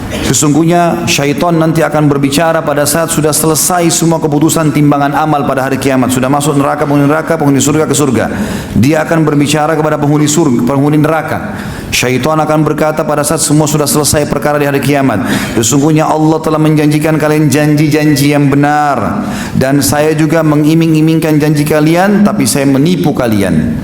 B: Sesungguhnya syaitan nanti akan berbicara pada saat sudah selesai semua keputusan timbangan amal pada hari kiamat, sudah masuk neraka, penghuni surga ke surga. Dia akan berbicara kepada penghuni surga, penghuni neraka. Syaitan akan berkata pada saat semua sudah selesai perkara di hari kiamat, sesungguhnya Allah telah menjanjikan kalian janji-janji yang benar, dan saya juga mengiming-imingkan janji kalian, tapi saya menipu kalian.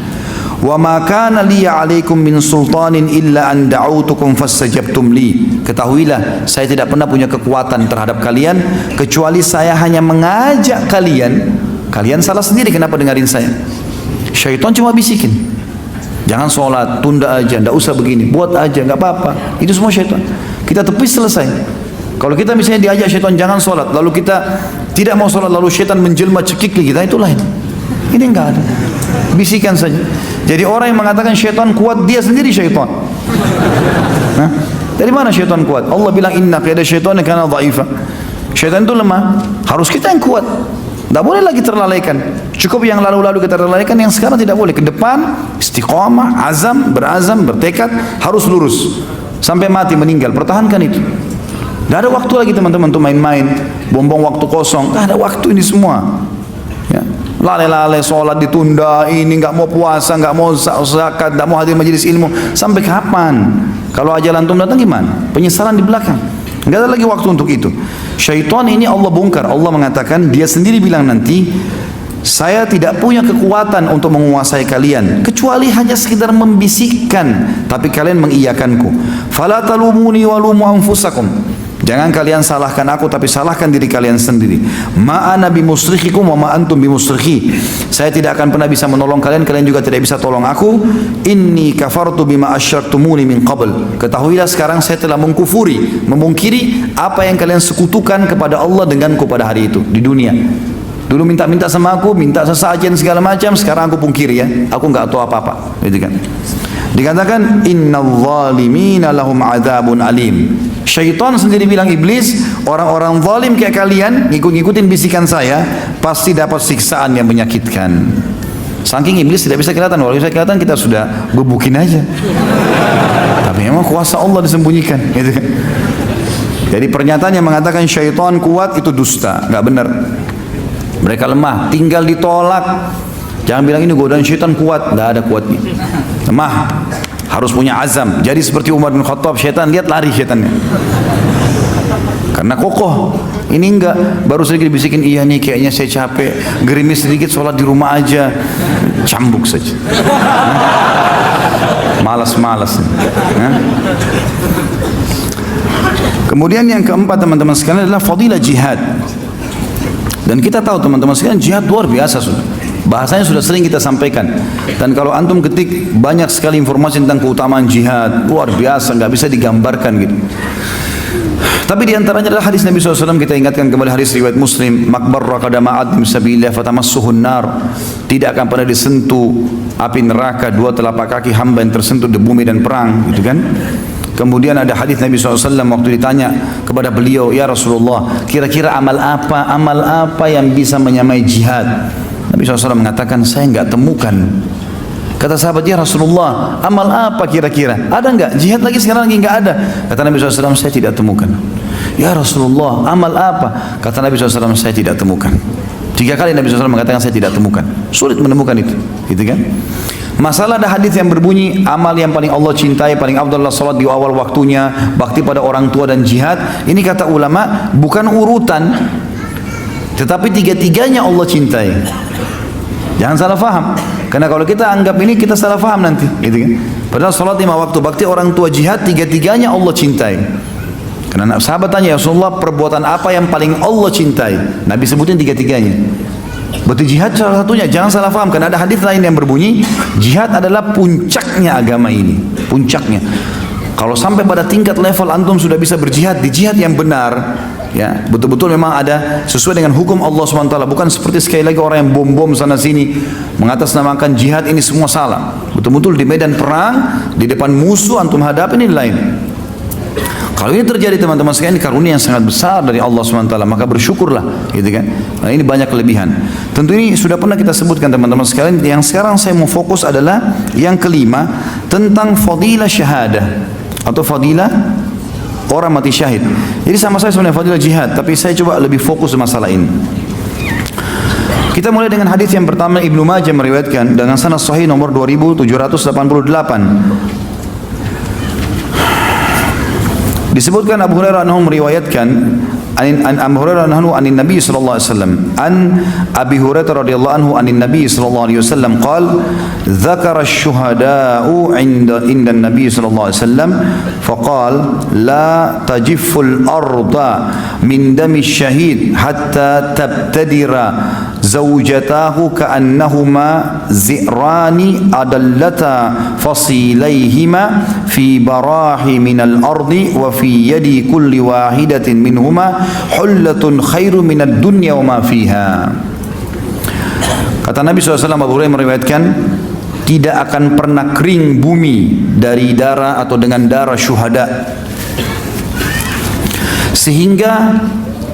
B: Wa ma kana li 'alaikum min sultanin illa an da'autukum fastajabtum li. Ketahuilah, saya tidak pernah punya kekuatan terhadap kalian kecuali saya hanya mengajak kalian. Kalian salah sendiri kenapa dengarin saya. Syaitan cuma bisikin. Jangan sholat, tunda aja, tidak usah begini, buat aja, nggak apa-apa. Itu semua syaitan. Kita tepis, selesai. Kalau kita misalnya diajak syaitan jangan sholat, lalu kita tidak mau sholat, lalu syaitan menjelma cekik kita, itu lain. Ini enggak ada. Bisikan saja. Jadi orang yang mengatakan syaitan kuat, dia sendiri syaitan. Nah, dari mana syaitan kuat? Allah bilang inna qiyada syaitan kana dha'ifa. Syaitan itu lemah, harus kita yang kuat. Tidak boleh lagi terlalaikan. Cukup yang lalu-lalu kita terlalaikan, yang sekarang tidak boleh. Ke depan, istiqamah, berazam, bertekad, harus lurus. Sampai mati, meninggal, pertahankan itu. Tidak ada waktu lagi teman-teman untuk main-main, buang-buang waktu kosong. Tidak ada waktu ini semua. Ya. Lale-lale, sholat ditunda, ini nggak mau puasa, nggak mau zakat, nggak mau hadir majelis ilmu. Sampai kapan? Kalau ajal antum datang gimana? Penyesalan di belakang. Nggak ada lagi waktu untuk itu. Syaitan ini Allah bongkar. Allah mengatakan, dia sendiri bilang nanti, saya tidak punya kekuatan untuk menguasai kalian kecuali hanya sekedar membisikkan, tapi kalian mengiyakanku. Fala talumuni walumu anfusakum. Jangan kalian salahkan aku, tapi salahkan diri kalian sendiri. Ma ana bimusrikhikum wa ma antum bimusrikhi. Saya tidak akan pernah bisa menolong kalian, kalian juga tidak bisa tolong aku. Inni kafartu bima asyraktumuni min qabl. Ketahuilah sekarang saya telah mengkufuri, memungkiri apa yang kalian sekutukan kepada Allah denganku pada hari itu di dunia. Dulu minta-minta sama aku, minta sesajen segala macam, sekarang aku pungkiri ya. Aku enggak tahu apa-apa, gitu kan. Dikatakan innal zalimina lahum adzabun alim. Syaitan sendiri bilang, iblis, orang-orang zalim kayak kalian ngikut-ngikutin bisikan saya pasti dapat siksaan yang menyakitkan. Saking iblis tidak bisa kelihatan, kalau bisa kelihatan kita sudah gebukin aja. Tapi memang kuasa Allah disembunyikan, gitu kan. Jadi pernyataan yang mengatakan syaitan kuat itu dusta, nggak benar. Mereka lemah, tinggal ditolak. Jangan bilang ini godaan syaitan kuat, nggak ada kuatnya. Lemah, harus punya azam. Jadi seperti Umar bin Khattab, syaitan lihat lari syaitannya. Karena kokoh. Ini enggak, baru sedikit bisikin, iya nih kayaknya saya capek, gerimis sedikit, sholat di rumah aja, cambuk saja. Malas-malas. Kemudian yang keempat teman-teman sekalian adalah fadilah jihad. Dan kita tahu teman-teman sekalian, jihad luar biasa sudah. Bahasanya sudah sering kita sampaikan. Dan kalau antum ketik banyak sekali informasi tentang keutamaan jihad, luar biasa, nggak bisa digambarkan gitu. Tapi diantaranya adalah hadis Nabi SAW, kita ingatkan kembali hadis riwayat Muslim, makbarra qadama abdin sabilillah fatamassuhun nar. Tidak akan pernah disentuh api neraka dua telapak kaki hamba yang tersentuh debu medan perang, gitu kan. Kemudian ada hadis Nabi SAW waktu ditanya kepada beliau, ya Rasulullah, kira-kira amal apa yang bisa menyamai jihad? Nabi SAW mengatakan, saya enggak temukan. Kata sahabat, ya Rasulullah, amal apa kira-kira? Ada enggak? Jihad lagi sekarang lagi enggak ada. Kata Nabi SAW, saya tidak temukan. Ya Rasulullah, amal apa? Kata Nabi SAW, saya tidak temukan. 3 kali Nabi SAW mengatakan saya tidak temukan. Sulit menemukan itu, gitu kan? Masalah ada hadis yang berbunyi amal yang paling Allah cintai, paling afdal salat di awal waktunya, bakti pada orang tua dan jihad. Ini kata ulama bukan urutan, tetapi tiga-tiganya Allah cintai. Jangan salah faham. Karena kalau kita anggap ini kita salah faham nanti, gitu kan? Padahal salat 5 waktu, bakti orang tua, jihad, tiga-tiganya Allah cintai. Karena sahabat tanya, ya Rasulullah, perbuatan apa yang paling Allah cintai? Nabi sebutin tiga-tiganya. Berarti jihad salah satunya. Jangan salah faham, karena ada hadis lain yang berbunyi jihad adalah puncaknya agama ini, puncaknya. Kalau sampai pada tingkat level antum sudah bisa berjihad di jihad yang benar, ya betul-betul memang ada sesuai dengan hukum Allah SWT, bukan seperti sekali lagi orang yang bom-bom sana sini mengatasnamakan jihad, ini semua salah. Betul-betul di medan perang, di depan musuh antum hadapi, ini lain. Kalau ini terjadi teman-teman sekalian, karunia yang sangat besar dari Allah SWT, maka bersyukurlah, gitu kan. Nah, ini banyak kelebihan. Tentu ini sudah pernah kita sebutkan teman-teman sekalian. Yang sekarang saya mau fokus adalah yang kelima, tentang fadilah syahadah atau fadilah orang mati syahid. Jadi sama saya sebenarnya fadilah jihad, tapi saya coba lebih fokus masalah ini. Kita mulai dengan hadis yang pertama, Ibnu Majah meriwayatkan dengan sanad sahih nomor 2788. Disebutkan Abu Hurairah anhu meriwayatkan an Abu Hurairah anhu anin Nabi sallallahu alaihi wasallam an Abi Hurairah radhiyallahu anhu anin Nabi sallallahu alaihi wasallam qala dzakara asy-syuhada'u 'inda an-nabi sallallahu alaihi wasallam faqala la tajifful arda min dami syahid hatta tabtadira zawjatahu ka'annahuma zi'rani adallata fasilayhima fi barahi minal ardi wa fi yadi kulli wahidatin minhuma hullatun khairu minad dunya wa ma fiha. Kata Nabi SAW, Abu Hurairah meriwayatkan, tidak akan pernah kering bumi dari darah atau dengan darah syuhada, sehingga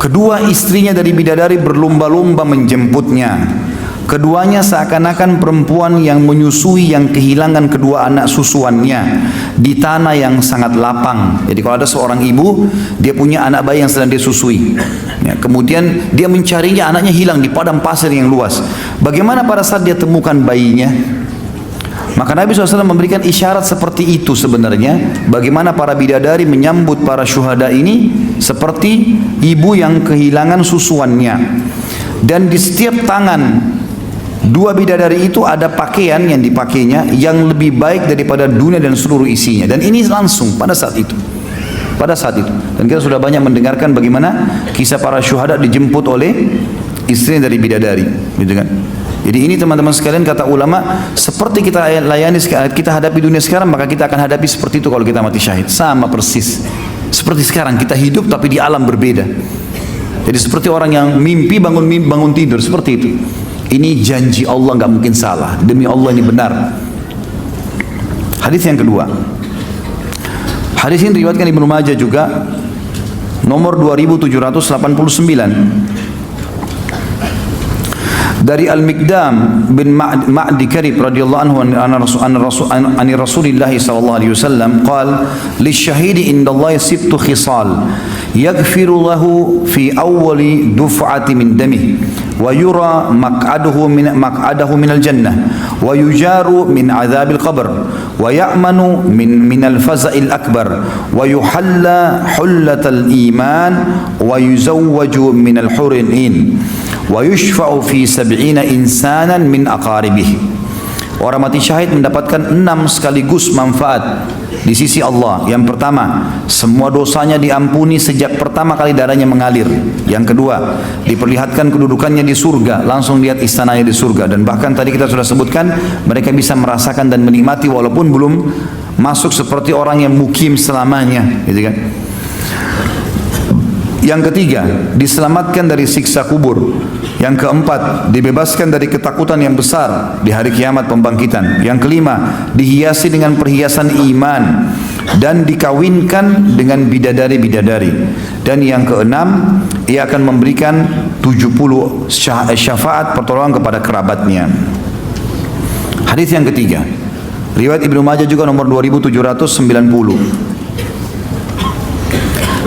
B: kedua istrinya dari bidadari berlomba-lomba menjemputnya. Keduanya seakan-akan perempuan yang menyusui yang kehilangan kedua anak susuannya di tanah yang sangat lapang. Jadi kalau ada seorang ibu, dia punya anak bayi yang sedang dia susui, ya, kemudian dia mencarinya, anaknya hilang di padang pasir yang luas. Bagaimana pada saat dia temukan bayinya? Maka Nabi SAW memberikan isyarat seperti itu sebenarnya. Bagaimana para bidadari menyambut para syuhada ini seperti ibu yang kehilangan susuannya. Dan di setiap tangan dua bidadari itu ada pakaian yang dipakainya yang lebih baik daripada dunia dan seluruh isinya. Dan ini langsung pada saat itu. Pada saat itu. Dan kita sudah banyak mendengarkan bagaimana kisah para syuhada dijemput oleh istri dari bidadari, gitu kan? Jadi ini teman-teman sekalian, kata ulama, seperti kita layani, kita hadapi dunia sekarang, maka kita akan hadapi seperti itu kalau kita mati syahid. Sama persis. Seperti sekarang kita hidup tapi di alam berbeda. Jadi seperti orang yang mimpi bangun tidur, seperti itu. Ini janji Allah, nggak mungkin salah. Demi Allah ini benar. Hadis yang kedua. Hadis ini diriwayatkan Ibnu Majah juga, nomor 2789. Dari Al-Miqdam bin Ma'di Karib radhiyallahu anhu an Rasulillah sallallahu alaihi wasallam qala lisyahidi indallahi sittu khisal yaghfiru lahu fi awwali duf'ati min damihi wa yura maq'adahu min al-jannah wa yujaru min adzabil qabr wa ya'manu min al-faza'il akbar wa yuhalla hullatal iman wa yuzawwaju min al-huril in wa yushfa'u fi 70 insanan min aqaribih. Orang mati syahid mendapatkan 6 sekaligus manfaat di sisi Allah. Yang pertama, semua dosanya diampuni sejak pertama kali darahnya mengalir. Yang kedua, diperlihatkan kedudukannya di surga, langsung lihat istananya di surga. Dan bahkan tadi kita sudah sebutkan, mereka bisa merasakan dan menikmati walaupun belum masuk seperti orang yang mukim selamanya, gitu kan. Yang ketiga, diselamatkan dari siksa kubur. Yang keempat, dibebaskan dari ketakutan yang besar di hari kiamat pembangkitan. Yang kelima, dihiasi dengan perhiasan iman dan dikawinkan dengan bidadari-bidadari. Dan yang keenam, ia akan memberikan 70 syafaat pertolongan kepada kerabatnya. Hadis yang ketiga, riwayat Ibnu Majah juga nomor 2790.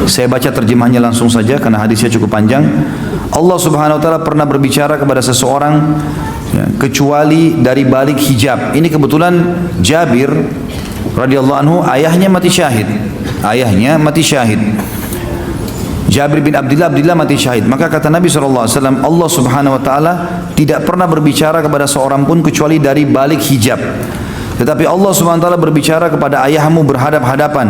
B: Saya baca terjemahnya langsung saja karena hadisnya cukup panjang. Allah Subhanahu wa taala pernah berbicara kepada seseorang, ya, kecuali dari balik hijab. Ini kebetulan Jabir radhiyallahu anhu ayahnya mati syahid. Ayahnya mati syahid. Jabir bin Abdullah mati syahid. Maka kata Nabi SAW, Allah Subhanahu wa taala tidak pernah berbicara kepada seorang pun kecuali dari balik hijab. Tetapi Allah SWT berbicara kepada ayahmu berhadap-hadapan.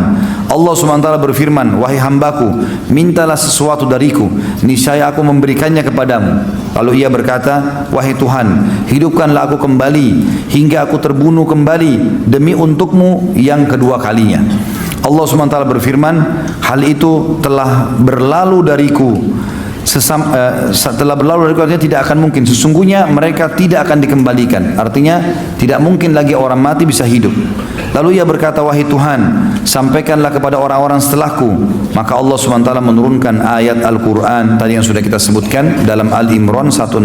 B: Allah SWT berfirman, wahai hambaku, mintalah sesuatu dariku, niscaya aku memberikannya kepadamu. Lalu ia berkata, wahai Tuhan, hidupkanlah aku kembali hingga aku terbunuh kembali demi untukmu yang kedua kalinya. Allah SWT berfirman, hal itu telah berlalu dariku. Setelah berlalu dari artinya tidak akan mungkin, sesungguhnya mereka tidak akan dikembalikan, artinya tidak mungkin lagi orang mati bisa hidup. Lalu ia berkata, wahai Tuhan, sampaikanlah kepada orang-orang setelahku. Maka Allah SWT menurunkan ayat Al-Quran tadi yang sudah kita sebutkan dalam Al-Imran 169.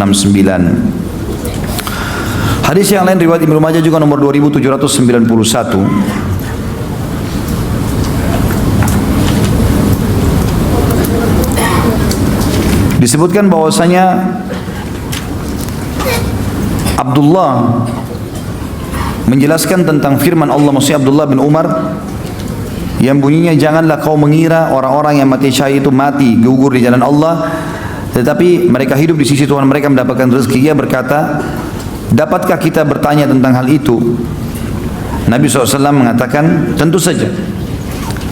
B: Hadis yang lain riwayat Ibnu Majah juga nomor 2791. Disebutkan bahwasanya Abdullah menjelaskan tentang firman Allah, maksudnya Abdullah bin Umar, yang bunyinya, janganlah kau mengira orang-orang yang mati syahid itu mati gugur di jalan Allah, tetapi mereka hidup di sisi Tuhan mereka mendapatkan rezeki. Ia berkata, dapatkah kita bertanya tentang hal itu? Nabi SAW mengatakan, tentu saja.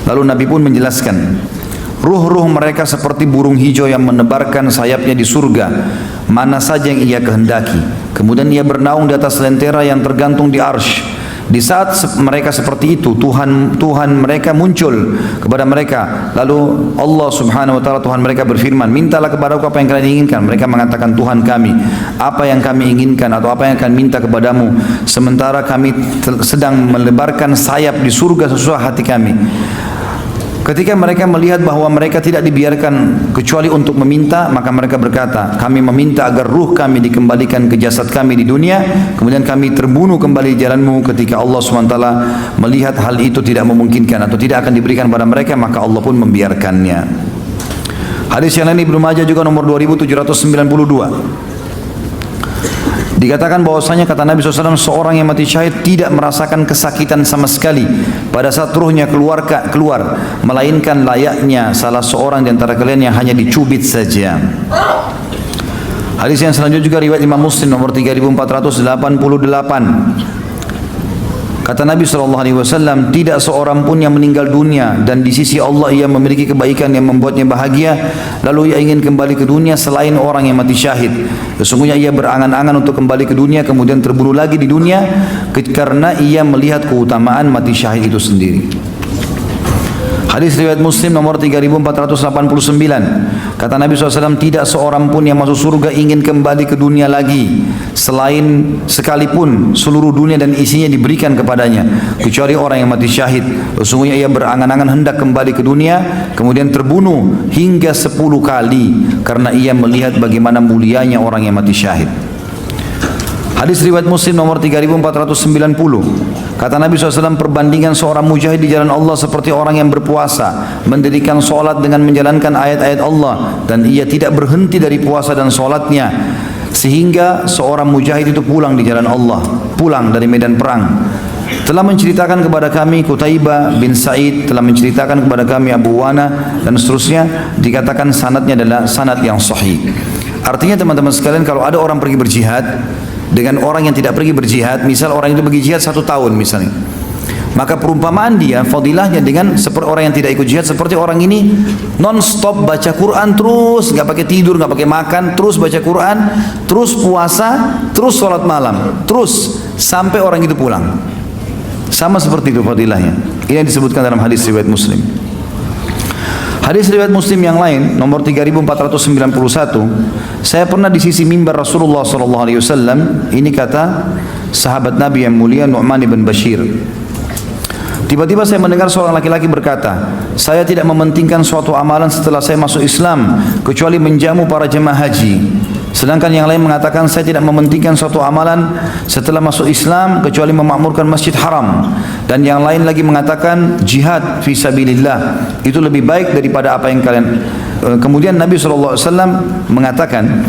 B: Lalu Nabi pun menjelaskan, ruh-ruh mereka seperti burung hijau yang menebarkan sayapnya di surga, mana saja yang ia kehendaki. Kemudian ia bernaung di atas lentera yang tergantung di arsy. Di saat mereka seperti itu, Tuhan mereka muncul kepada mereka. Lalu Allah Subhanahu wa taala, Tuhan mereka berfirman, mintalah kepadaku apa yang kalian inginkan. Mereka mengatakan, Tuhan kami, apa yang kami inginkan atau apa yang akan minta kepadamu, sementara kami sedang melebarkan sayap di surga sesuai hati kami. Ketika mereka melihat bahwa mereka tidak dibiarkan kecuali untuk meminta, maka mereka berkata, kami meminta agar ruh kami dikembalikan ke jasad kami di dunia, kemudian kami terbunuh kembali di jalanmu. Ketika Allah SWT melihat hal itu tidak memungkinkan atau tidak akan diberikan pada mereka, maka Allah pun membiarkannya. Hadis yang lain Ibnu Majah juga nomor 2792. Dikatakan bahwasanya kata Nabi SAW, seorang yang mati syahid tidak merasakan kesakitan sama sekali pada saat ruhnya keluar, melainkan layaknya salah seorang di antara kalian yang hanya dicubit saja. Hadis yang selanjutnya juga riwayat Imam Muslim nomor 3488. Kata Nabi SAW, tidak seorang pun yang meninggal dunia dan di sisi Allah ia memiliki kebaikan yang membuatnya bahagia, lalu ia ingin kembali ke dunia selain orang yang mati syahid. Sesungguhnya ia berangan-angan untuk kembali ke dunia, kemudian terbunuh lagi di dunia, karena ia melihat keutamaan mati syahid itu sendiri. Hadis riwayat Muslim nomor 3489. Kata Nabi SAW, tidak seorang pun yang masuk surga ingin kembali ke dunia lagi, selain sekalipun seluruh dunia dan isinya diberikan kepadanya, kecuali orang yang mati syahid. Sesungguhnya ia berangan-angan hendak kembali ke dunia, kemudian terbunuh hingga 10 kali, karena ia melihat bagaimana mulianya orang yang mati syahid. Hadis riwayat Muslim nomor 3490. Kata Nabi SAW, perbandingan seorang mujahid di jalan Allah seperti orang yang berpuasa, mendirikan solat dengan menjalankan ayat-ayat Allah, dan ia tidak berhenti dari puasa dan solatnya, sehingga seorang mujahid itu pulang di jalan Allah, pulang dari medan perang. Telah menceritakan kepada kami Qutaibah bin Sa'id, telah menceritakan kepada kami Abu Wana, dan seterusnya. Dikatakan sanadnya adalah sanad yang sahih. Artinya teman-teman sekalian, kalau ada orang pergi berjihad dengan orang yang tidak pergi berjihad, misal orang itu pergi jihad 1 tahun misalnya, maka perumpamaan dia, fadilahnya dengan seperti orang yang tidak ikut jihad, seperti orang ini non-stop baca Quran terus, nggak pakai tidur, nggak pakai makan, terus baca Quran, terus puasa, terus sholat malam, terus sampai orang itu pulang. Sama seperti itu fadilahnya. Ini yang disebutkan dalam hadis riwayat Muslim. Hadis riwayat Muslim yang lain nomor 3491. Saya pernah di sisi mimbar Rasulullah SAW. Ini kata sahabat Nabi yang mulia Nu'man bin Bashir. Tiba-tiba saya mendengar seorang laki-laki berkata, saya tidak mementingkan suatu amalan setelah saya masuk Islam kecuali menjamu para jemaah haji. Sedangkan yang lain mengatakan, saya tidak mementingkan suatu amalan setelah masuk Islam kecuali memakmurkan Masjid Haram. Dan yang lain lagi mengatakan, jihad fi sabilillah itu lebih baik daripada apa yang kalian. Kemudian Nabi SAW mengatakan,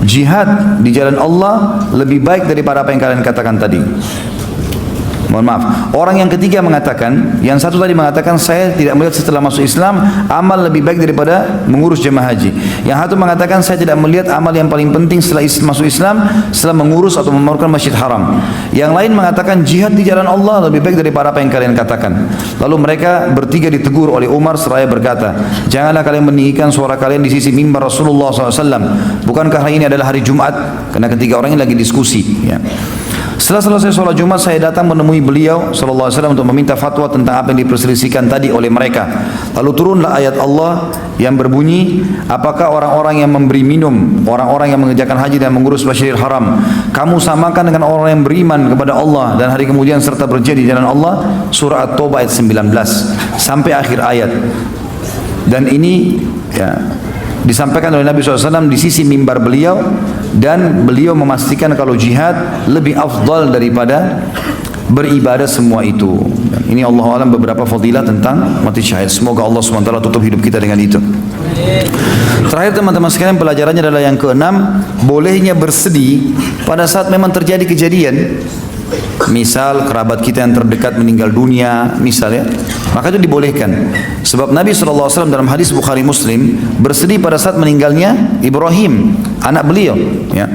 B: jihad di jalan Allah lebih baik daripada apa yang kalian katakan tadi. Mohon maaf. Orang yang ketiga mengatakan, yang satu tadi mengatakan, saya tidak melihat setelah masuk Islam amal lebih baik daripada mengurus jemaah haji. Yang satu mengatakan, saya tidak melihat amal yang paling penting setelah masuk Islam setelah mengurus atau memakmurkan Masjid Haram. Yang lain mengatakan, jihad di jalan Allah lebih baik daripada apa yang kalian katakan. Lalu mereka bertiga ditegur oleh Umar seraya berkata, janganlah kalian meninggikan suara kalian di sisi mimbar Rasulullah SAW. Bukankah hari ini adalah hari Jumat? Karena ketiga orang ini lagi diskusi, ya. Setelah selesai sholat Jumat, saya datang menemui beliau sallallahu alaihi wasallam untuk meminta fatwa tentang apa yang diperselisihkan tadi oleh mereka. Lalu turunlah ayat Allah yang berbunyi, apakah orang-orang yang memberi minum, orang-orang yang mengerjakan haji dan mengurus Masjidil Haram, kamu samakan dengan orang yang beriman kepada Allah dan hari kemudian serta berjihad di jalan Allah? Surah At-Taubah ayat 19 sampai akhir ayat. Dan ini ya disampaikan oleh Nabi SAW di sisi mimbar beliau, dan beliau memastikan kalau jihad lebih afdal daripada beribadah semua itu. Dan ini Allah alam beberapa fadilah tentang mati syahid. Semoga Allah SWT tutup hidup kita dengan itu. Terakhir teman-teman sekalian, pelajarannya adalah yang keenam, bolehnya bersedih pada saat memang terjadi kejadian, misal kerabat kita yang terdekat meninggal dunia, misalnya, maka itu dibolehkan. Sebab Nabi SAW dalam hadis Bukhari Muslim bersedih pada saat meninggalnya Ibrahim, anak beliau. Ya.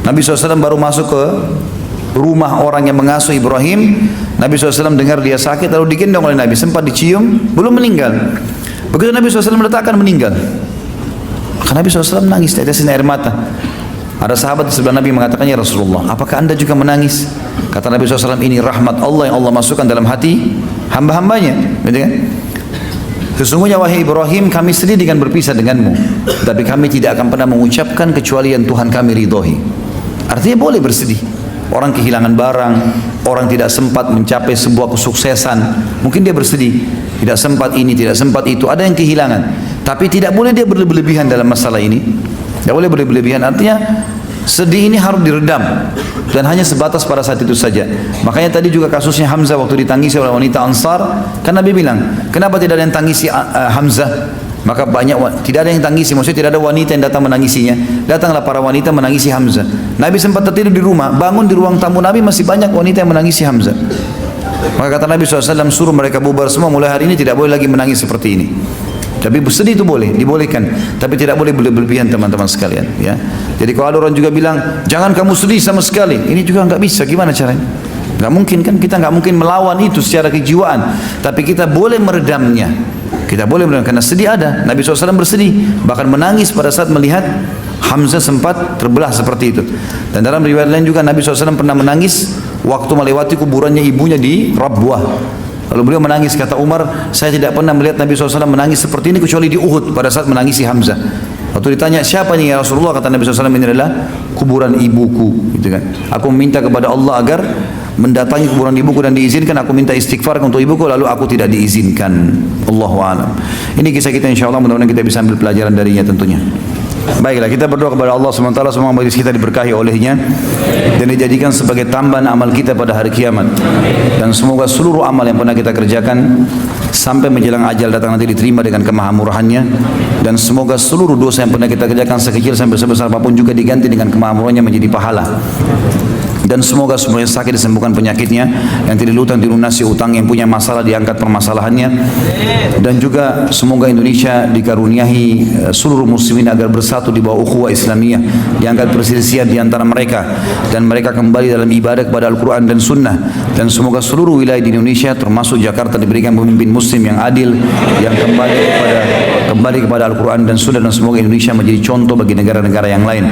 B: Nabi SAW baru masuk ke rumah orang yang mengasuh Ibrahim. Nabi SAW dengar dia sakit, lalu digendong oleh Nabi, sempat dicium, belum meninggal. Begitu Nabi SAW meletakkan meninggal, maka Nabi SAW menangis, tetesin air mata. Ada sahabat di sebelah Nabi mengatakan, ya Rasulullah, apakah anda juga menangis? Kata Nabi SAW, ini rahmat Allah yang Allah masukkan dalam hati hamba-hambanya. Gitu kan? Sesungguhnya wahai Ibrahim, kami sedih dengan berpisah denganmu, tapi kami tidak akan pernah mengucapkan kecuali yang Tuhan kami ridhoi. Artinya boleh bersedih. Orang kehilangan barang, orang tidak sempat mencapai sebuah kesuksesan, mungkin dia bersedih, tidak sempat ini, tidak sempat itu, ada yang kehilangan. Tapi tidak boleh dia berlebihan dalam masalah ini. Tidak boleh berlebihan, artinya sedih ini harus diredam dan hanya sebatas pada saat itu saja. Makanya tadi juga kasusnya Hamzah waktu ditangisi oleh wanita Ansar, kan Nabi bilang, kenapa tidak ada yang tangisi Hamzah? Maka tidak ada yang tangisi, maksudnya tidak ada wanita yang datang menangisinya. Datanglah para wanita menangisi Hamzah. Nabi sempat tertidur di rumah, bangun di ruang tamu Nabi masih banyak wanita yang menangisi Hamzah. Maka kata Nabi SAW, suruh mereka bubar semua, mulai hari ini tidak boleh lagi menangis seperti ini. Tapi bersedih itu boleh, dibolehkan, tapi tidak boleh berlebihan teman-teman sekalian. Ya. Jadi kalau ada orang juga bilang, jangan kamu sedih sama sekali, ini juga nggak bisa. Gimana caranya? Nggak mungkin kan, kita nggak mungkin melawan itu secara kejiwaan, tapi kita boleh meredamnya. Kita boleh meredam, karena sedih ada. Nabi SAW bersedih, bahkan menangis pada saat melihat Hamzah sempat terbelah seperti itu. Dan dalam riwayat lain juga Nabi SAW pernah menangis waktu melewati kuburannya ibunya di Rabwah. Lalu beliau menangis, kata Umar, saya tidak pernah melihat Nabi SAW menangis seperti ini kecuali di Uhud pada saat menangisi Hamzah. Waktu ditanya, siapa ini ya Rasulullah? Kata Nabi SAW, ini adalah kuburan ibuku. Gitu kan. Aku meminta kepada Allah agar mendatangi kuburan ibuku dan diizinkan. Aku minta istighfar untuk ibuku, lalu aku tidak diizinkan. Allahu a'lam. Ini kisah kita, insya Allah mudah-mudahan kita bisa ambil pelajaran darinya tentunya. Baiklah, kita berdoa kepada Allah SWT, semua majlis kita diberkahi olehnya dan dijadikan sebagai tambahan amal kita pada hari kiamat. Dan semoga seluruh amal yang pernah kita kerjakan sampai menjelang ajal datang nanti diterima dengan kemahamurahannya. Dan semoga seluruh dosa yang pernah kita kerjakan sekecil sampai sebesar apapun juga diganti dengan kemahamurahannya menjadi pahala. Dan semoga semua yang sakit disembuhkan penyakitnya, yang tidak utang dilunasi utang, yang punya masalah diangkat permasalahannya. Dan juga semoga Indonesia dikaruniai seluruh muslimin agar bersatu di bawah ukhuwah Islamiyah, diangkat perselisihan di antara mereka dan mereka kembali dalam ibadah kepada Al-Quran dan Sunnah. Dan semoga seluruh wilayah di Indonesia termasuk Jakarta diberikan pemimpin muslim yang adil, yang kembali kepada Al-Quran dan Sunnah, dan semoga Indonesia menjadi contoh bagi negara-negara yang lain.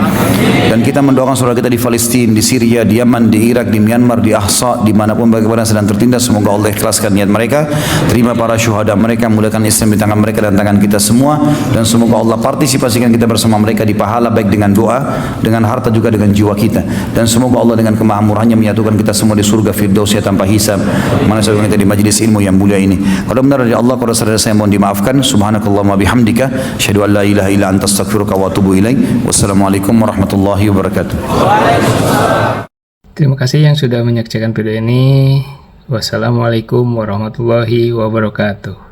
B: Dan kita mendoakan saudara kita di Palestina, di Syria, di Yaman, di Irak, di Myanmar, di Ahsa, dimanapun bagaimana sedang tertindas, semoga Allah ikhlaskan niat mereka, terima para syuhada mereka, mulakan Islam di tangan mereka dan tangan kita semua, dan semoga Allah partisipasikan kita bersama mereka di pahala, baik dengan doa, dengan harta, juga dengan jiwa kita. Dan semoga Allah dengan kemahamurahannya menyatukan kita semua di surga Firdausnya tanpa hisab. Mana saudara kita di majlis ilmu yang mulia ini. Kalau benar dari Allah, kalau saudara saya mohon dimaafkan. Subhanakallahumma bihamdika, asyhadu an la ilaha illa anta astaghfiruka wa atubu ilaik. Wassalamualaikum warahmatullahi wabarakatuh.
A: Terima kasih yang sudah menyaksikan video ini. Wassalamualaikum warahmatullahi wabarakatuh.